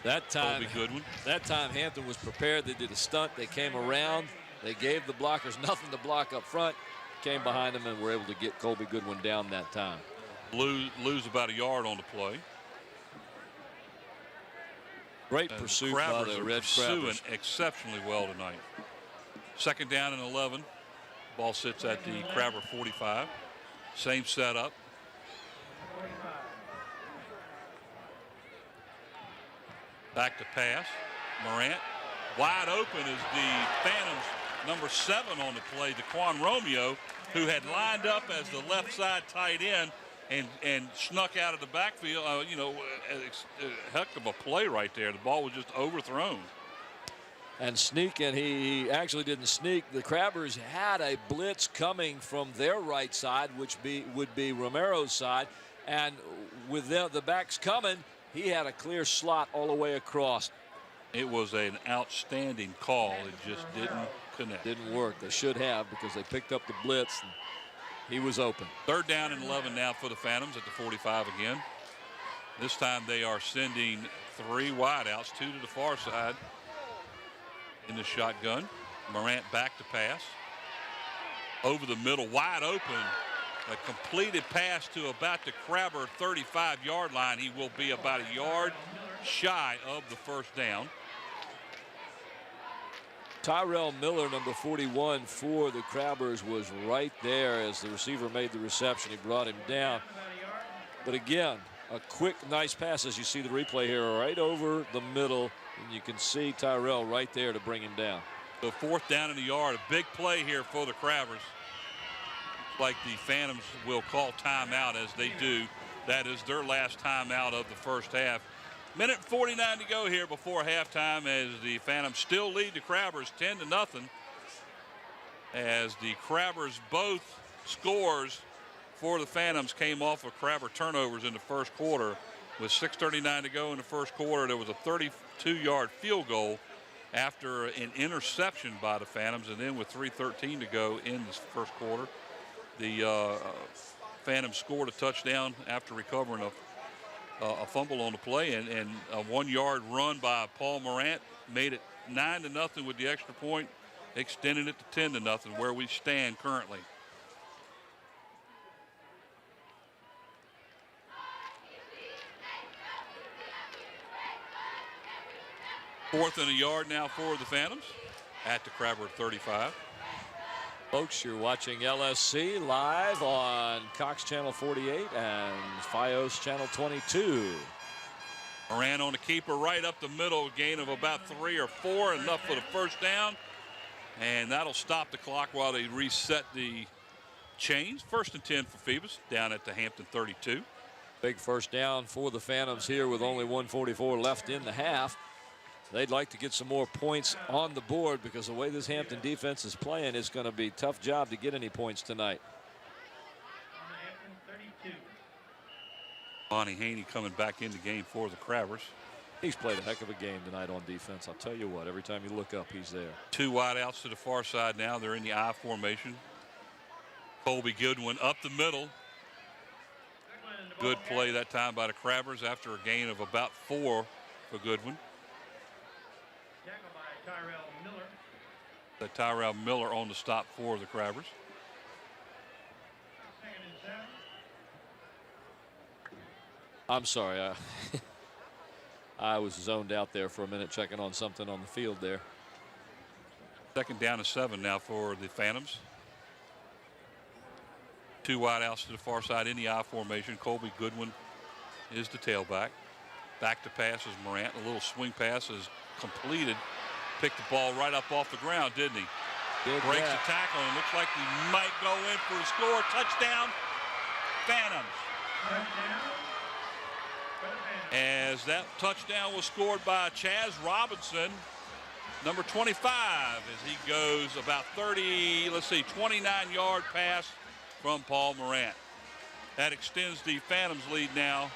That time Hampton was prepared. They did a stunt. They came around. They gave the blockers nothing to block up front. Came behind them and were able to get Colby Goodwin down that time. Lose about a yard on the play. Great pursuit by the Red pursuing Crabbers. Exceptionally well tonight. 2nd down and 11. Ball sits at the Crabber 45. Same setup. Back to pass. Morant wide open is the Phantoms' number 7 on the play, DeQuan Romeo, who had lined up as the left side tight end and snuck out of the backfield. A heck of a play right there. The ball was just overthrown. And sneaking, he actually didn't sneak. The Crabbers had a blitz coming from their right side, which would be Romero's side. And with the backs coming, he had a clear slot all the way across. It was an outstanding call. It just didn't connect. Didn't work. They should have, because they picked up the blitz. And he was open. 3rd down and 11 now for the Phantoms at the 45 again. This time they are sending 3 wideouts, 2 to the far side in the shotgun. Morant back to pass. Over the middle, wide open. A completed pass to about the Crabber 35-yard line. He will be about a yard shy of the 1st down. Tyrell Miller, number 41 for the Crabbers, was right there as the receiver made the reception. He brought him down. But again, a quick, nice pass, as you see the replay here, right over the middle. And you can see Tyrell right there to bring him down. The 4th down in the yard. A big play here for the Crabbers. Like the Phantoms will call timeout, as they do. That is their last timeout of the 1st half. 1:49 to go here before halftime, as the Phantoms still lead the Crabbers 10-0. As the Crabbers, both scores for the Phantoms came off of Crabber turnovers in the 1st quarter. With 6:39 to go in the 1st quarter, there was a 32-yard field goal after an interception by the Phantoms, and then with 3:13 to go in this 1st quarter, the Phantoms scored a touchdown after recovering a fumble on the play, and a 1-yard run by Paul Morant made it 9-0 with the extra point, extending it to 10-0, where we stand currently. Fourth and a yard now for the Phantoms at the Crabber 35. Folks, you're watching LSC live on Cox Channel 48 and FiOS Channel 22. Moran on the keeper right up the middle, gain of about 3 or 4, enough for the 1st down. And that'll stop the clock while they reset the chains. 1st and 10 for Phoebus down at the Hampton 32. Big 1st down for the Phantoms here with only 1:44 left in the half. They'd like to get some more points on the board, because the way this Hampton defense is playing, it's going to be a tough job to get any points tonight. Monty Haney coming back in the game for the Crabbers. He's played a heck of a game tonight on defense. I'll tell you what, every time you look up, he's there. 2 wideouts to the far side now. They're in the I formation. Colby Goodwin up the middle. Good play that time by the Crabbers after a gain of about 4 for Goodwin. Tackled by Tyrell Miller. Tyrell Miller on the stop for the Crabbers. I'm sorry. I was zoned out there for a minute checking on something on the field there. 2nd down and 7 now for the Phantoms. 2 wide outs to the far side in the I formation. Colby Goodwin is the tailback. Back to pass is Morant. A little swing pass is completed. Picked the ball right up off the ground, didn't he? Breaks the tackle and looks like he might go in for the score. Touchdown, Phantoms. As that touchdown was scored by Chaz Robinson, number 25, as he goes about 29-yard pass from Paul Morant. That extends the Phantoms lead now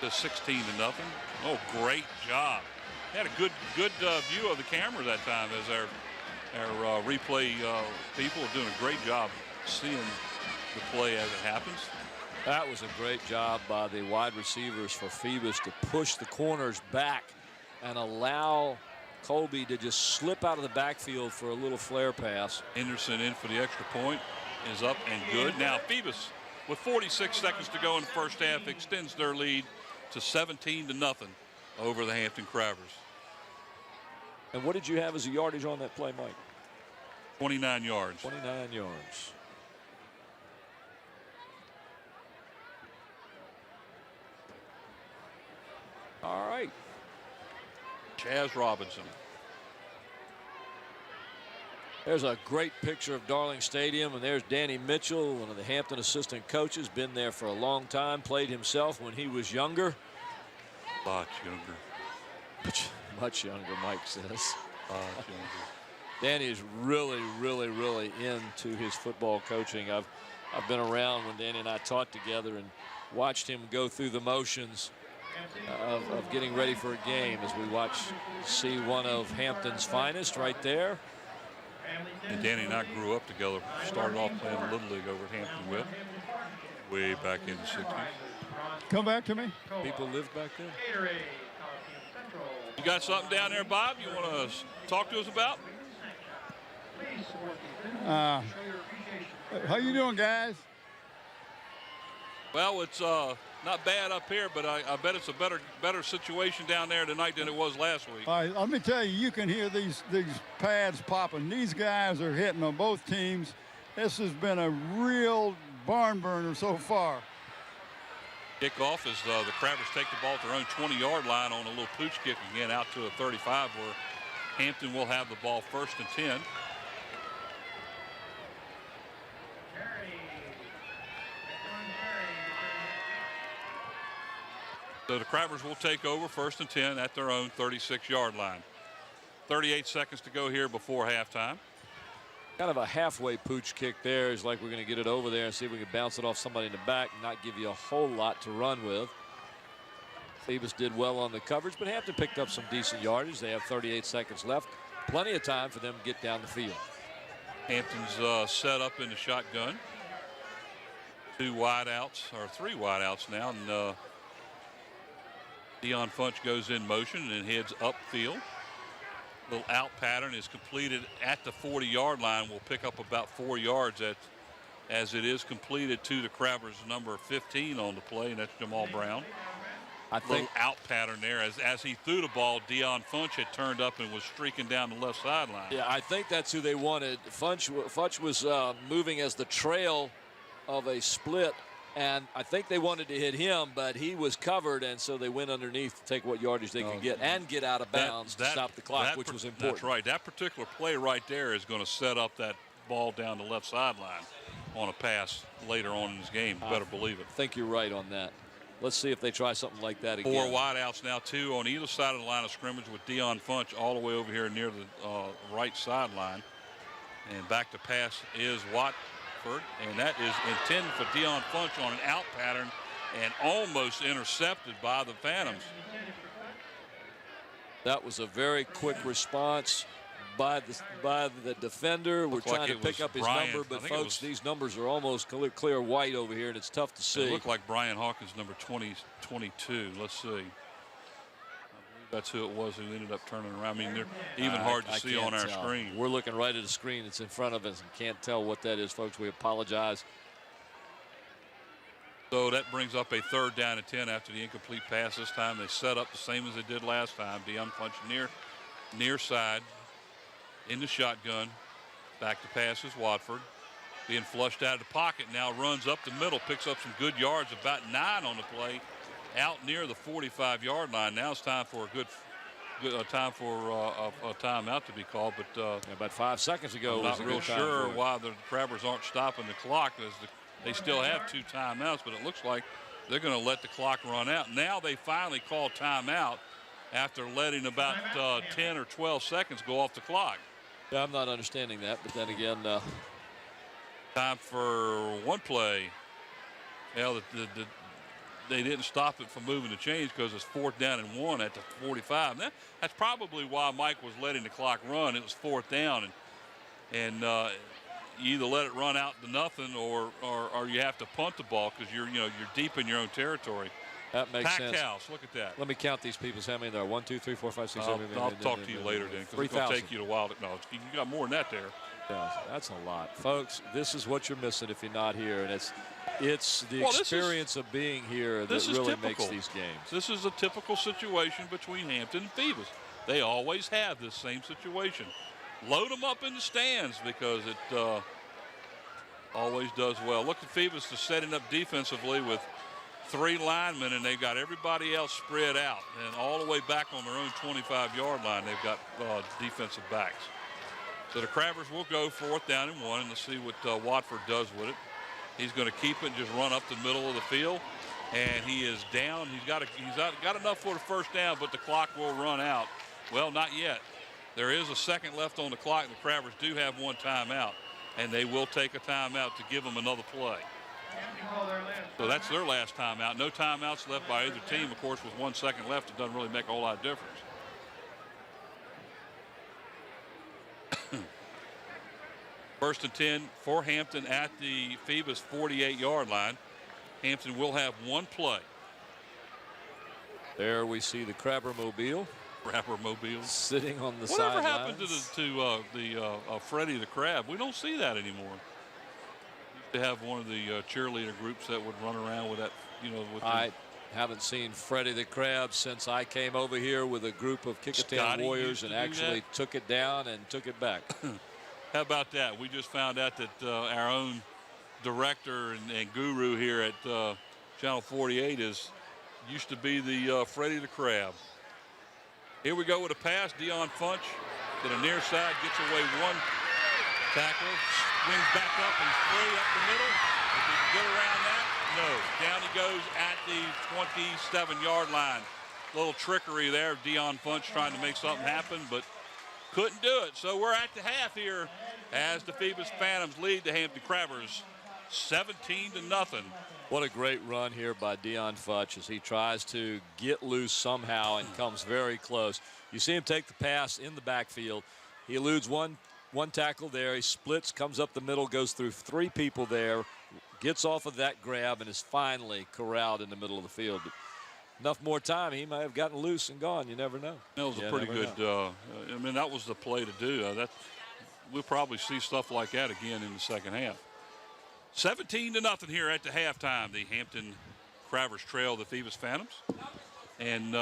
to 16-0. Oh, great job. Had a good view of the camera that time, as our replay people are doing a great job seeing the play as it happens. That was a great job by the wide receivers for Phoebus to push the corners back and allow Colby to just slip out of the backfield for a little flare pass. Henderson in for the extra point is up and good. Now Phoebus, with 46 seconds to go in the first half, extends their lead to 17-0 over the Hampton Crabbers. And what did you have as a yardage on that play, Mike? 29 yards. 29 yards. All right. Chaz Robinson. There's a great picture of Darling Stadium, and there's Danny Mitchell, one of the Hampton assistant coaches, been there for a long time, played himself when he was younger. Much younger. Much younger, Mike says. Much younger. Danny is really into his football coaching. I've been around when Danny and I taught together and watched him go through the motions of getting ready for a game, as we see one of Hampton's finest right there. And Danny and I grew up together. Started off playing Little League over at Hampton with way back in the 60s. Come back to me. People lived back then. You got something down there, Bob, you want to talk to us about? How you doing, guys? Well, it's not bad up here, but I bet it's a better situation down there tonight than it was last week. All right, let me tell you, you can hear these pads popping. These guys are hitting on both teams. This has been a real barn burner so far. Kickoff as the Crabbers take the ball at their own 20-yard line on a little pooch kick again out to a 35, where Hampton will have the ball 1st and 10. So the Crabbers will take over 1st and 10 at their own 36-yard line. 38 seconds to go here before halftime. Kind of a halfway pooch kick there. Is like we're going to get it over there and see if we can bounce it off somebody in the back and not give you a whole lot to run with. Phoebus did well on the coverage, but Hampton picked up some decent yardage. They have 38 seconds left. Plenty of time for them to get down the field. Hampton's set up in the shotgun. 2 wideouts, or 3 wideouts now, and Deion Funch goes in motion and heads upfield. Little out pattern is completed at the 40-yard line. Will pick up about 4 yards as it is completed to the Crabbers' number 15 on the play, and that's Jamal Brown. I think out pattern there as he threw the ball. Deion Funch had turned up and was streaking down the left sideline. Yeah, I think that's who they wanted. Funch was moving as the trail of a split, and I think they wanted to hit him, but he was covered, and so they went underneath to take what yardage they could get and get out of bounds to stop the clock, which was important. That's right. That particular play right there is going to set up that ball down the left sideline on a pass later on in this game. Better believe it. I think you're right on that. Let's see if they try something like that again. 4 wideouts now, 2 on either side of the line of scrimmage, with Deion Funch all the way over here near the right sideline. And back to pass is Watford, and that is intended for Deion Funch on an out pattern and almost intercepted by the Phantoms. That was a very quick response by the defender. We're trying to pick up his number, but folks, these numbers are almost clear white over here, and it's tough to see. It looked like Brian Hawkins, number 22. Let's see. I believe That's who it was who ended up turning around. I mean, they're even hard to see on our screen. We're looking right at the screen. It's in front of us and can't tell what that is, folks. We apologize. So that brings up a 3rd down and 10 after the incomplete pass. This time they set up the same as they did last time. Deion Funch near side in the shotgun. Back to pass is Watford. Being flushed out of the pocket now, runs up the middle, picks up some good yards, about 9 on the play, out near the 45-yard line. Now it's time for a timeout to be called. But about 5 seconds ago, I'm not real sure why the Crabbers aren't stopping the clock, as they still have 2 timeouts, but it looks like they're going to let the clock run out. Now they finally call timeout after letting about 10 or 12 seconds go off the clock. Yeah, I'm not understanding that, but then again, time for one play. Well, they didn't stop it from moving the chains because it's 4th down and 1 at the 45. That's probably why Mike was letting the clock run. It was 4th down, and you either let it run out to nothing or you have to punt the ball because you're deep in your own territory. That makes sense. Packed house. Look at that. Let me count these people. How many there are? 1, 2, 3, 4, 5, 6, 7, 8. I'll talk to you later then, because it's going to take you a while. No, you got more than that there. Yeah, that's a lot, folks. This is what you're missing if you're not here, and it's the experience of being here that really makes these games. This is a typical situation between Hampton and Phoebus. They always have this same situation. Load them up in the stands because it always does well. Look at Phoebus just setting up defensively with 3 linemen, and they've got everybody else spread out, and all the way back on their own 25-yard line they've got defensive backs. So the Crabbers will go 4th down and 1, and let's see what Watford does with it. He's going to keep it and just run up the middle of the field, and he is down. He's got enough for the 1st down, but the clock will run out. Well, not yet. There is a second left on the clock. The Crabbers do have 1 timeout, and they will take a timeout to give them another play. So that's their last timeout. No timeouts left by either team. Of course, with 1 second left, it doesn't really make a whole lot of difference. First and 10 for Hampton at the Phoebus 48-yard line. Hampton will have 1 play. There we see the Crabber-mobile. Crabber-mobile. Sitting on the sidelines. sidelines. Whatever happened to Freddie the Crab? We don't see that anymore. Used to have one of the cheerleader groups that would run around with that, I haven't seen Freddie the Crab since I came over here with a group of Kickotan Warriors and actually took it down and took it back. How about that? We just found out that our own director and guru here at Channel 48 used to be the Freddie the Crab. Here we go with a pass. Deion Funch to the near side, gets away 1 tackle, swings back up and free up the middle. If he can get around that, no. Down he goes at the 27-yard line. Little trickery there. Deion Funch trying to make something happen, but couldn't do it. So we're at the half here as the Phoebus Phantoms lead the Hampton Crabbers 17-0. What a great run here by Deion Funch as he tries to get loose somehow and comes very close. You see him take the pass in the backfield. He eludes one tackle there. He splits, comes up the middle, goes through 3 people there, gets off of that grab, and is finally corralled in the middle of the field. But enough more time, he might have gotten loose and gone. You never know. That was a pretty good, I mean, that was the play to do. We'll probably see stuff like that again in the second half. 17-0 here at the halftime. The Hampton Crabbers trail the Phoebus Phantoms. And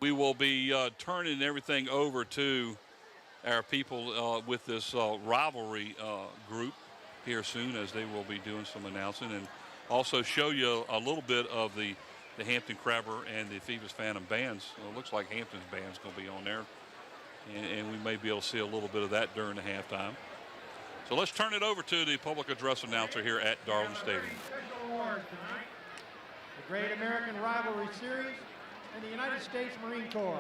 we will be turning everything over to our people with this rivalry group here soon, as they will be doing some announcing, and also show you a little bit of the Hampton Crabber and the Phoebus Phantom bands. It looks like Hampton's band's going to be on there, and we may be able to see a little bit of that during the halftime. So let's turn it over to the public address announcer here at Darling Stadium. The Great American Rivalry Series and the United States Marine Corps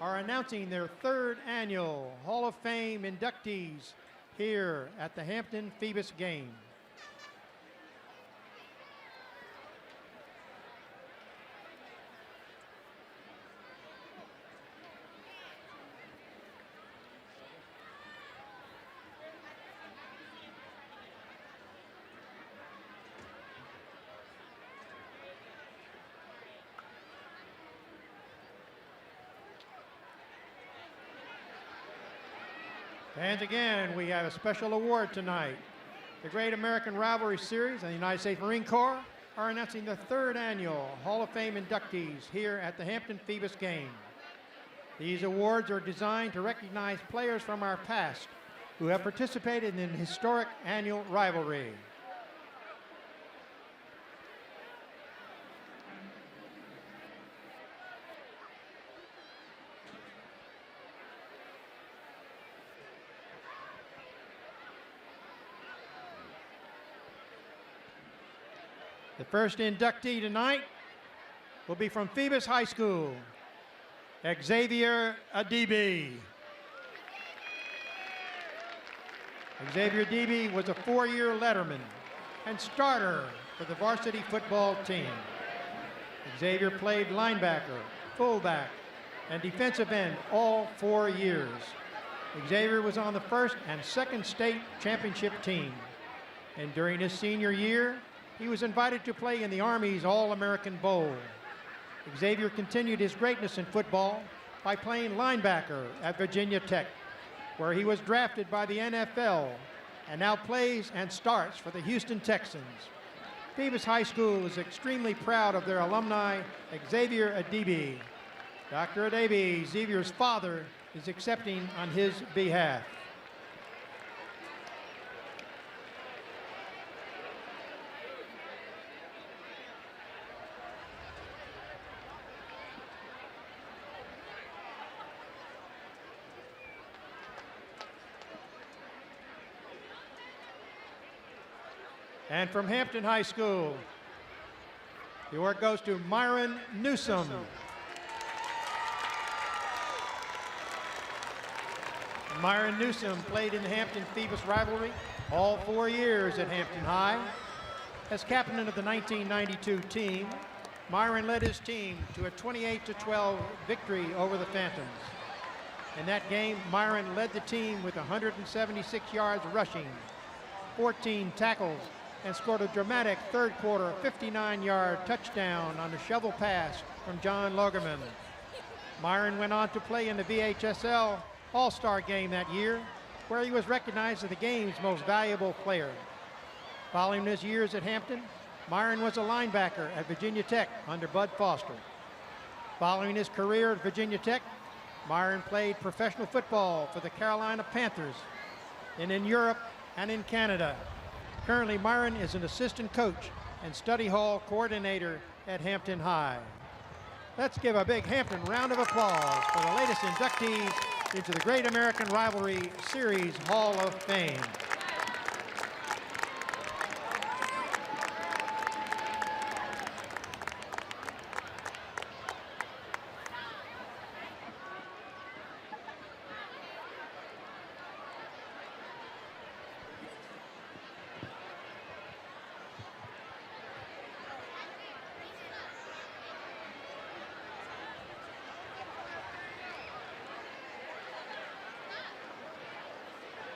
are announcing their 3rd annual Hall of Fame inductees here at the Hampton Phoebus game. And again, we have a special award tonight. The Great American Rivalry Series and the United States Marine Corps are announcing the 3rd annual Hall of Fame inductees here at the Hampton-Phoebus game. These awards are designed to recognize players from our past who have participated in the historic annual rivalry. The first inductee tonight will be from Phoebus High School, Xavier Adibi. Xavier Adibi was a 4-year letterman and starter for the varsity football team. Xavier played linebacker, fullback, and defensive end all 4 years. Xavier was on the 1st and 2nd state championship team. And during his senior year, he was invited to play in the Army's All-American Bowl. Xavier continued his greatness in football by playing linebacker at Virginia Tech, where he was drafted by the NFL and now plays and starts for the Houston Texans. Phoebus High School is extremely proud of their alumni, Xavier Adibi. Dr. Adibi, Xavier's father, is accepting on his behalf. And from Hampton High School, the award goes to Myron Newsom. Myron Newsom played in the Hampton-Phoebus rivalry all 4 years at Hampton High. As captain of the 1992 team, Myron led his team to a 28-12 victory over the Phantoms. In that game, Myron led the team with 176 yards rushing, 14 tackles, and scored a dramatic third quarter 59-yard touchdown on a shovel pass from John Logerman. Myron went on to play in the VHSL All-Star game that year, where he was recognized as the game's most valuable player. Following his years at Hampton, Myron was a linebacker at Virginia Tech under Bud Foster. Following his career at Virginia Tech, Myron played professional football for the Carolina Panthers and in Europe and in Canada. Currently, Myron is an assistant coach and study hall coordinator at Hampton High. Let's give a big Hampton round of applause for the latest inductees into the Great American Rivalry Series Hall of Fame.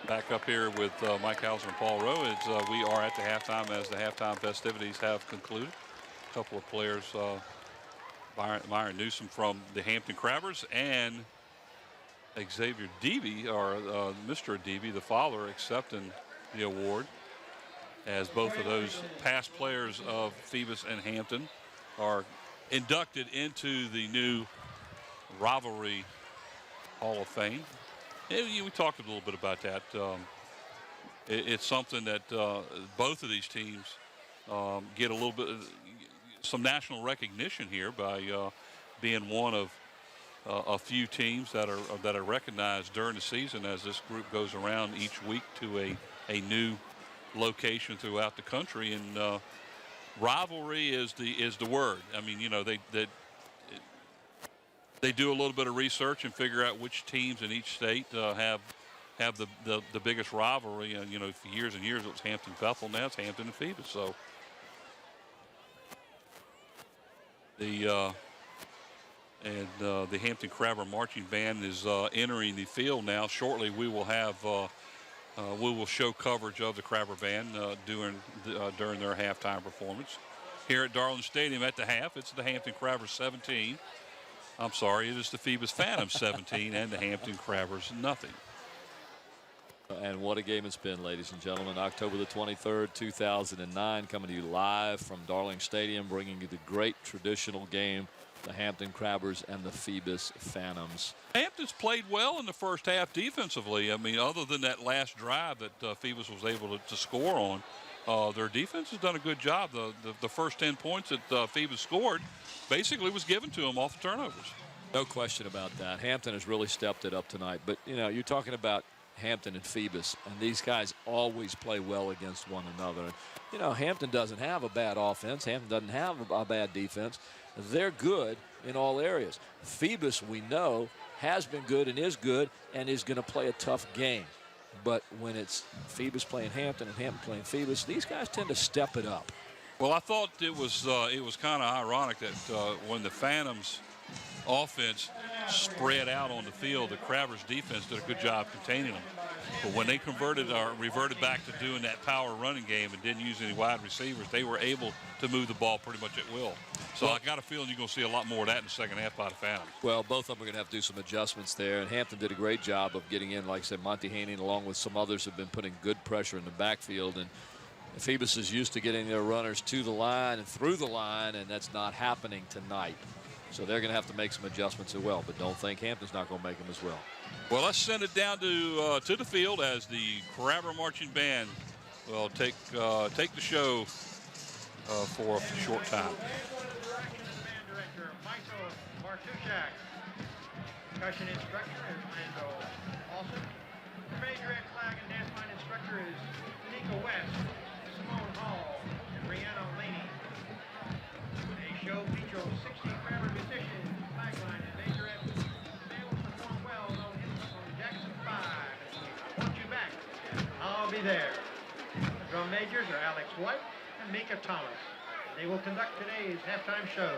Back up here with Mike Hauser and Paul Rowe. We are at the halftime as the halftime festivities have concluded. A couple of players, Myron Newsom from the Hampton Crabbers and Xavier Adibi, or Mr. Adibi, the father, accepting the award, as both of those past players of Phoebus and Hampton are inducted into the new Rivalry Hall of Fame. We talked a little bit about that. It's something that both of these teams get a little bit, some national recognition here by being one of a few teams that are recognized during the season as this group goes around each week to a new location throughout the country. And rivalry is the word. I mean, you know, they do a little bit of research and figure out which teams in each state have the biggest rivalry. And, you know, for years and years it was Hampton-Bethel. Now it's Hampton and Phoebus. So the Hampton Crabber Marching Band is entering the field now. Shortly we will have we will show coverage of the Crabber Band during their halftime performance here at Darling Stadium. At the half, it's the Hampton Crabbers 17. I'm sorry, it is the Phoebus Phantoms 17 and the Hampton Crabbers nothing. And what a game it's been, ladies and gentlemen. October the 23rd, 2009, coming to you live from Darling Stadium, bringing you the great traditional game, the Hampton Crabbers and the Phoebus Phantoms. Hampton's played well in the first half defensively. I mean, other than that last drive that Phoebus was able to score on, their defense has done a good job. The first 10 points that Phoebus scored basically was given to them off the turnovers. No question about that. Hampton has really stepped it up tonight. But, you know, you're talking about Hampton and Phoebus, and these guys always play well against one another. And, you know, Hampton doesn't have a bad offense. Hampton doesn't have a bad defense. They're good in all areas. Phoebus, we know, has been good and is good and is going to play a tough game. But when it's Phoebus playing Hampton and Hampton playing Phoebus, these guys tend to step it up. Well, I thought it was kind of ironic that when the Phantoms offense spread out on the field, the Crabbers defense did a good job containing them. But when they reverted back to doing that power running game and didn't use any wide receivers, they were able to move the ball pretty much at will. So I got a feeling you're going to see a lot more of that in the second half by the Phantoms. Well, both of them are going to have to do some adjustments there. And Hampton did a great job of getting in. Like I said, Monty Haney, along with some others, have been putting good pressure in the backfield. And Phoebus is used to getting their runners to the line and through the line, and that's not happening tonight. So they're going to have to make some adjustments as well. But don't think Hampton's not going to make them as well. Well, let's send it down to the field as the Crabber Marching Band will take the show for a short time. Band director Michael Bartuszak. Percussion instructor is Lando Olson. The major and flag and dance line instructor is Nika West, Simone Hall, and Brianna Laney. A show features 60 Crabber musicians, flagline and majorette. They will perform well on hits from Jackson 5. I Want You Back. I'll Be There. The drum majors are Alex White and Mika Thomas. They will conduct today's halftime show.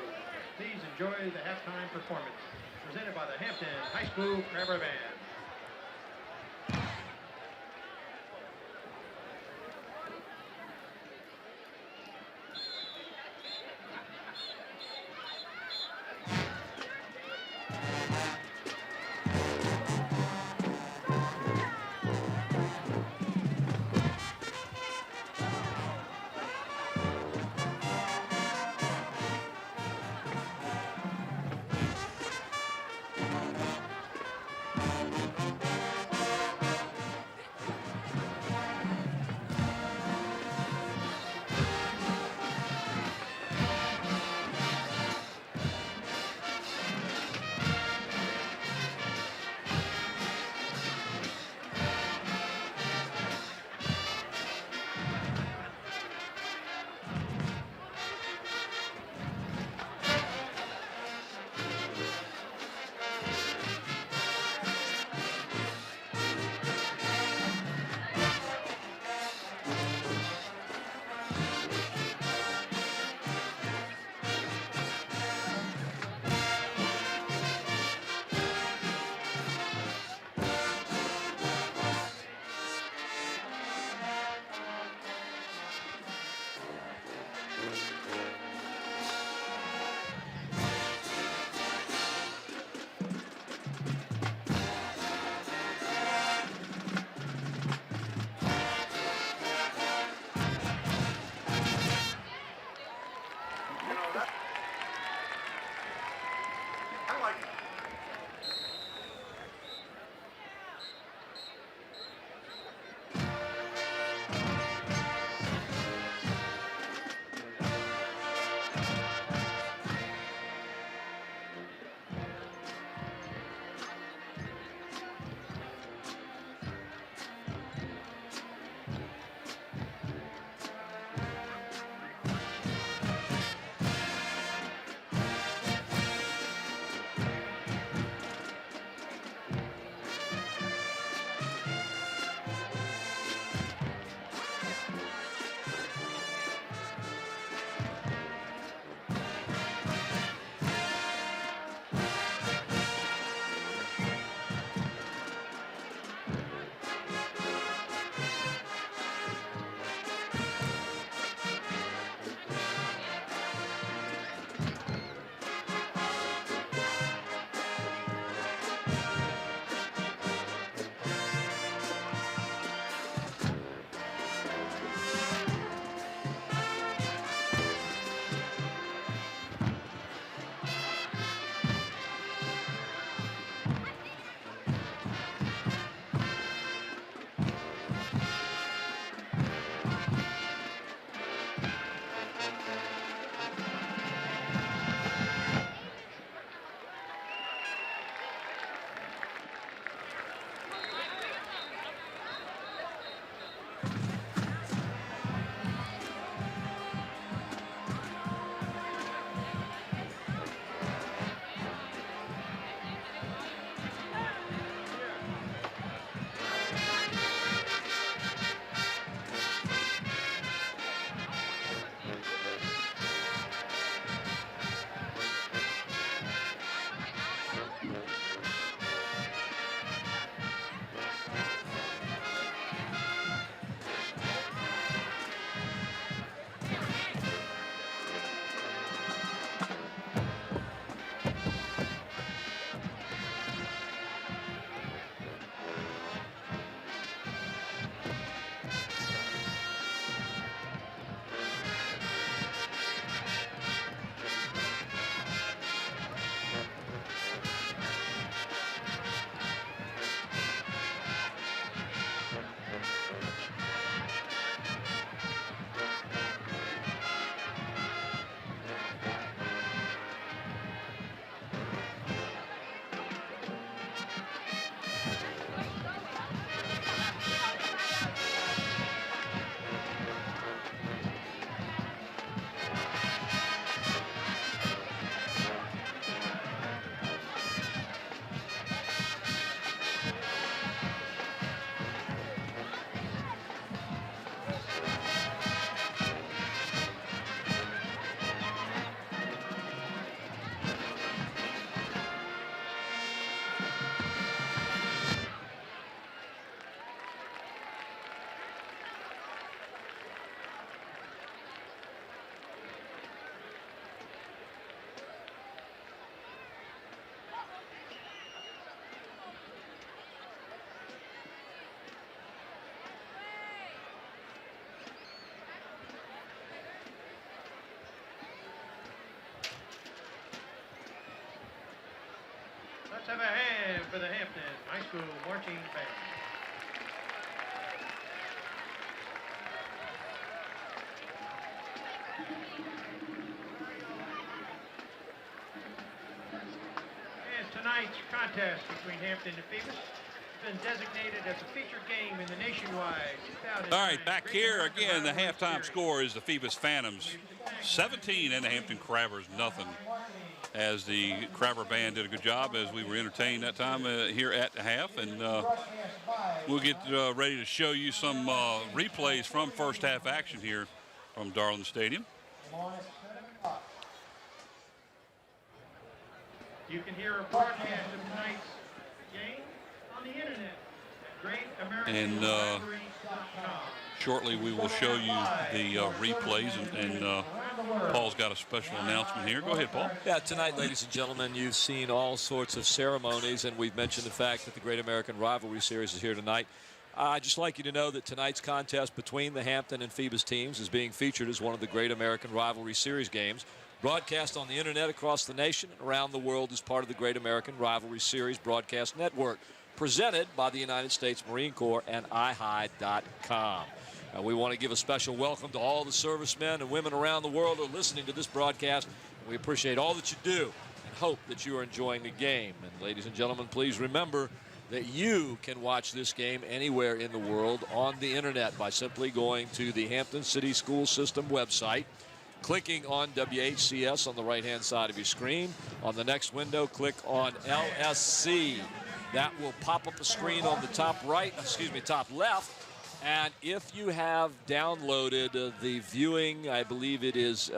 Please enjoy the halftime performance presented by the Hampton High School Crabber Band. Let's have a hand for the Hampton High School marching band. And tonight's contest between Hampton and Phoebus has been designated as a featured game in the nationwide 2009. All right, back here again, the halftime score is the Phoebus Phantoms 17 and the Hampton Crabbers nothing. As the Crabber band did a good job as we were entertained that time here at the half. And we'll get ready to show you some replays from first half action here from Darling Stadium. You can hear a broadcast of tonight's game on the internet at greatamericanrivalry.com. Shortly we will show you the replays, and Paul's got a special announcement here. Go ahead, Paul. Yeah, tonight, ladies and gentlemen, you've seen all sorts of ceremonies, and we've mentioned the fact that the Great American Rivalry Series is here tonight. I'd just like you to know that tonight's contest between the Hampton and Phoebus teams is being featured as one of the Great American Rivalry Series games, broadcast on the internet across the nation and around the world as part of the Great American Rivalry Series broadcast network, presented by the United States Marine Corps and iHide.com. We want to give a special welcome to all the servicemen and women around the world who are listening to this broadcast. We appreciate all that you do and hope that you are enjoying the game. And ladies and gentlemen, please remember that you can watch this game anywhere in the world on the internet by simply going to the Hampton City School System website, clicking on WHCS on the right-hand side of your screen. On the next window, click on LSC. That will pop up a screen on the top left. And if you have downloaded the viewing, I believe it is,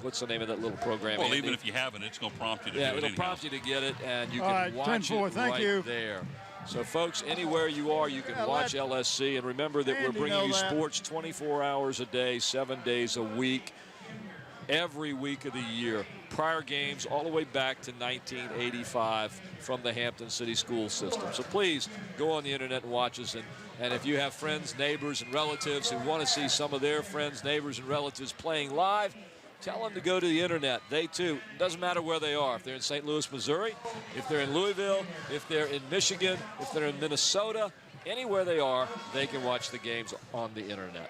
what's the name of that little program? Well, Andy? even if you haven't, it's going to prompt you to do it. Yeah, it'll anyhow. prompt you to get it, and you All can right, watch 10-4, it thank right you. there. So, folks, anywhere you are, you can watch LSC. And remember that we're Andy bringing know you that. sports 24 hours a day, 7 days a week, every week of the year. Prior games all the way back to 1985 from the Hampton City School System. So please go on the internet and watch us. And if you have friends, neighbors, and relatives who want to see some of their friends, neighbors, and relatives playing live, tell them to go to the internet. They too, doesn't matter where they are. If they're in St. Louis, Missouri, if they're in Louisville, if they're in Michigan, if they're in Minnesota, anywhere they are, they can watch the games on the internet.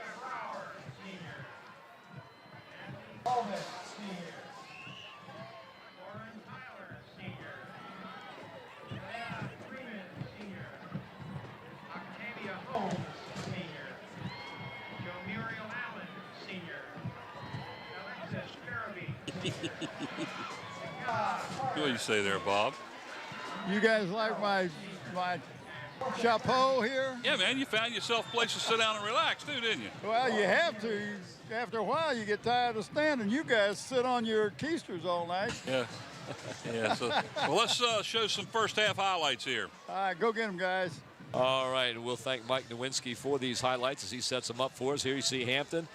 What do you say there, Bob? You guys like my chapeau here? Yeah, man, you found yourself a place to sit down and relax, too, didn't you? Well, you have to. After a while, you get tired of standing. You guys sit on your keisters all night. Yeah. Yeah. So, well, let's show some first-half highlights here. All right, go get them, guys. All right, and we'll thank Mike Nowinski for these highlights as he sets them up for us. Here you see Hampton.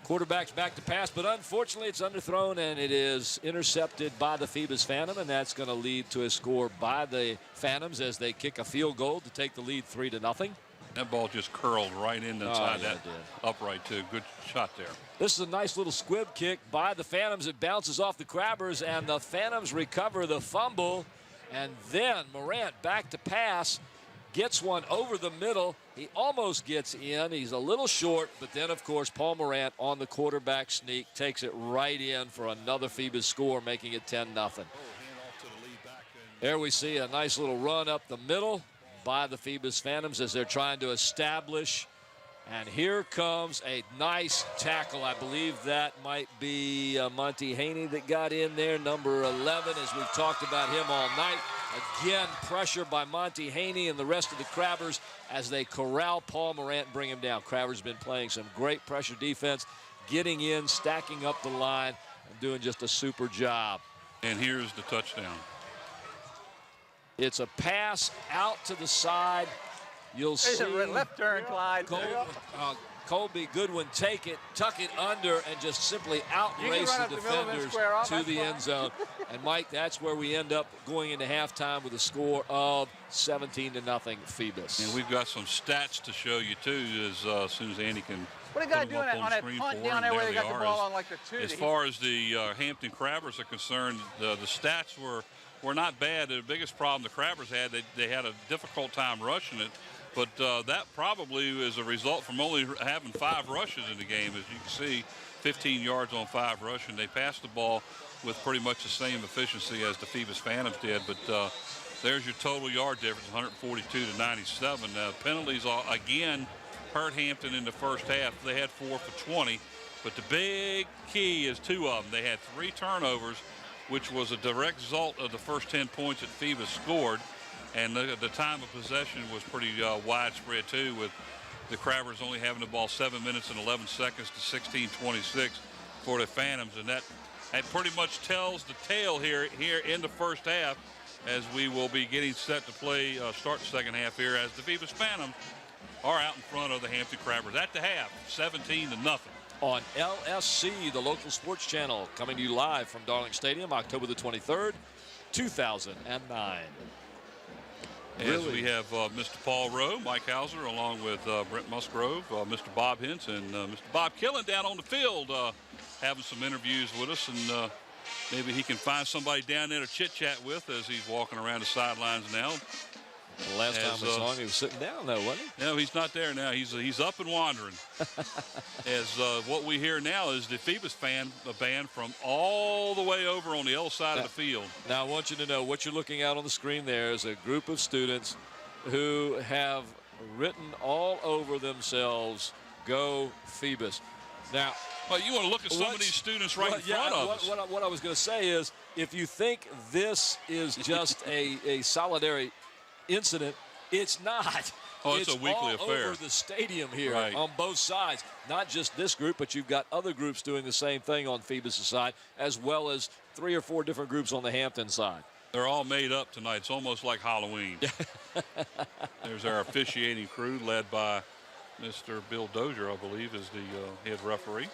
Quarterback's back to pass, but unfortunately it's underthrown, and it is intercepted by the Phoebus Phantom, and that's going to lead to a score by the Phantoms as they kick a field goal to take the lead 3-0. That ball just curled right in inside that upright, too. Good shot there. This is a nice little squib kick by the Phantoms. It bounces off the Crabbers, and the Phantoms recover the fumble, and then Morant back to pass. Gets one over the middle. He almost gets in. He's a little short, but then, of course, Paul Morant on the quarterback sneak takes it right in for another Phoebus score, making it 10-0. There we see a nice little run up the middle by the Phoebus Phantoms as they're trying to establish. And here comes a nice tackle. I believe that might be Monty Haney that got in there, number 11, as we've talked about him all night. Again, pressure by Monty Haney and the rest of the Crabbers as they corral Paul Morant and bring him down. Crabbers been playing some great pressure defense, getting in, stacking up the line, and doing just a super job. And here's the touchdown. It's a pass out to the side. You'll see a left turn, Clyde. Colby Goodwin take it, tuck it under, and just simply outrace the defenders to the end zone. And, Mike, that's where we end up going into halftime with a score of 17-0 Phoebus. And we've got some stats to show you, too, as soon as Andy can What do you got put them doing up on that punt down there where they got the ball on like the 2? As far as the Hampton Crabbers are concerned, the stats were were not bad. The biggest problem the Crabbers had, they had a difficult time rushing it. But that probably is a result from only having 5 rushes in the game. As you can see, 15 yards on 5 rushing. They passed the ball with pretty much the same efficiency as the Phoebus Phantoms did. But there's your total yard difference, 142 to 97. Penalties again hurt Hampton in the first half. They had 4 for 20. But the big key is 2 of them. They had 3 turnovers, which was a direct result of the first 10 points that Phoebus scored. And the time of possession was pretty widespread, too, with the Crabbers only having the ball 7 minutes and 11 seconds to 16:26 for the Phantoms. And that pretty much tells the tale here in the first half, as we will be getting set to play, start the second half here, as the Phoebus Phantoms are out in front of the Hampton Crabbers at the half, 17-0. On LSC, the local sports channel, coming to you live from Darling Stadium, October the 23rd, 2009. As we have Mr. Paul Rowe, Mike Hauser, along with Brent Musgrove, Mr. Bob Hintz, and Mr. Bob Killen down on the field having some interviews with us. And maybe he can find somebody down there to chit-chat with as he's walking around the sidelines now. The last time we saw him, he was sitting down, though, wasn't he? No, he's not there now. He's up and wandering. As what we hear now is the Phoebus band from all the way over on the other side of the field. Now, I want you to know what you're looking at on the screen there is a group of students who have written all over themselves, "Go Phoebus." Now, well, you want to look at some of these students right in front of us. What I was going to say is, if you think this is just a solitary incident, it's not. Oh, it's a weekly affair. Over the stadium here, right, on both sides. Not just this group, but you've got other groups doing the same thing on Phoebus' side, as well as 3 or 4 different groups on the Hampton side. They're all made up tonight. It's almost like Halloween. There's our officiating crew, led by Mr. Bill Dozier, I believe, is the head referee.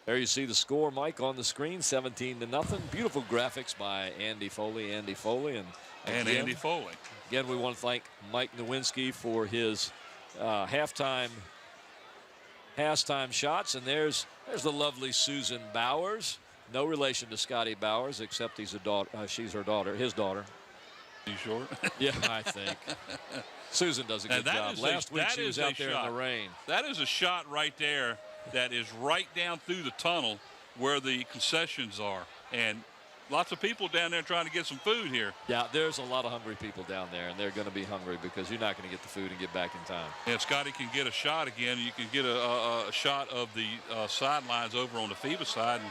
There you see the score, Mike, on the screen, 17-0. Beautiful graphics by Andy Foley. Andy Foley. And Andy Foley. Again, we want to thank Mike Nowinski for his halftime shots. And there's the lovely Susan Bowers. No relation to Scotty Bowers, except he's a daughter. She's her daughter, his daughter. You sure? Yeah, I think. Susan does a good job. Last week she was out there in the rain. That is a shot right there that is right down through the tunnel where the concessions are. And lots of people down there trying to get some food here. Yeah, there's a lot of hungry people down there, and they're going to be hungry because you're not going to get the food and get back in time. And Scotty can get a shot again. You can get a shot of the sidelines over on the Phoebus side, and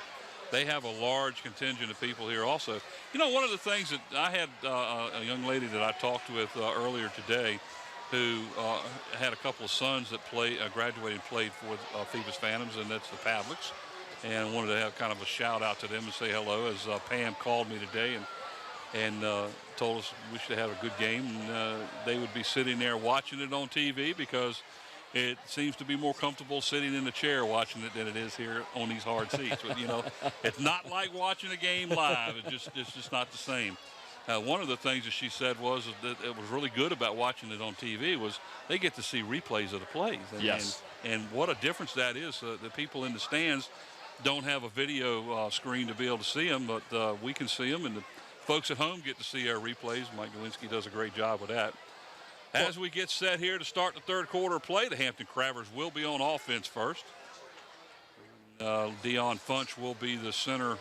they have a large contingent of people here also. You know, one of the things that I had a young lady that I talked with earlier today who had a couple of sons that graduated and played for Phoebus Phantoms, and that's the Pavliks. And I wanted to have kind of a shout out to them and say hello, as Pam called me today and told us we should have a good game. And they would be sitting there watching it on TV because it seems to be more comfortable sitting in the chair watching it than it is here on these hard seats. But, you know, it's not like watching a game live. It's just not the same. One of the things that she said was that it was really good about watching it on TV was they get to see replays of the plays. Yes. And what a difference that is. The people in the stands don't have a video screen to be able to see them, but we can see them, and the folks at home get to see our replays. Mike Nowinski does a great job with that. As we get set here to start the third quarter play, the Hampton Crabbers will be on offense first. Dion Funch will be the center,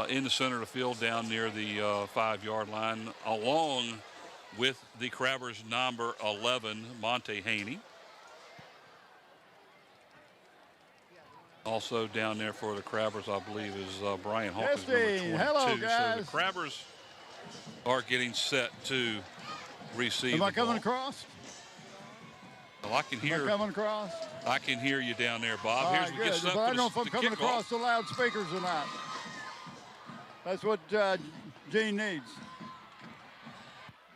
in the center of the field down near the 5-yard line, along with the Crabbers number 11, Monte Haney. Also down there for the Crabbers, I believe, is Brian Hawkins, number 22. Hello, guys. So the Crabbers are getting set to receive. Am I coming across? Well, I can hear. Am I coming across? I can hear you down there, Bob. All Here's right, we get good. set But I for don't know if I'm the coming kickoff. across the loudspeakers or not. That's what Gene needs.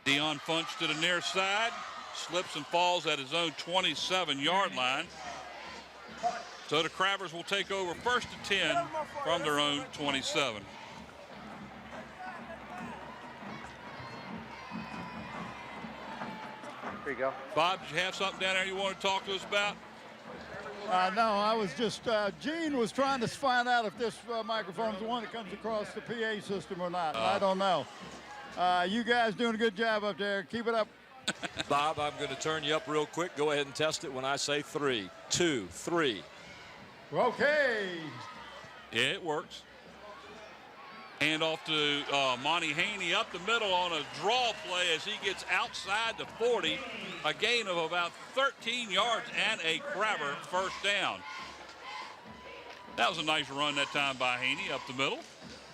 Dion Funch to the near side, slips and falls at his own 27-yard line. So the Crabbers will take over 1st and 10 from their own 27. Here you go. Bob, did you have something down there you want to talk to us about? No, I was just, Gene was trying to find out if this microphone is the one that comes across the PA system or not. I don't know. You guys doing a good job up there. Keep it up. Bob, I'm going to turn you up real quick. Go ahead and test it when I say 3, 2, 3. Okay. Yeah, it works. Hand off to Monty Haney up the middle on a draw play as he gets outside the 40. A gain of about 13 yards and a Crabber first down. That was a nice run that time by Haney up the middle.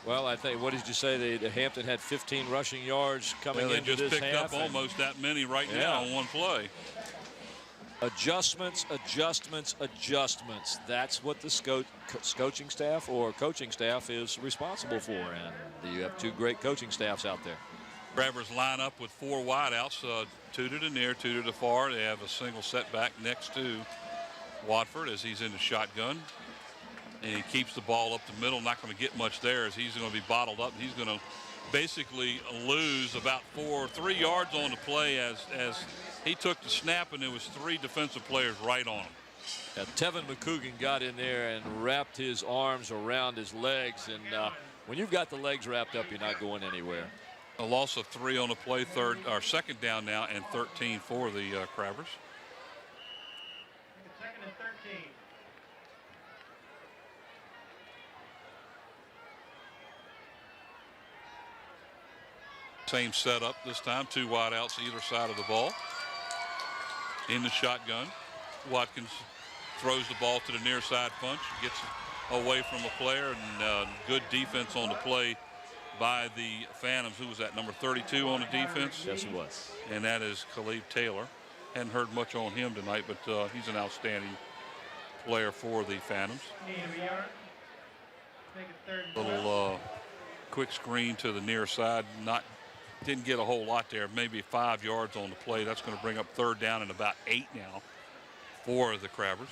Well, I think, what did you say? The Hampton had 15 rushing yards coming into this half. They just picked up almost that many right now on one play. Adjustments, adjustments, adjustments. That's what the coaching staff or coaching staff is responsible for. And you have two great coaching staffs out there. Crabbers line up with 4 wideouts, 2 to the near, 2 to the far. They have a single setback next to Watford as he's in the shotgun. And he keeps the ball up the middle, not going to get much there as he's going to be bottled up. He's going to basically lose about 3 yards on the play as he took the snap, and there was 3 defensive players right on him. Now, Tevin McCougan got in there and wrapped his arms around his legs. And when you've got the legs wrapped up, you're not going anywhere. A loss of 3 on the play, second down now, and 13 for the Crabbers. Second and 13. Same setup this time, 2 wideouts either side of the ball. In the shotgun, Watkins throws the ball to the near side punch, gets away from a player, and good defense on the play by the Phantoms. Who was that, number 32 on the defense? Yes, it was. And that is Khalid Taylor. Hadn't heard much on him tonight, but he's an outstanding player for the Phantoms. Little quick screen to the near side, didn't get a whole lot there, maybe 5 yards on the play. That's going to bring up 3rd down and about 8 now for the Crabbers.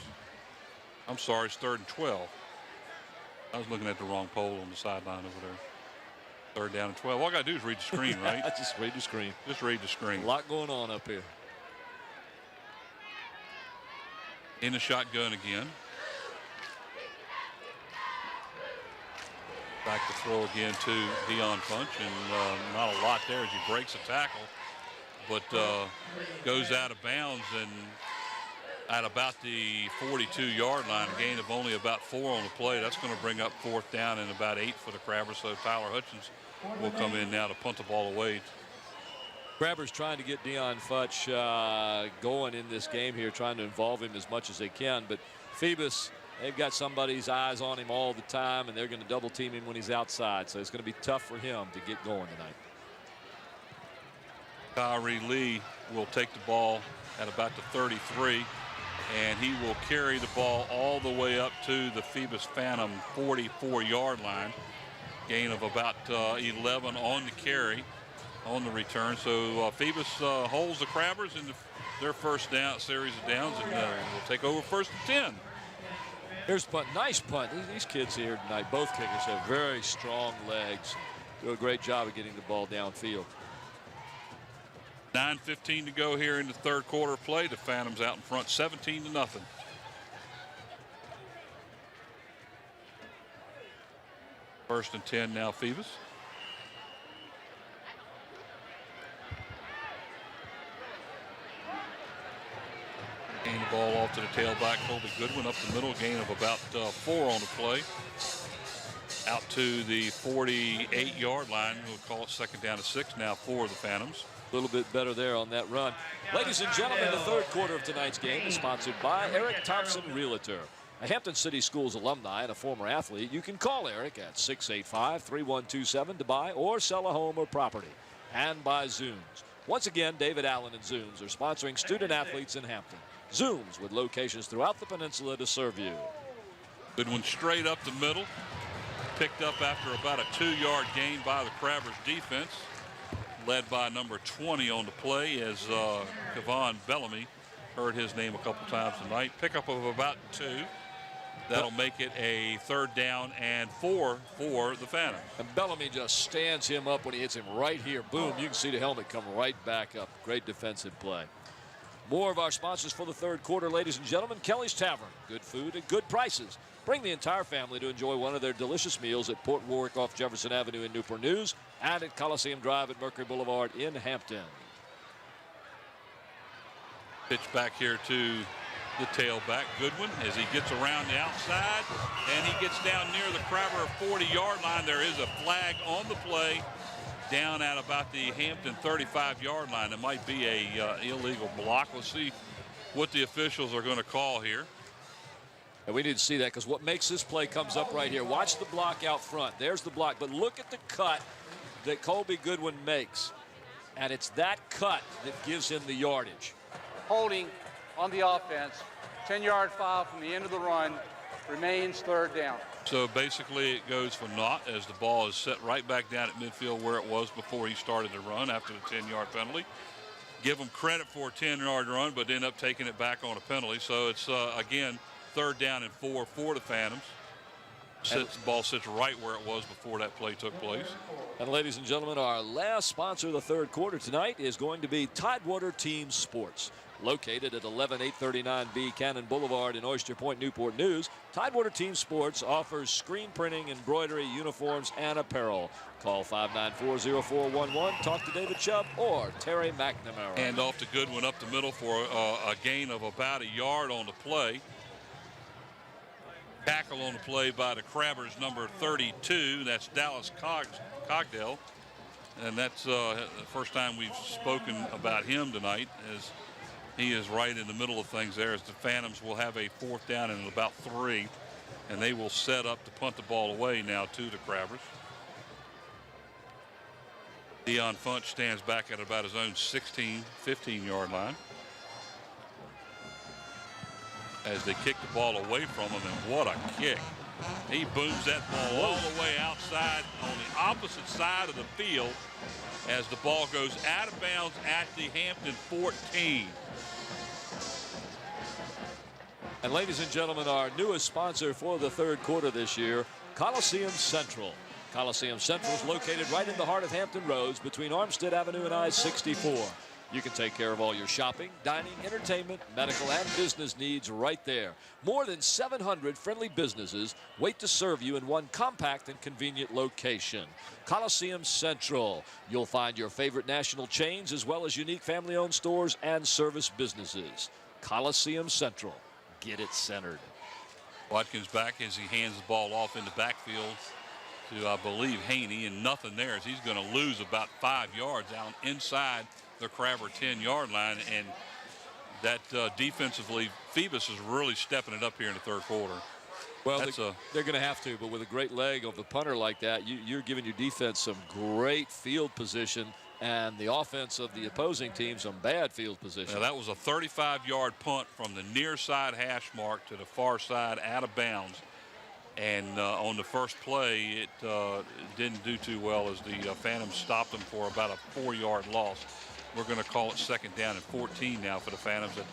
I'm sorry, it's 3rd and 12. I was looking at the wrong pole on the sideline over there. 3rd down and 12. All I got to do is read the screen, right? Just read the screen. Just read the screen. A lot going on up here. In the shotgun again. Back to throw again to Dion Punch, and not a lot there as he breaks a tackle, but goes out of bounds and at about the 42-yard line, a gain of only about 4 on the play. That's going to bring up 4th down and about 8 for the Crabbers. So Tyler Hutchins will come in now to punt the ball away. Crabbers trying to get Dion Futch going in this game here, trying to involve him as much as they can, but Phoebus, they've got somebody's eyes on him all the time, and they're going to double team him when he's outside. So it's going to be tough for him to get going tonight. Tyree Lee will take the ball at about the 33, and he will carry the ball all the way up to the Phoebus Phantom 44-yard line. Gain of about 11 on the carry, on the return. So Phoebus holds the Crabbers in their first down series of downs, and will take over 1st and 10. Here's punt. Nice punt. These kids here tonight, both kickers have very strong legs. Do a great job of getting the ball downfield. 9:15 to go here in the 3rd quarter of play. The Phantoms out in front 17-0. First and 10 now, Phoebus. Gain the ball off to the tailback, Colby Goodwin up the middle, gain of about 4 on the play. Out to the 48-yard line. We'll call it 2nd down to 6 now for the Phantoms. A little bit better there on that run. Ladies and gentlemen, the 3rd quarter of tonight's game is sponsored by Eric Thompson Realtor. A Hampton City Schools alumni and a former athlete, you can call Eric at 685-3127 to buy or sell a home or property. And by Zooms. Once again, David Allen and Zooms are sponsoring student athletes in Hampton. Zooms with locations throughout the peninsula to serve you. Good one straight up the middle. Picked up after about a 2-yard gain by the Crabbers defense. Led by number 20 on the play as Kevon Bellamy. Heard his name a couple times tonight. Pickup of about 2. That'll make it a 3rd down and 4 for the Phantoms. And Bellamy just stands him up when he hits him right here. Boom, you can see the helmet come right back up. Great defensive play. More of our sponsors for the third quarter, ladies and gentlemen. Kelly's Tavern. Good food at good prices. Bring the entire family to enjoy one of their delicious meals at Port Warwick off Jefferson Avenue in Newport News and at Coliseum Drive at Mercury Boulevard in Hampton. Pitch back here to the tailback, Goodwin, as he gets around the outside, and he gets down near the Crabber 40-yard line. There is a flag on the play down at about the Hampton 35-yard line. It might be a illegal block. Let's see what the officials are going to call here. And we need to see that because what makes this play comes up right here. Watch the block out front. There's the block. But look at the cut that Colby Goodwin makes. And it's that cut that gives him the yardage. Holding on the offense, 10-yard foul from the end of the run, remains third down. So basically it goes for naught as the ball is set right back down at midfield where it was before he started to run after the 10-yard penalty. Give him credit for a 10-yard run, but end up taking it back on a penalty. So it's, again, third down and 4 for the Phantoms. The ball sits right where it was before that play took place. And ladies and gentlemen, our last sponsor of the third quarter tonight is going to be Tidewater Team Sports. Located at 11839B Cannon Boulevard in Oyster Point, Newport News, Tidewater Team Sports offers screen printing, embroidery, uniforms, and apparel. Call 594-0411. Talk to David Chubb or Terry McNamara. And off to Goodwin up the middle for a gain of about a yard on the play. Tackle on the play by the Crabbers, number 32. That's Dallas Cogdell. And that's the first time we've spoken about him tonight, as he is right in the middle of things there, as the Phantoms will have a fourth down and about 3. And they will set up to punt the ball away now to the Crabbers. Dion Funch stands back at about his own 15-yard line as they kick the ball away from him, and what a kick. He booms that ball all the way outside on the opposite side of the field as the ball goes out of bounds at the Hampton 14. And ladies and gentlemen, our newest sponsor for the third quarter this year, Coliseum Central. Coliseum Central is located right in the heart of Hampton Roads between Armstead Avenue and I-64. You can take care of all your shopping, dining, entertainment, medical, and business needs right there. More than 700 friendly businesses wait to serve you in one compact and convenient location. Coliseum Central. You'll find your favorite national chains as well as unique family-owned stores and service businesses. Coliseum Central. Get it centered. Watkins back as he hands the ball off in the backfield to, I believe, Haney, and nothing there as he's going to lose about 5 yards out inside the Crabber 10-yard line. And that defensively, Phoebus is really stepping it up here in the third quarter. Well, they're going to have to, but with a great leg of the punter like that, you're giving your defense some great field position and the offense of the opposing team some bad field position. Now, that was a 35-yard punt from the near side hash mark to the far side out of bounds. And on the first play, it didn't do too well as the Phantoms stopped them for about a 4-yard loss. We're going to call it second down and 14 now for the Phantoms. The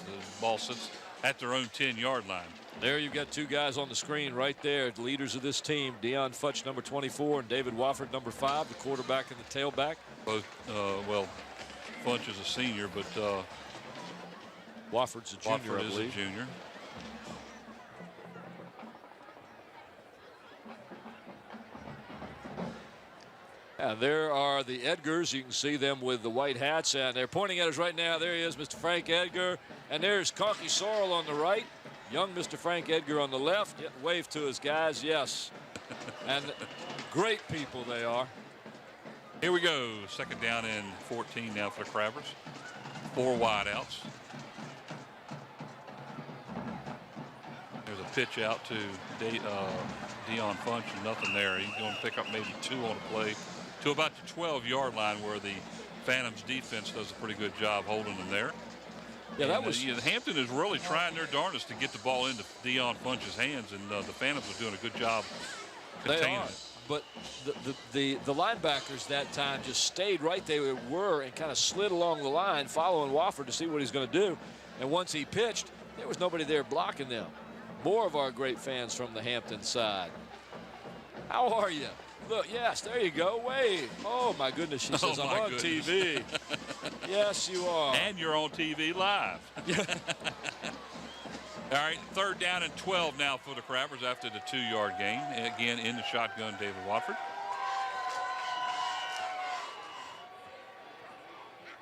ball sits at their own 10-yard line. There you've got two guys on the screen right there, the leaders of this team, Dion Futch, number 24, and David Wofford, number 5, the quarterback and the tailback. Both, well, Funch is a senior, but Wofford's a junior, Wofford I believe. is a junior. And there are the Edgars. You can see them with the white hats, and they're pointing at us right now. There he is, Mr. Frank Edgar. And there's Conky Sorrell on the right. Young Mr. Frank Edgar on the left. Wave to his guys, yes. And great people they are. Here we go. Second down and 14 now for the Crabbers. 4 wideouts. There's a pitch out to Dion Funch, and nothing there. He's going to pick up maybe 2 on the play to about the 12-yard line, where the Phantoms defense does a pretty good job holding them there. Yeah, that was. Hampton is really trying their darndest to get the ball into Dion Funch's hands, and the Phantoms are doing a good job containing it. But the linebackers that time just stayed right there they were and kind of slid along the line, following Wofford to see what he's going to do. And once he pitched, there was nobody there blocking them. More of our great fans from the Hampton side. How are you? Look, yes, there you go. Wave. Oh, my goodness, she says, I'm on TV. Yes, you are. And you're on TV live. All right, 3rd down and 12 now for the Crabbers after the 2-yard gain. Again, in the shotgun, David Watford.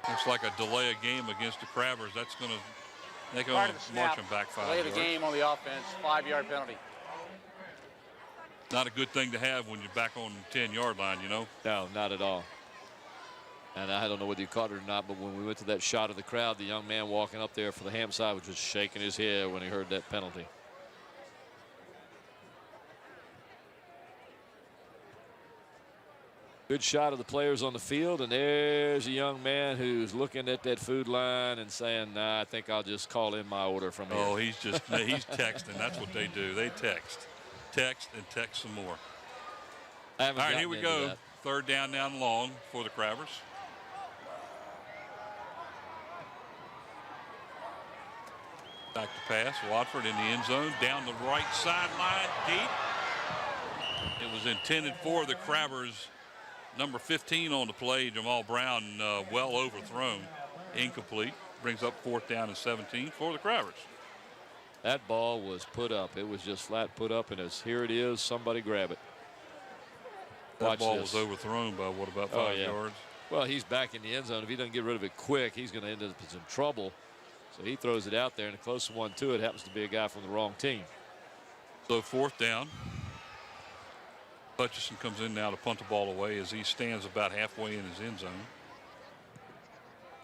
Looks like a delay a game against the Crabbers. That's going to march them back 5 Delay yards. the game on the offense, 5-yard penalty. Not a good thing to have when you're back on the 10-yard line, you know. No, not at all. And I don't know whether you caught it or not, but when we went to that shot of the crowd, the young man walking up there for the Ham side was just shaking his head when he heard that penalty. Good shot of the players on the field, and there's a young man who's looking at that food line and saying, nah, I think I'll just call in my order from here. Oh, he's texting. That's what they do. They text and text some more. All right, here we go. That. 3rd down and long for the Crabbers. Back to pass. Watford in the end zone. Down the right sideline. Deep. It was intended for the Crabbers. Number 15 on the play, Jamal Brown, well overthrown. Incomplete. Brings up 4th down and 17 for the Crabbers. That ball was put up. It was just flat put up, and here it is. Somebody grab it. That ball was overthrown by what, about 5 yards? Well, he's back in the end zone. If he doesn't get rid of it quick, he's going to end up in some trouble. So he throws it out there, and the closest one to it happens to be a guy from the wrong team. So 4th down. Hutchison comes in now to punt the ball away as he stands about halfway in his end zone.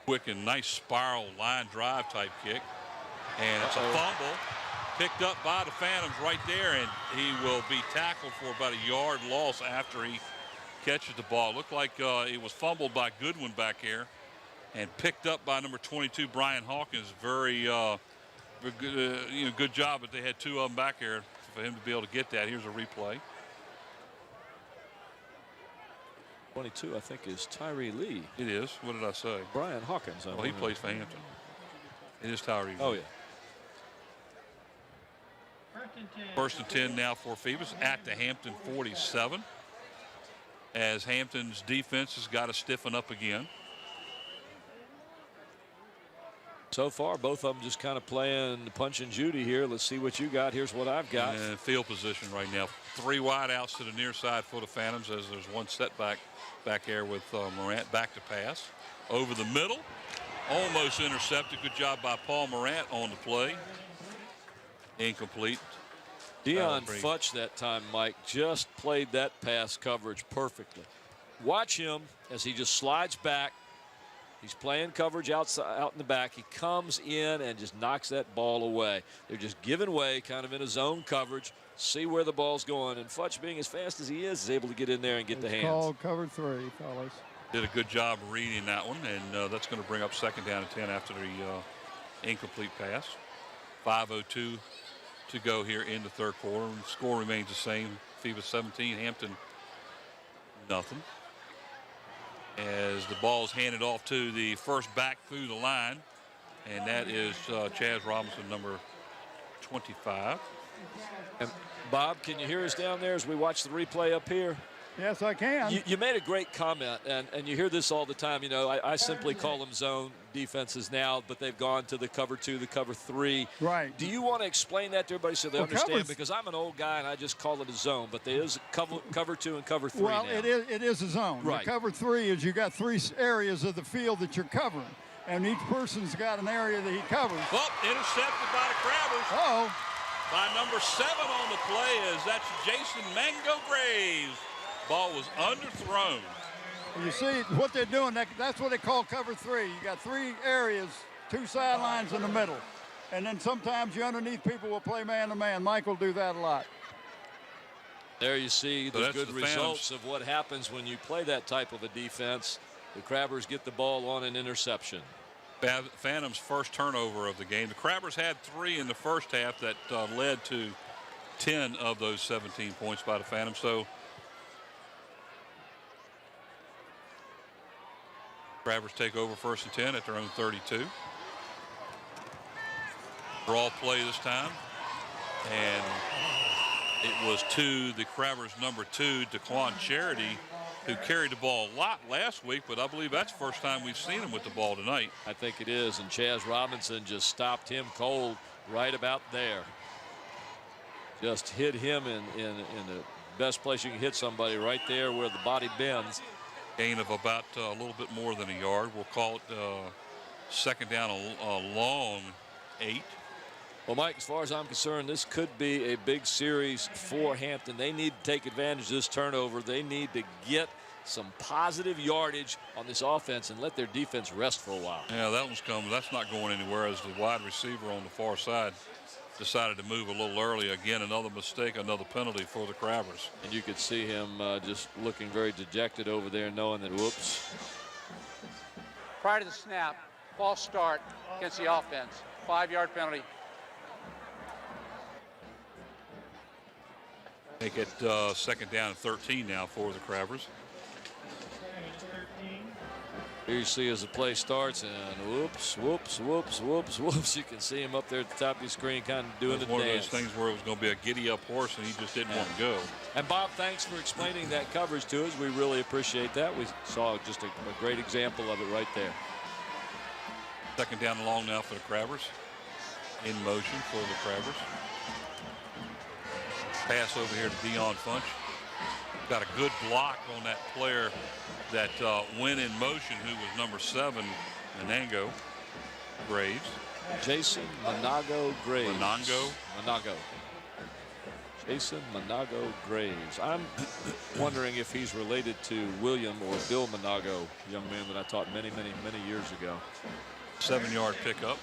Quick and nice spiral line drive type kick. And it's a fumble picked up by the Phantoms right there, and he will be tackled for about a yard loss after he catches the ball. Looked like it was fumbled by Goodwin back here and picked up by number 22, Brian Hawkins. Very good job, but they had 2 of them back here for him to be able to get that. Here's a replay. 22, I think, is Tyree Lee. It is. What did I say? Brian Hawkins. Well, he plays for Hampton. It is Tyree Lee. Oh, yeah. 1st and 10 now for Phoebus at the Hampton 47. As Hampton's defense has got to stiffen up again. So far, both of them just kind of playing Punch and Judy here. Let's see what you got. Here's what I've got. And field position right now. 3 wide outs to the near side for the Phantoms as there's one setback back there with Morant. Back to pass. Over the middle. Almost intercepted. Good job by Paul Morant on the play. Incomplete. Deion Futch that time, Mike, just played that pass coverage perfectly. Watch him as he just slides back. He's playing coverage out in the back. He comes in and just knocks that ball away. They're just giving way, kind of in a zone coverage, see where the ball's going. And Futch, being as fast as he is able to get in there and get the hands. Called cover 3, fellas. Did a good job reading that one, and that's going to bring up 2nd down and 10 after the incomplete pass. 5:02 to go here in the 3rd quarter. The score remains the same. Phoebus 17, Hampton nothing. As the ball is handed off to the first back through the line, and that is Chaz Robinson, number 25. And Bob, can you hear us down there as we watch the replay up here? Yes, I can. You made a great comment, and you hear this all the time. You know, I simply call them zone defenses now, but they've gone to the cover 2, the cover 3. Right. Do you want to explain that to everybody so they understand? Because I'm an old guy and I just call it a zone, but there is cover 2 and cover 3 well, now. it is a zone. Right. The cover 3 is you got 3 areas of the field that you're covering, and each person's got an area that he covers. Well, intercepted by the Crabbers. Uh-oh. By number 7 on the play is that's Jason Mango Graves. Ball was underthrown. You see what they're doing. That's what they call cover 3. You got 3 areas, 2 sidelines in the middle. And then sometimes you underneath people will play man-to-man. Mike will do that a lot. There you see the good the results of what happens when you play that type of a defense. The Crabbers get the ball on an interception. Phantom's first turnover of the game. The Crabbers had 3 in the first half that led to 10 of those 17 points by the Phantoms. So Crabbers take over 1st and 10 at their own 32. Draw play this time. And it was to the Crabbers' number 2, Daquan Charity, who carried the ball a lot last week, but I believe that's the first time we've seen him with the ball tonight. I think it is, and Chaz Robinson just stopped him cold right about there. Just hit him in the best place you can hit somebody, right there where the body bends. Gain of about a little bit more than a yard. We'll call it second down, a long 8. Well, Mike, as far as I'm concerned, this could be a big series for Hampton. They need to take advantage of this turnover. They need to get some positive yardage on this offense and let their defense rest for a while. Yeah, that one's coming. That's not going anywhere as the wide receiver on the far side decided to move a little early. Again, another mistake, another penalty for the Crabbers. And you could see him just looking very dejected over there, knowing that, whoops. Prior to the snap, false start against the offense. 5-yard penalty. Make it second down and 13 now for the Crabbers. Here you see as the play starts, and whoops, whoops, whoops, whoops, whoops. You can see him up there at the top of your screen kind of doing the one dance. of those things where it was going to be a giddy-up horse, and he just didn't want to go. And, Bob, thanks for explaining that coverage to us. We really appreciate that. We saw just a great example of it right there. Second down and long now for the Crabbers. In motion for the Crabbers. Pass over here to Dion Funch. Got a good block on that player that went in motion, who was number 7, Menango Graves. Jason Monago Graves. Monago. Jason Monago Graves. I'm wondering if he's related to William or Bill Monago, young man that I taught many, many, many years ago. 7-yard pickup.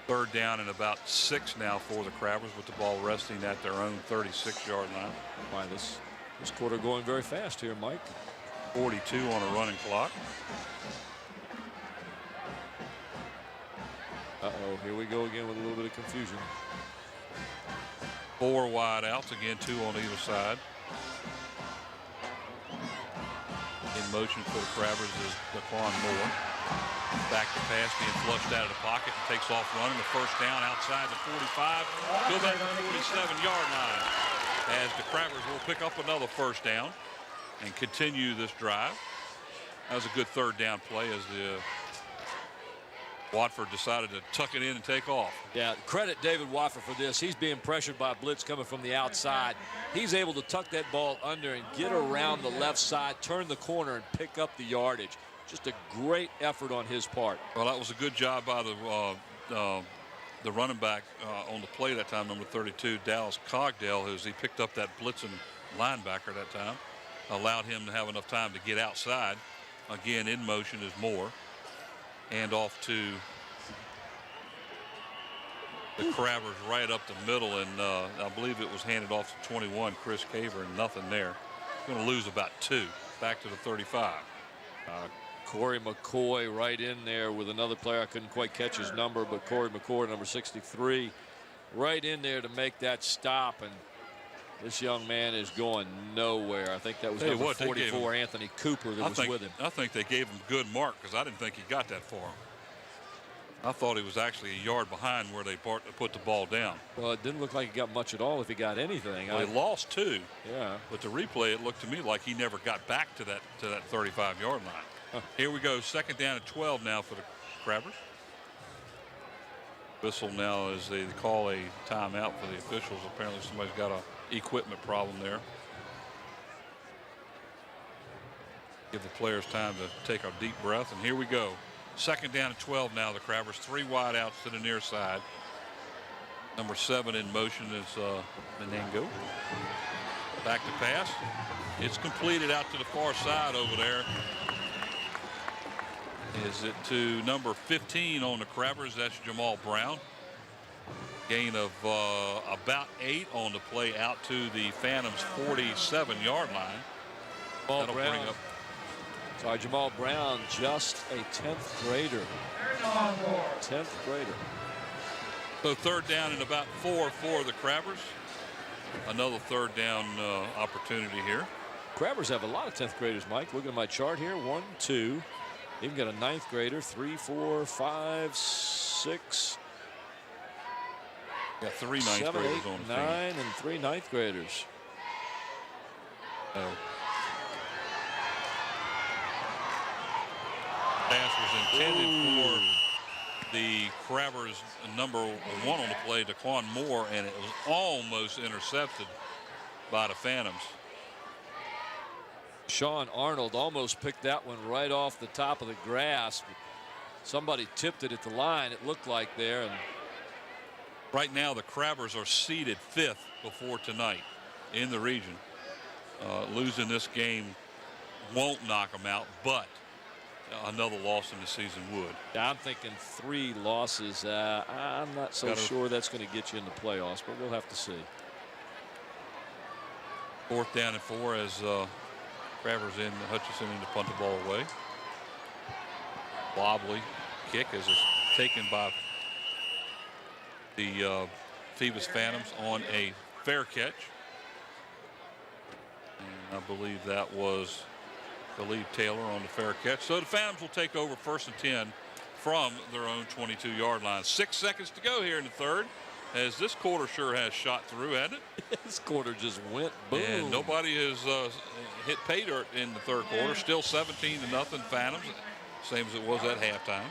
Third down and about 6 now for the Crabbers, with the ball resting at their own 36-yard line. Why, this quarter going very fast here, Mike. 42 on a running clock. Uh-oh, here we go again with a little bit of confusion. 4 wide outs, again 2 on either side. In motion for the Crabbers is Daquan Moore. Back to pass, being flushed out of the pocket, and takes off running. The first down outside the 45 to the 47-yard line, as the Crabbers will pick up another first down and continue this drive. That was a good third down play as the Watford decided to tuck it in and take off. Yeah, credit David Watford for this. He's being pressured by a blitz coming from the outside. He's able to tuck that ball under and get around the left side, turn the corner, and pick up the yardage. Just a great effort on his part. Well, that was a good job by the running back on the play that time, number 32, Dallas Cogdell, as he picked up that blitzing linebacker that time. Allowed him to have enough time to get outside. Again, in motion is Moore. And off to the Crabbers right up the middle, and I believe it was handed off to 21, Chris Caver, and nothing there. Going to lose about 2. Back to the 35. Corey McCoy right in there with another player. I couldn't quite catch his number, but Corey McCoy, number 63, right in there to make that stop. And this young man is going nowhere. I think that was number 44, Anthony Cooper, that was with him. I think they gave him good mark, because I didn't think he got that far. I thought he was actually a yard behind where they put the ball down. Well, it didn't look like he got much at all, if he got anything. Well, he lost 2. Yeah. But the replay, it looked to me like he never got back to that 35-yard line. Here we go, second down at 12 now for the Crabbers. Whistle now as they call a timeout for the officials. Apparently somebody's got a equipment problem there. Give the players time to take a deep breath, and here we go. Second down at 12 now, the Crabbers. 3 wide outs to the near side. Number 7 in motion is Menango. Back to pass. It's completed out to the far side over there. Is it to number 15 on the Crabbers? That's Jamal Brown. Gain of about 8 on the play out to the Phantoms' 47-yard line. Jamal Brown, just a 10th grader. 10th grader. So third down and about 4 for the Crabbers. Another third down opportunity here. Crabbers have a lot of 10th graders, Mike. Looking at my chart here, 1, 2. Even got a 9th grader, 3, 4, 5, 6. Got 3 9th 7, graders 8, on the 9, team. and 3 9th graders. Pass was intended for the Crabbers' number 1 on the play, Daquan Moore, and it was almost intercepted by the Phantoms. Sean Arnold almost picked that one right off the top of the grass. Somebody tipped it at the line, it looked like there. And right now the Crabbers are seeded 5th before tonight in the region. Losing this game won't knock them out, but another loss in the season would. Yeah, I'm thinking 3 losses. I'm not so sure that's going to get you in the playoffs, but we'll have to see. 4th down and 4 as Crabbers in, Hutchinson in to punt the ball away. Wobbly kick as it's taken by the Phoebus Phantoms on a fair catch. And I believe that was Khalid Taylor on the fair catch. So the Phantoms will take over 1st and 10 from their own 22-yard line. 6 seconds to go here in the 3rd. As this quarter sure has shot through, hasn't it? This quarter just went boom. And nobody has hit pay dirt in the 3rd quarter. Still 17-0 Phantoms, same as it was at halftime.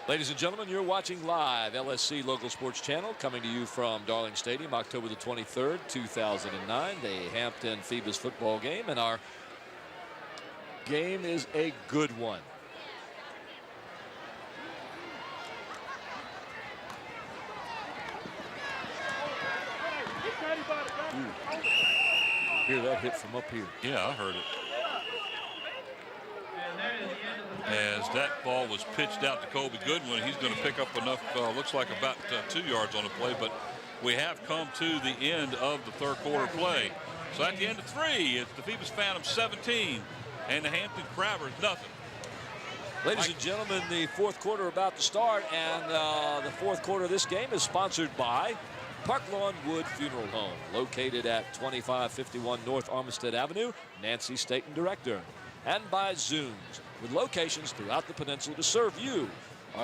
Ladies and gentlemen, you're watching live LSC Local Sports Channel, coming to you from Darling Stadium, October the 23rd, 2009, the Hampton Phoebus football game, and our game is a good one. Hear that hit from up here. Yeah, I heard it. As that ball was pitched out to Colby Goodwin, he's going to pick up enough, looks like about 2 yards on the play, but we have come to the end of the 3rd quarter play. So at the end of 3, it's the Phoebus Phantoms 17 and the Hampton Crabbers nothing. Ladies and gentlemen, the 4th quarter about to start, and the 4th quarter of this game is sponsored by Park Lawn Wood Funeral Home, located at 2551 North Armistead Avenue, Nancy Staton, Director, and by Zooms, with locations throughout the peninsula to serve you.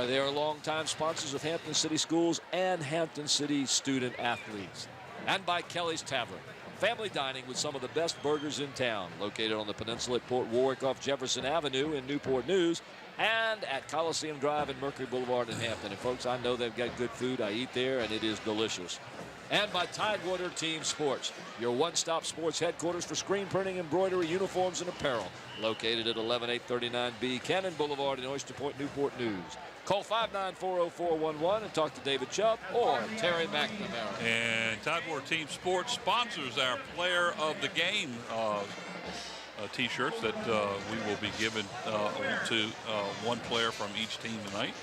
They are longtime sponsors of Hampton City Schools and Hampton City student athletes. And by Kelly's Tavern, family dining with some of the best burgers in town, located on the peninsula at Port Warwick off Jefferson Avenue in Newport News, and at Coliseum Drive and Mercury Boulevard in Hampton. And folks, I know they've got good food. I eat there, and it is delicious. And by Tidewater Team Sports, your one-stop sports headquarters for screen printing, embroidery, uniforms, and apparel, located at 11839B Cannon Boulevard in Oyster Point, Newport News. Call 594-0411 and talk to David Chubb or Terry McNamara. And Tidewater Team Sports sponsors our Player of the Game T-shirts that we will be giving to one player from each team tonight.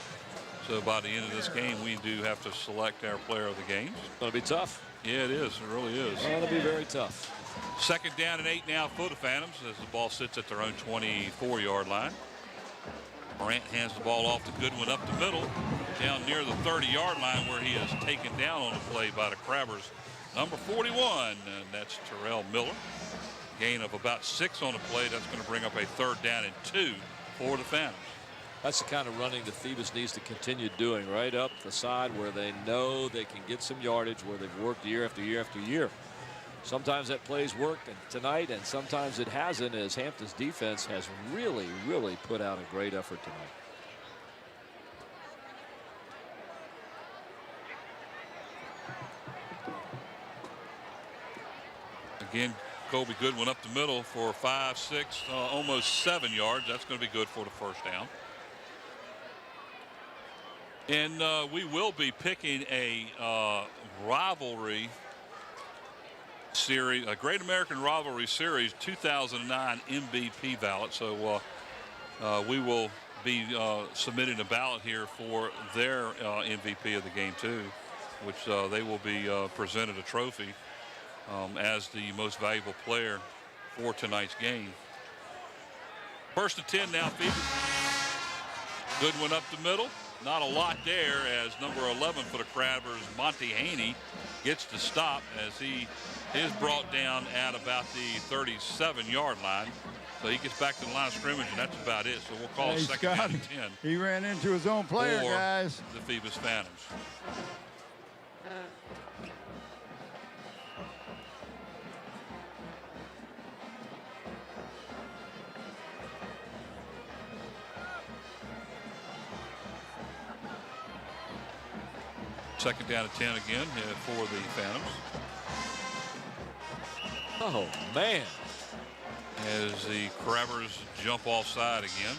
So by the end of this game, we do have to select our Player of the Game. It's going to be tough. Yeah, it is. It really is. It's going to be very tough. 2nd down and 8 now for the Phantoms as the ball sits at their own 24-yard line. Morant hands the ball off to Goodwin up the middle, down near the 30-yard line where he is taken down on the play by the Crabbers. Number 41, and that's Terrell Miller. Gain of about 6 on the play. That's going to bring up a 3rd down and 2 for the Phantoms. That's the kind of running that Phoebus needs to continue doing, right up the side where they know they can get some yardage, where they've worked year after year after year. Sometimes that play's worked tonight, and sometimes it hasn't, as Hampton's defense has really, really put out a great effort tonight. Again, Colby Goodwin up the middle for 5, 6, almost 7 yards. That's going to be good for the 1st down. And we will be picking a rivalry series, a Great American Rivalry Series 2009 MVP ballot. So we will be submitting a ballot here for their MVP of the game too, which they will be presented a trophy as the most valuable player for tonight's game. 1st and 10 now, Phoebus. Goodwin up the middle. Not a lot there as number 11 for the Crabbers, Monty Haney, gets to stop as he is brought down at about the 37-yard line. So he gets back to the line of scrimmage, and that's about it. So we'll call it 2nd down and 10. He ran into his own player, guys. The Phoebus Phantoms. Second down and 10 again for the Phantoms. Oh, man. As the Crabbers jump offside again.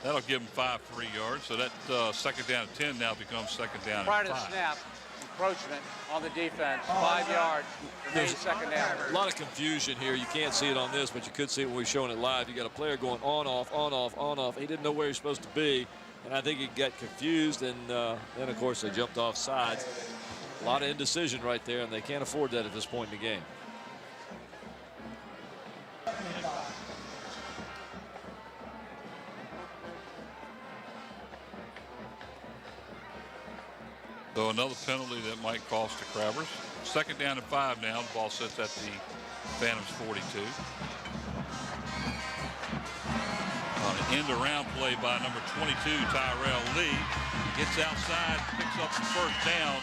That'll give them 5 free yards. So that second down and 10 now becomes second down and 5. Prior to the snap, encroachment on the defense, 5 yards, remains second down. A lot of confusion here. You can't see it on this, but you could see it when we're showing it live. You got a player going on, off, on, off, on, off. He didn't know where he was supposed to be, and I think he got confused, and then, of course, they jumped off sides. A lot of indecision right there, and they can't afford that at this point in the game. So another penalty that might cost the Crabbers. Second down and 5 now. The ball sits at the Phantoms 42. On an end around play by number 22, Tyrell Lee. Gets outside, picks up the first down.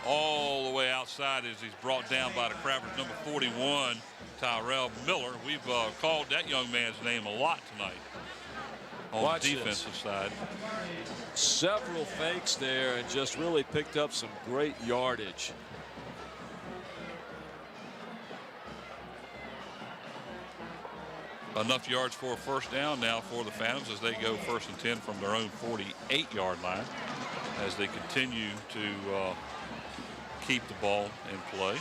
All the way outside as he's brought down by the Crabbers, number 41, Tyrell Miller. We've called that young man's name a lot tonight on the defensive side. Several fakes there and just really picked up some great yardage. Enough yards for a first down now for the Phantoms as they go 1st and 10 from their own 48-yard line as they continue to keep the ball in play.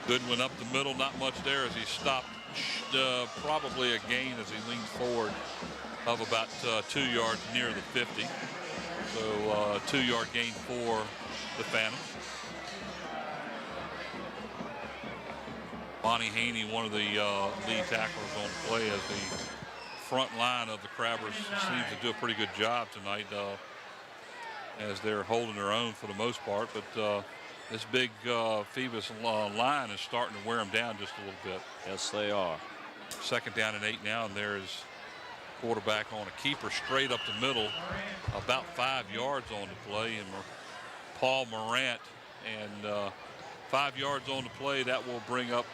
Goodwin up the middle, not much there as he stopped, probably a gain as he leans forward of about 2 yards near the 50. So 2-yard gain for the Phantoms. Bonnie Haney, one of the lead tacklers on the play, as the front line of the Crabbers seems to do a pretty good job tonight as they're holding their own for the most part. But this big Phoebus line is starting to wear them down just a little bit. Yes, they are. Second down and 8 now, and there's quarterback on a keeper straight up the middle, about 5 yards on the play, and Paul Morant, and 5 yards on the play. That will bring up,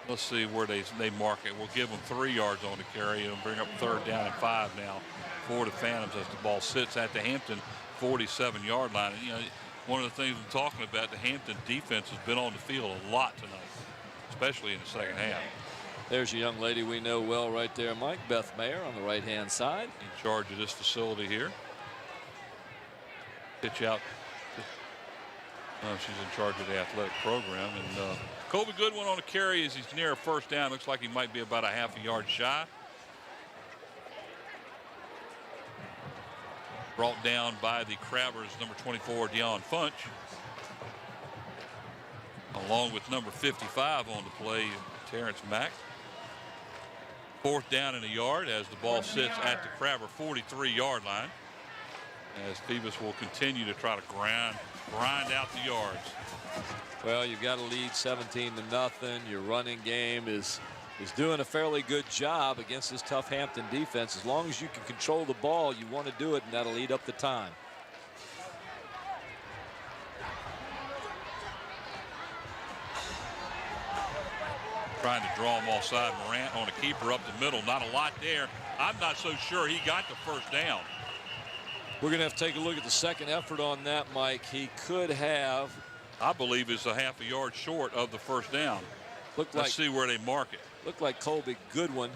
let's see where they mark it. We'll give them 3 yards on the carry and bring up 3rd down and 5 now for the Phantoms as the ball sits at the Hampton 47-yard line. And, you know, one of the things I'm talking about, the Hampton defense has been on the field a lot tonight, especially in the second half. There's a young lady we know well right there, Mike. Beth Mayer on the right-hand side. In charge of this facility here. Pitch out. She's in charge of the athletic program. And Colby Goodwin on a carry as he's near a first down. Looks like he might be about a half a yard shy. Brought down by the Crabbers, number 24, Deion Funch. Along with number 55 on the play, Terrence Mack. 4th down and a yard as the ball sits at the Crabber 43-yard line. As Phoebus will continue to try to grind out the yards. Well, you've got to lead 17-0. Your running game is doing a fairly good job against this tough Hampton defense. As long as you can control the ball, you want to do it, and that'll eat up the time. Trying to draw him offside. Morant on a keeper up the middle. Not a lot there. I'm not so sure he got the first down. We're going to have to take a look at the second effort on that, Mike. He could have. I believe it's a half a yard short of the first down. Let's see where they mark it. Looked like Colby Goodwin.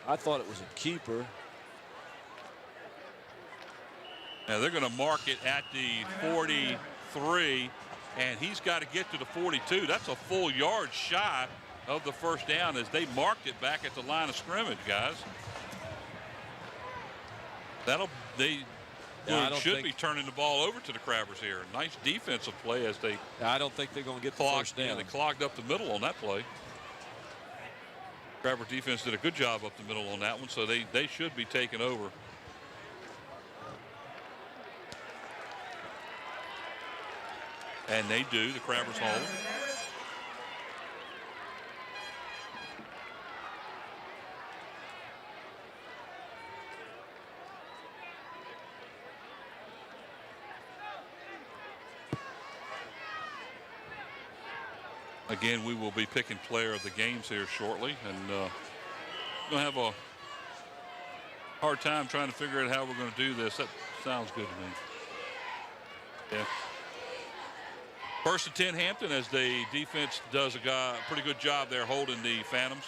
I thought it was a keeper. Now they're going to mark it at the 43, and he's got to get to the 42. That's a full yard shy of the first down as they marked it back at the line of scrimmage, guys. They should be turning the ball over to the Crabbers here. Nice defensive play as they. I don't think they're going to get the first down. Yeah, they clogged up the middle on that play. Crabber defense did a good job up the middle on that one, so they should be taking over. And they do. The Crabbers hold. Again, we will be picking player of the games here shortly, and going to have a hard time trying to figure out how we're going to do this. That sounds good to me. Yeah. First and 10 Hampton, as the defense does a pretty good job there holding the Phantoms.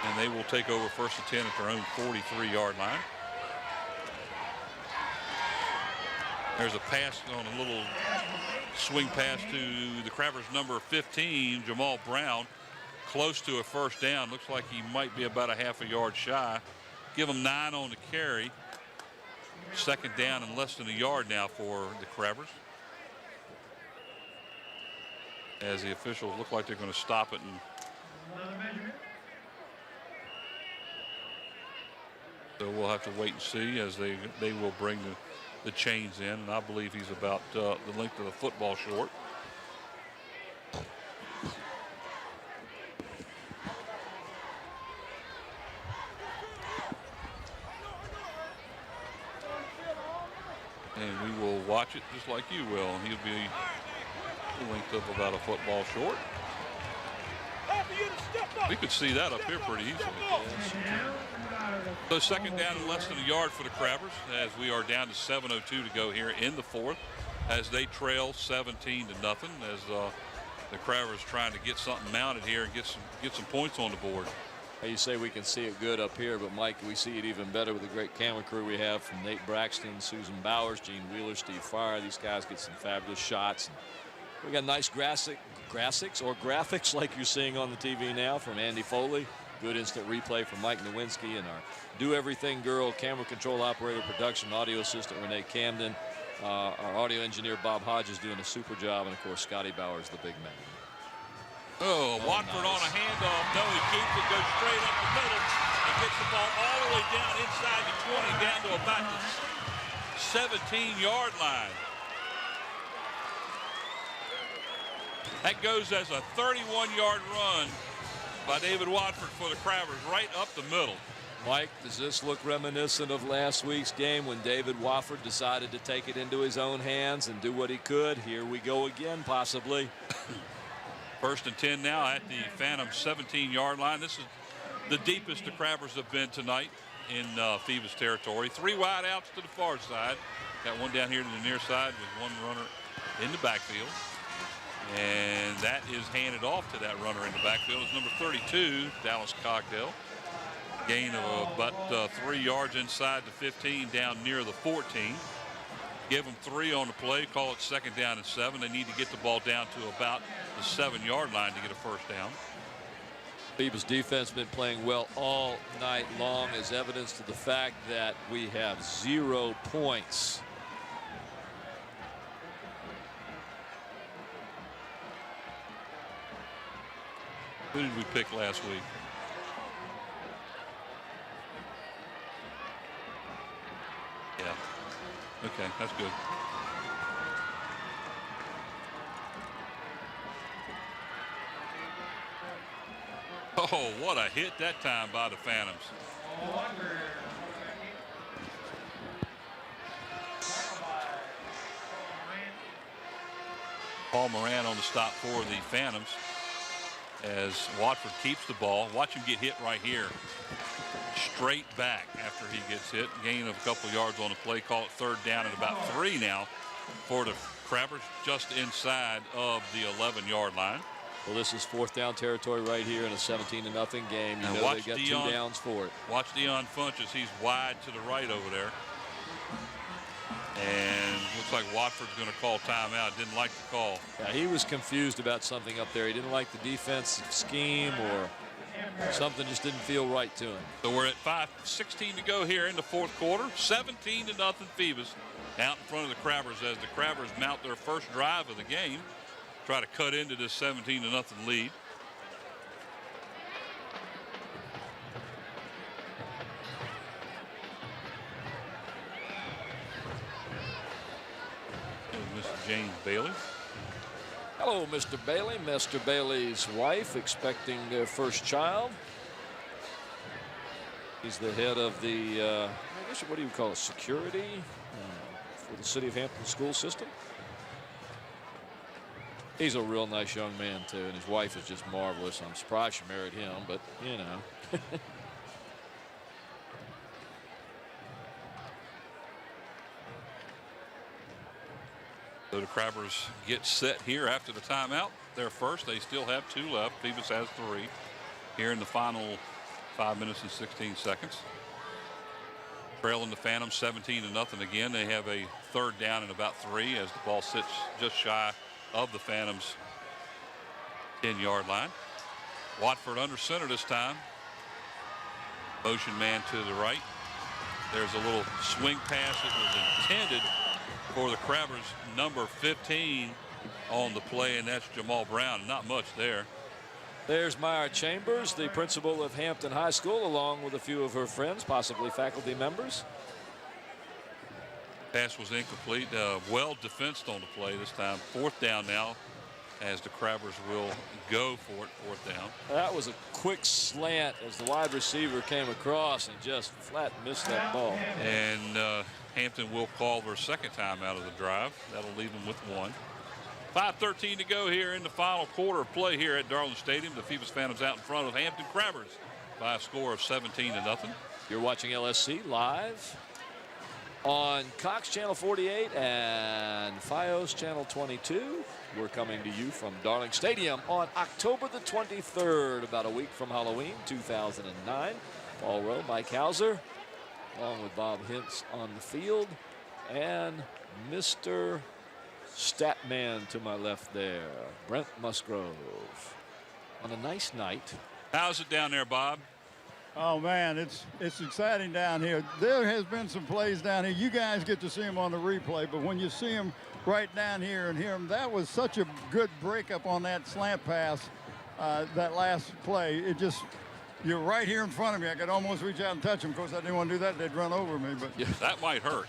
And they will take over first and 10 at their own 43-yard line. There's a pass on a little swing pass to the Crabbers' number 15, Jamal Brown, close to a first down. Looks like he might be about a half a yard shy. Give him 9 on the carry. Second down and less than a yard now for the Crabbers, as the officials look like they're going to stop it. And so we'll have to wait and see as they will bring the chains in, and I believe he's about the length of the football short. And we will watch it just like you will. He'll be the length of about a football short. We could see that up here pretty easily. So second down and less than a yard for the Crabbers, as we are down to 7:02 to go here in the fourth, as they trail 17-0, as the Crabbers trying to get something mounted here and get some points on the board. You say we can see it good up here, but Mike, we see it even better with the great camera crew we have from Nate Braxton, Susan Bowers, Gene Wheeler, Steve Fryer. These guys get some fabulous shots. We got nice graphics like you're seeing on the TV now from Andy Foley. Good instant replay from Mike Nowinski, and our do everything girl, camera control operator, production, audio assistant Renee Camden. Our audio engineer Bob Hodges doing a super job, and of course Scotty Bowers, the big man. Oh, Watford nice. On a handoff. No, he keeps it, goes straight up the middle, and gets the ball all the way down inside the 20, down to about the 17-yard line. That goes as a 31-yard run by David Watford for the Crabbers, right up the middle. Mike, does this look reminiscent of last week's game when David Wofford decided to take it into his own hands and do what he could? Here we go again, possibly. First and 10 now at the Phantom 17-yard line. This is the deepest the Crabbers have been tonight in Phoebus territory. 3 wide outs to the far side. Got one down here to the near side with one runner in the backfield. And that is handed off to that runner in the backfield. It's number 32, Dallas Cogdell. Gain of about 3 yards inside the 15, down near the 14. Give them 3 on the play, call it second down and 7. They need to get the ball down to about the 7-yard line to get a first down. Phoebus defense been playing well all night long, as evidence to the fact that we have 0 points. Who did we pick last week? Yeah. Okay, that's good. Oh, what a hit that time by the Phantoms. Paul Moran on the stop for the Phantoms, as Watford keeps the ball. Watch him get hit right here. Straight back after he gets hit. Gain of a couple yards on the play. Call it third down and about 3 now for the Crabbers, just inside of the 11-yard line. Well, this is 4th down territory right here in a 17-0 game. You know they've got 2 downs for it. Watch Dion Funches. He's wide to the right over there. And looks like Watford's going to call timeout. Didn't like the call. Yeah, he was confused about something up there. He didn't like the defensive scheme, or something just didn't feel right to him. So we're at 5:16 to go here in the 4th quarter. 17-0 Phoebus out in front of the Crabbers, as the Crabbers mount their first drive of the game. Try to cut into this 17-0 lead. Mr. James Bailey. Hello, Mr. Bailey. Mr. Bailey's wife expecting their first child. He's the head of the, I guess, what do you call it, security for the City of Hampton school system. He's a real nice young man, too, and his wife is just marvelous. I'm surprised she married him, but, you know. So the Crabbers get set here after the timeout. They're first. They still have 2 left. Phoebus has 3 here in the final 5 minutes and 16 seconds. Trailing the Phantoms 17-0 again. They have a 3rd down and about 3 as the ball sits just shy of the Phantoms 10-yard line. Watford under center this time. Motion man to the right. There's a little swing pass that was intended for the Crabbers, number 15 on the play, and that's Jamal Brown. Not much there. There's Myra Chambers, the principal of Hampton High School, along with a few of her friends, possibly faculty members. Pass was incomplete. Well defensed on the play this time. 4th down now as the Crabbers will go for it. 4th down. That was a quick slant as the wide receiver came across and just flat missed that ball. And Hampton will call their 2nd time out of the drive. That'll leave them with 1. 5:13 to go here in the final quarter of play here at Darling Stadium. The Phoebus Phantoms out in front of Hampton Crabbers by a score of 17-0. You're watching LSC live on Cox Channel 48 and FiOS Channel 22. We're coming to you from Darling Stadium on October the 23rd, about a week from Halloween 2009. Paul Rowe, Mike Hauser, along with Bob Hintz on the field, and Mr. Statman to my left there, Brent Musgrove. On a nice night. How's it down there, Bob? Oh, man, it's exciting down here. There has been some plays down here. You guys get to see them on the replay, but when you see them right down here and hear them, that was such a good breakup on that slant pass, that last play. It just, you're right here in front of me. I could almost reach out and touch them. Of course, I didn't want to do that. They'd run over me. But yeah, that might hurt.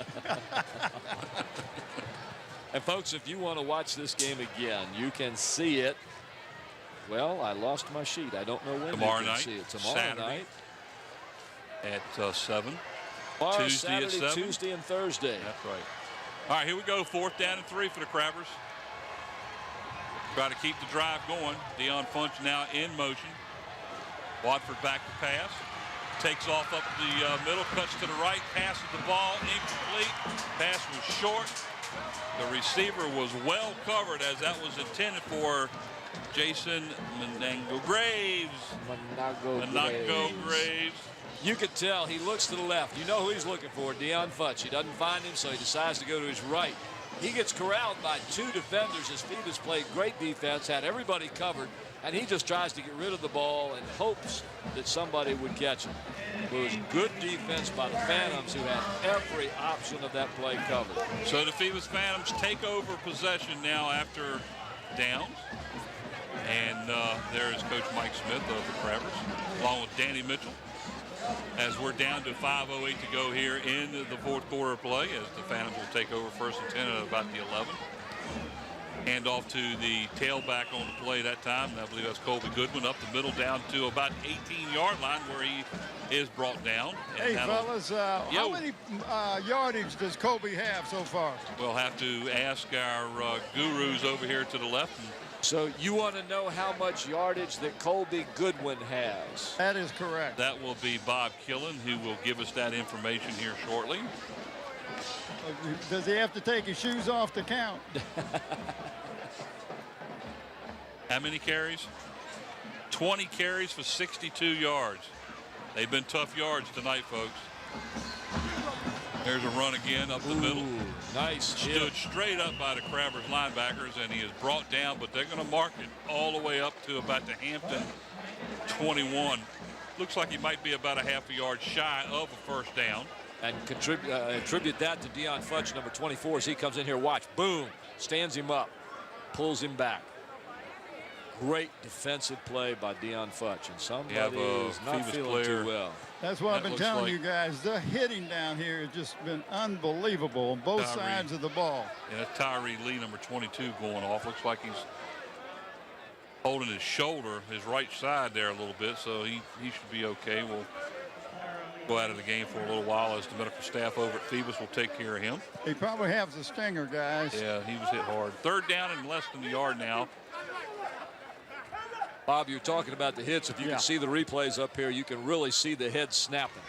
And, folks, if you want to watch this game again, you can see it. Well, I lost my sheet. I don't know when tomorrow you can night, see it. Tomorrow Saturday night. At 7. Tomorrow, Tuesday Saturday, at 7. Tuesday, and Thursday. That's right. All right, here we go. 4th down and 3 for the Crabbers. Try to keep the drive going. Dion Funch now in motion. Watford back to pass. Takes off up the middle, cuts to the right, passes the ball, incomplete. Pass was short. The receiver was well covered as that was intended for Jason Manango Graves. Manango Graves. You could tell he looks to the left. You know who he's looking for, Dion Futch. He doesn't find him, so he decides to go to his right. He gets corralled by 2 defenders as Phoebus played great defense, had everybody covered, and he just tries to get rid of the ball and hopes that somebody would catch him. It was good defense by the Phantoms, who had every option of that play covered. So the Phoebus Phantoms take over possession now after downs. And there is Coach Mike Smith of the Crabbers, along with Danny Mitchell. As we're down to 5:08 to go here in the 4th quarter of play, as the Phantoms will take over 1st and 10 at about the 11. Hand off to the tailback on the play that time. I believe that's Colby Goodwin up the middle down to about 18-yard line where he is brought down. Hey, fellas, how many yardage does Colby have so far? We'll have to ask our gurus over here to the left. So you want to know how much yardage that Colby Goodwin has? That is correct. That will be Bob Killen, who will give us that information here shortly. Does he have to take his shoes off to count? How many carries? 20 carries for 62 yards. They've been tough yards tonight, folks. There's a run again up the middle. Nice. Stood straight up by the Crabbers linebackers, and he is brought down, but they're going to mark it all the way up to about the Hampton 21. Looks like he might be about a half a yard shy of a 1st down. And attribute that to Dion Futch, number 24, as he comes in here. Watch, boom, stands him up, pulls him back. Great defensive play by Dion Futch, and somebody is not feeling too well. That's what I've been telling you guys. The hitting down here has just been unbelievable on both sides of the ball. Yeah, that's Tyree Lee, number 22, going off. Looks like he's holding his shoulder, his right side there a little bit, so he should be okay. We'll go out of the game for a little while as the medical staff over at Phoebus will take care of him. He probably has a stinger, guys. Yeah, he was hit hard. 3rd down and less than the yard now. Bob, you're talking about the hits. If you can see the replays up here, you can really see the head snapping.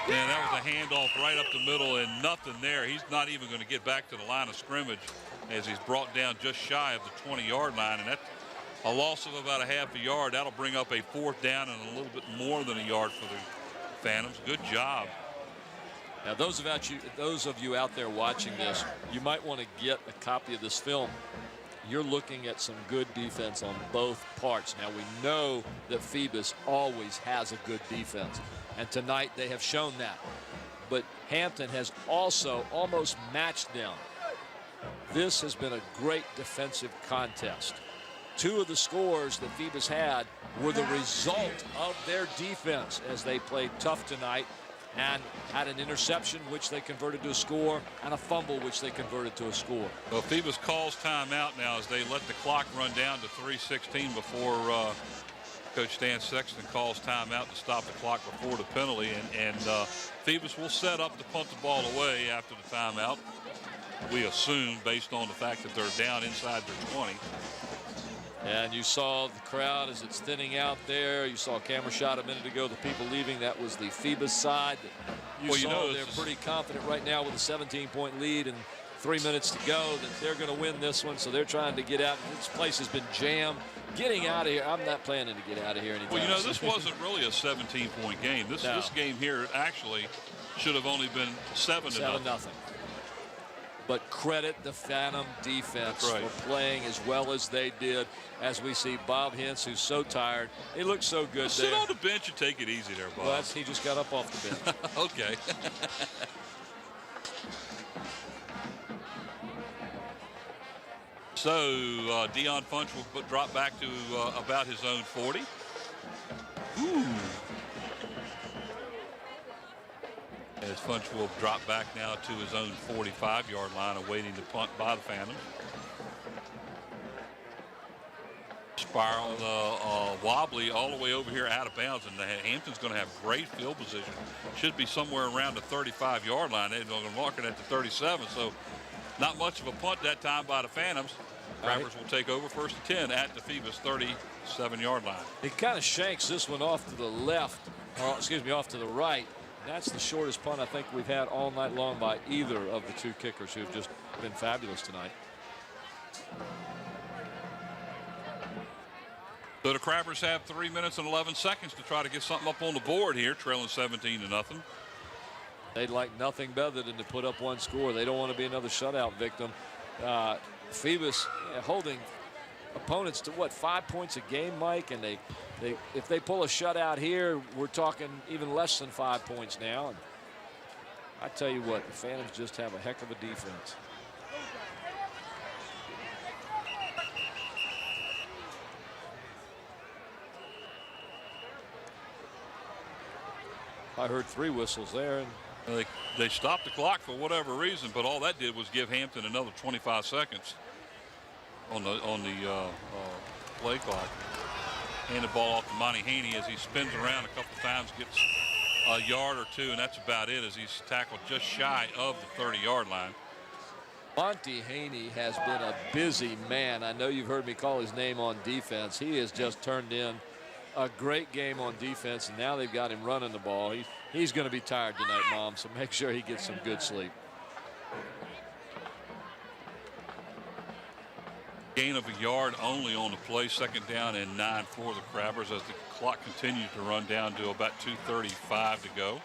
Man, that was a handoff right up the middle and nothing there. He's not even going to get back to the line of scrimmage as he's brought down just shy of the 20-yard line. And that's a loss of about a half a yard. That'll bring up a 4th down and a little bit more than a yard for the Phantoms. Good job. Now, those of you out there watching this, you might want to get a copy of this film. You're looking at some good defense on both parts. Now, we know that Phoebus always has a good defense, and tonight they have shown that. But Hampton has also almost matched them. This has been a great defensive contest. 2 of the scores that Phoebus had were the result of their defense as they played tough tonight and had an interception which they converted to a score and a fumble which they converted to a score. Well, Phoebus calls timeout now as they let the clock run down to 3:16 before Coach Stan Sexton calls timeout to stop the clock before the penalty. And Phoebus will set up to punt the ball away after the timeout. We assume based on the fact that they're down inside their 20. And you saw the crowd as it's thinning out there. You saw a camera shot a minute ago, the people leaving. That was the Phoebus side. You saw they're pretty confident right now with a 17-point lead and 3 minutes to go that they're going to win this one. So they're trying to get out. This place has been jammed. Getting out of here. I'm not planning to get out of here anytime. Well, you know, this wasn't really a 17-point game. This game here actually should have only been 7-0. But credit the Phantom defense for playing as well as they did. As we see Bob Hintz, who's so tired. He looks so good there. Sit on the bench and take it easy there, Bob. Well, he just got up off the bench. Okay. So Dion Funch will drop back to about his own 40. Ooh. As Funch will drop back now to his own 45-yard line, awaiting the punt by the Phantoms. Spiral wobbly all the way over here out of bounds, and Hampton's going to have great field position. Should be somewhere around the 35-yard line. They're going to mark it at the 37, so not much of a punt that time by the Phantoms. Crabbers will take over 1st and 10 at the Phoebus 37-yard line. He kind of shanks this one off to the left, or excuse me, off to the right. That's the shortest punt I think we've had all night long by either of the 2 kickers who've just been fabulous tonight. So the Crabbers have 3 minutes and 11 seconds to try to get something up on the board here, trailing 17-0. They'd like nothing better than to put up 1 score. They don't want to be another shutout victim. Phoebus holding opponents to what, 5 points a game, Mike, and if they pull a shutout here, we're talking even less than 5 points now. And I tell you what, the Phantoms just have a heck of a defense. I heard 3 whistles there. And they stopped the clock for whatever reason, but all that did was give Hampton another 25 seconds on the play clock. Hand the ball off to Monty Haney as he spins around a couple times, gets a yard or 2, and that's about it as he's tackled just shy of the 30-yard line. Monty Haney has been a busy man. I know you've heard me call his name on defense. He has just turned in a great game on defense, and now they've got him running the ball. He's going to be tired tonight, Mom, so make sure he gets some good sleep. Gain of a yard only on the play, 2nd down and 9 for the Crabbers as the clock continues to run down to about 2:35 to go.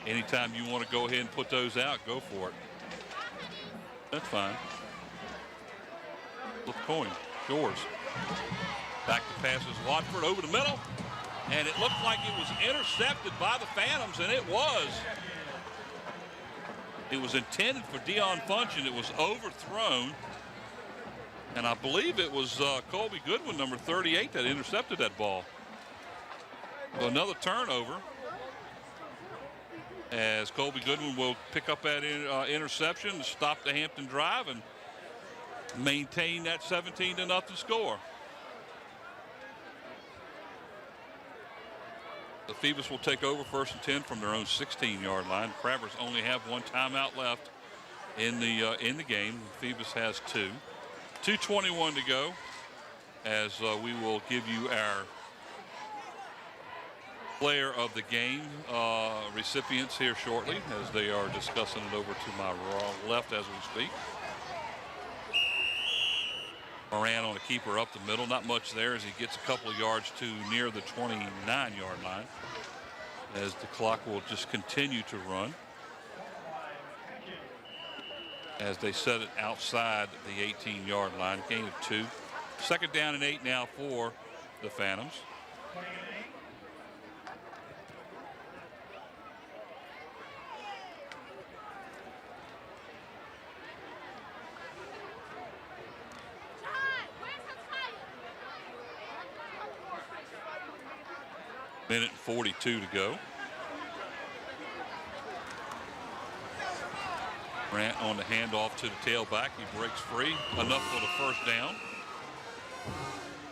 Anytime you want to go ahead and put those out, go for it. That's fine. Flip the coin. Yours. Back to passes Watford over the middle. And it looked like it was intercepted by the Phantoms, and it was. It was intended for Dion Funch, and it was overthrown. And I believe it was Colby Goodwin, number 38, that intercepted that ball. So another turnover as Colby Goodwin will pick up that interception, stop the Hampton drive, and maintain that 17-0 score. The Phoebus will take over 1st and 10 from their own 16-yard line. Crabbers only have one timeout left in the game. Phoebus has 2. 2:21 to go, as we will give you our player of the game recipients here shortly, as they are discussing it over to my left as we speak. Moran on a keeper up the middle. Not much there as he gets a couple of yards to near the 29-yard line, as the clock will just continue to run as they set it outside the 18-yard line. Gain of 2. 2nd down and 8 now for the Phantoms. Minute and 42 to go. Grant on the handoff to the tailback. He breaks free. Enough for the 1st down.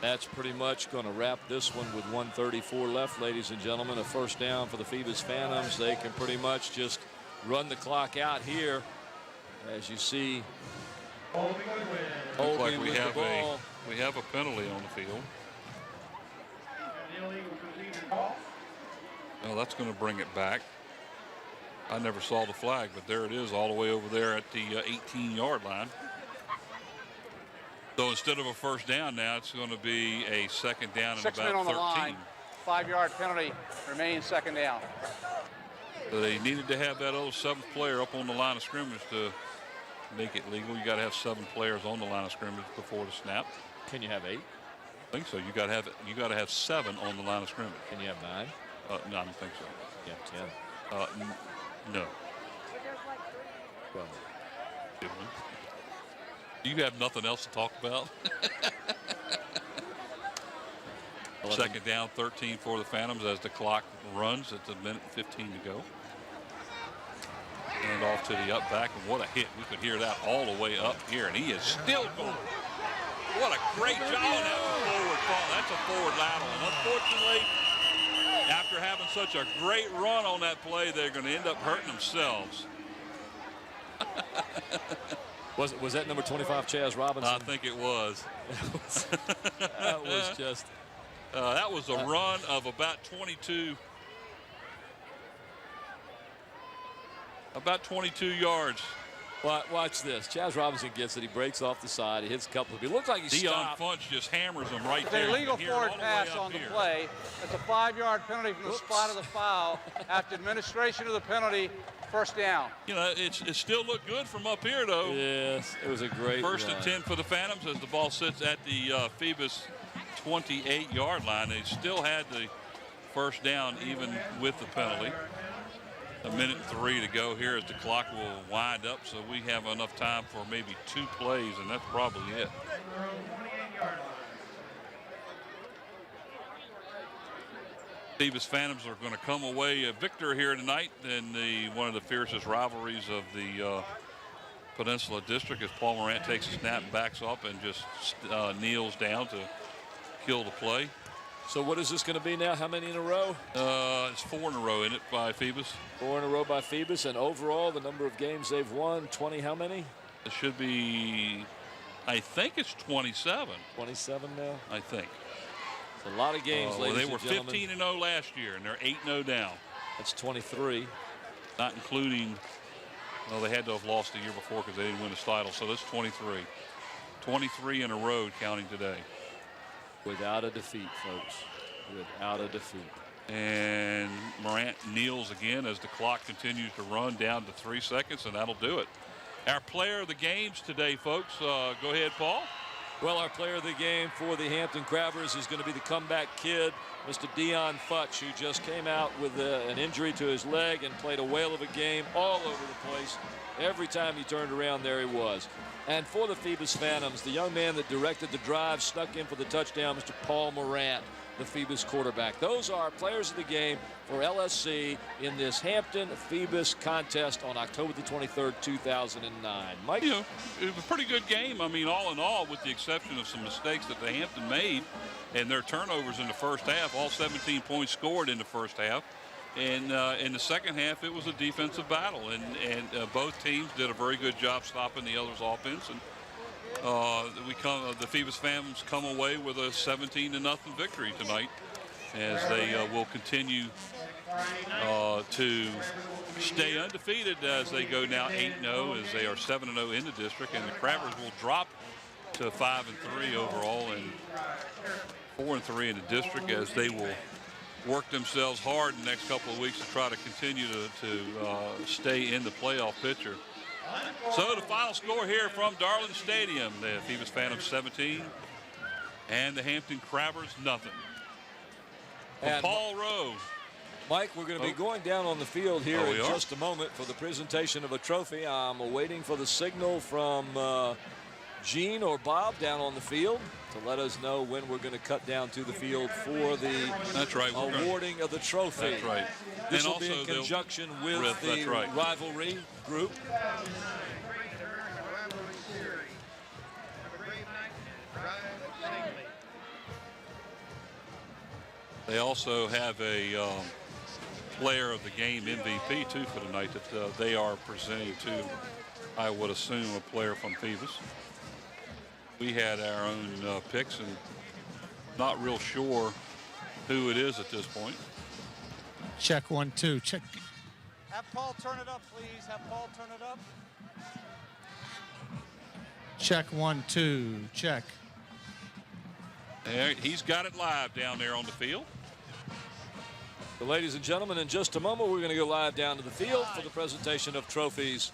That's pretty much going to wrap this one with 1:34 left, ladies and gentlemen. A 1st down for the Phoebus Phantoms. They can pretty much just run the clock out here. As you see, Looks like we have a penalty on the field. Well, that's going to bring it back. I never saw the flag, but there it is all the way over there at the 18-yard line. So instead of a 1st down now, it's going to be a 2nd down and 6 men about on the 13. line. 5-yard penalty remains 2nd down. So they needed to have that old 7th player up on the line of scrimmage to make it legal. You got to have 7 players on the line of scrimmage before the snap. Can you have 8? I think so. You got to have 7 on the line of scrimmage. Can you have 9? No, I don't think so. You have 10. No. Well, do you have nothing else to talk about? 2nd down, 13 for the Phantoms as the clock runs at the minute and 15 to go. And off to the up back, and what a hit. We could hear that all the way up here, and he is still going. What a great job. That's a forward fall. That's a forward lateral. And unfortunately, after having such a great run on that play, they're going to end up hurting themselves. Was that number 25, Chaz Robinson? I think it was. That was just. That was a run of about 22. About 22 yards. Watch this. Chaz Robinson gets it. He breaks off the side. He hits a couple of. It looked like he stopped. Dion Funch just hammers him right It's there. an illegal forward pass on the play. It's a 5-yard penalty from the spot of the foul. After administration of the penalty, 1st down. You know, it still looked good from up here, though. Yes, it was a great 1st run. and 10 for the Phantoms as the ball sits at the Phoebus 28-yard line. They still had the 1st down even with the penalty. A minute and 3 to go here as the clock will wind up, so we have enough time for maybe 2 plays, and that's probably it. Phoebus Phantoms are going to come away a victor here tonight in one of the fiercest rivalries of the Peninsula District, as Paul Morant takes a snap, backs up, and just kneels down to kill the play. So what is this going to be now? How many in a row? It's 4 in a row, isn't it, by Phoebus? 4 in a row by Phoebus, and overall the number of games they've won, 20 how many? It should be, I think it's 27. 27 now? I think. It's a lot of games, ladies They were and gentlemen. 15-0 last year, and they're 8-0 now. That's 23. Not including, well, they had to have lost the year before because they didn't win the title, so that's 23. 23 in a row counting today. Without a defeat, folks. Without a defeat. And Morant kneels again as the clock continues to run down to 3 seconds, and that'll do it. Our player of the games today, folks. Go ahead, Paul. Well, our player of the game for the Hampton Crabbers is going to be the comeback kid, Mr. Dion Futch, who just came out with an injury to his leg and played a whale of a game all over the place. Every time he turned around, there he was. And for the Phoebus Phantoms, the young man that directed the drive, snuck in for the touchdown, Mr. Paul Morant. the Phoebus quarterback. Those are players of the game for LSC in this Hampton-Phoebus contest on October the 23rd, 2009. Mike? You know, it was a pretty good game. I mean, all in all, with the exception of some mistakes that the Hampton made and their turnovers in the first half, all 17 points scored in the first half. And in the second half, it was a defensive battle, and both teams did a very good job stopping the other's offense. And the Phoebus fans come away with a 17-0 victory tonight, as they will continue to stay undefeated as they go now 8-0, as they are 7-0 in the district, and the Crabbers will drop to 5-3 overall and 4-3 in the district, as they will work themselves hard in the next couple of weeks to try to continue to stay in the playoff picture. So the final score here from Darling Stadium, the Phoebus Phantoms 17 and the Hampton Crabbers nothing. And Paul Rowe. Mike, we're going to be going down on the field here in are? just a moment for the presentation of a trophy. I'm awaiting for the signal from Gene or Bob down on the field to let us know when we're going to cut down to the field for the awarding of the trophy. That's right. This and will be in conjunction with the rivalry group. They also have a player of the game MVP too for tonight that they are presenting to, I would assume, a player from Phoebus. We had our own picks and not real sure who it is at this point. Check 1, 2. Check. Have Paul turn it up, please. Have Paul turn it up. Check 1, 2. Check. There, he's got it live down there on the field. So, ladies and gentlemen, in just a moment, we're going to go live down to the field for the presentation of trophies.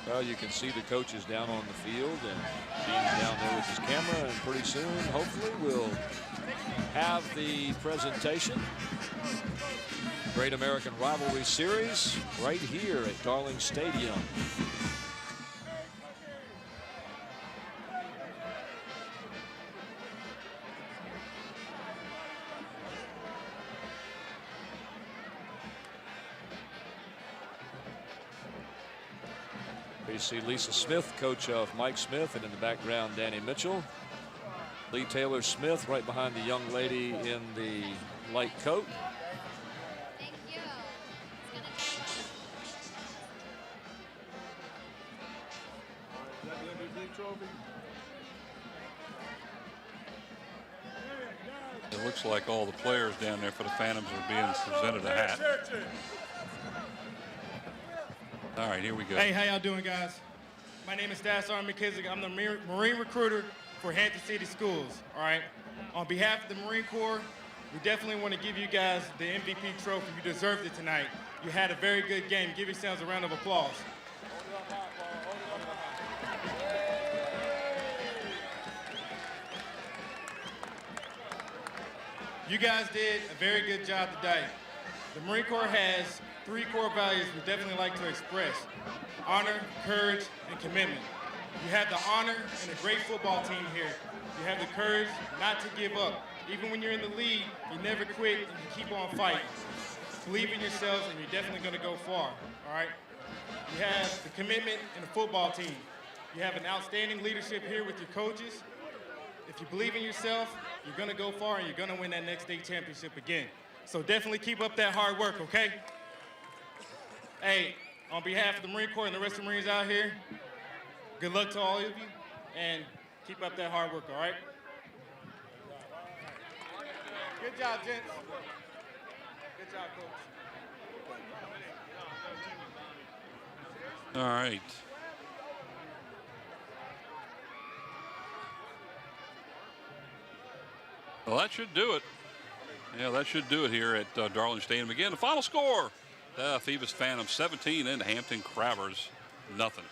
Well, you can see the coaches down on the field, and Gene's down there with his camera, and pretty soon, hopefully, we'll have the presentation. Great American Rivalry Series right here at Darling Stadium. You see Lisa Smith, coach of Mike Smith, and in the background, Danny Mitchell. Lee Taylor Smith right behind the young lady in the light coat. Thank you. It looks like all the players down there for the Phantoms are being presented a hat. All right, here we go. Hey, how y'all doing, guys? My name is Dassar McKissick. I'm the Marine recruiter for Hampton City Schools, all right? On behalf of the Marine Corps, we definitely want to give you guys the MVP trophy. You deserved it tonight. You had a very good game. Give yourselves a round of applause. You guys did a very good job today. The Marine Corps has 3 core values we definitely like to express: honor, courage, and commitment. You have the honor and a great football team here. You have the courage not to give up. Even when you're in the lead, you never quit and you keep on fighting. Believe in yourselves and you're definitely going to go far, all right? You have the commitment in the football team. You have an outstanding leadership here with your coaches. If you believe in yourself, you're going to go far and you're going to win that next state championship again. So definitely keep up that hard work, okay? Hey, on behalf of the Marine Corps and the rest of the Marines out here, good luck to all of you, and keep up that hard work, all right? Good job, gents. Good job, coach. All right. Well, that should do it. Yeah, that should do it here at Darling Stadium. Again, the final score, Phoebus Phantom 17 and Hampton Crabbers nothing.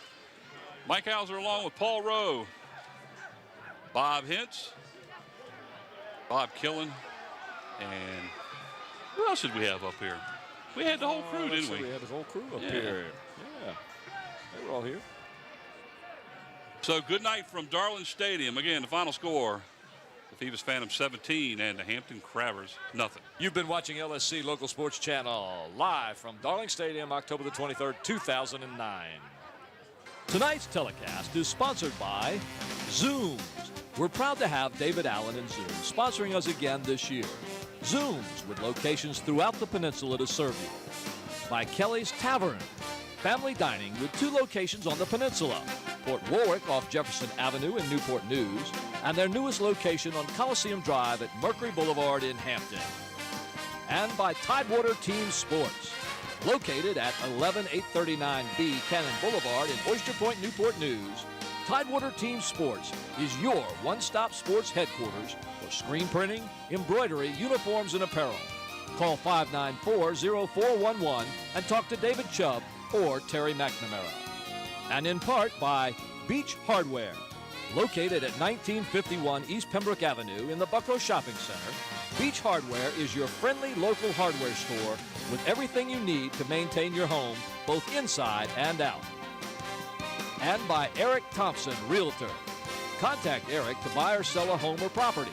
Mike Hauser along with Paul Rowe, Bob Hintz, Bob Killen, and who else did we have up here? We had the whole crew, didn't we? We had the whole crew up here. Yeah, they were all here. So good night from Darling Stadium. Again, the final score, the Phoebus Phantom 17 and the Hampton Crabbers nothing. You've been watching LSC Local Sports Channel live from Darling Stadium, October the 23rd, 2009. Tonight's telecast is sponsored by Zooms. We're proud to have David Allen and Zoom sponsoring us again this year. Zooms, with locations throughout the peninsula to serve you. By Kelly's Tavern, family dining with 2 locations on the peninsula. Port Warwick off Jefferson Avenue in Newport News, and their newest location on Coliseum Drive at Mercury Boulevard in Hampton. And by Tidewater Team Sports, located at 11839B Cannon Boulevard in Oyster Point, Newport News. Tidewater Team Sports is your one-stop sports headquarters for screen printing, embroidery, uniforms, and apparel. Call 594-0411 and talk to David Chubb or Terry McNamara. And in part by Beach Hardware, located at 1951 East Pembroke Avenue in the Buckrow Shopping Center. Beach Hardware is your friendly local hardware store with everything you need to maintain your home, both inside and out. And by Eric Thompson, Realtor. Contact Eric to buy or sell a home or property.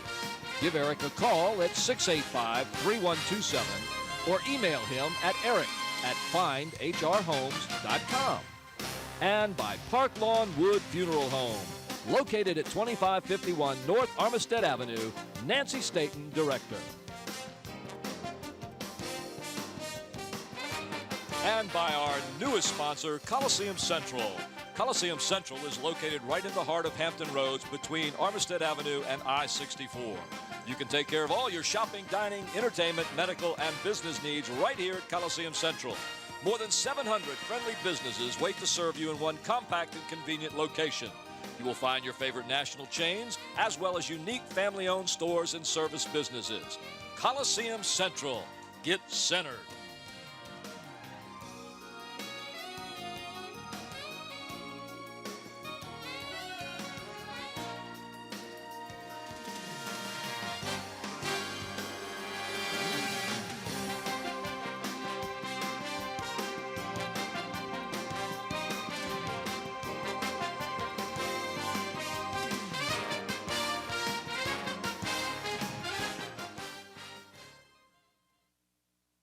Give Eric a call at 685-3127 or email him at eric@findhrhomes.com. And by Park Lawn Wood Funeral Home, located at 2551 North Armistead Avenue, Nancy Staten, Director. And by our newest sponsor, Coliseum Central. Coliseum Central is located right in the heart of Hampton Roads between Armistead Avenue and I-64. You can take care of all your shopping, dining, entertainment, medical, and business needs right here at Coliseum Central. More than 700 friendly businesses wait to serve you in one compact and convenient location. You will find your favorite national chains, as well as unique family-owned stores and service businesses. Coliseum Central. Get centered.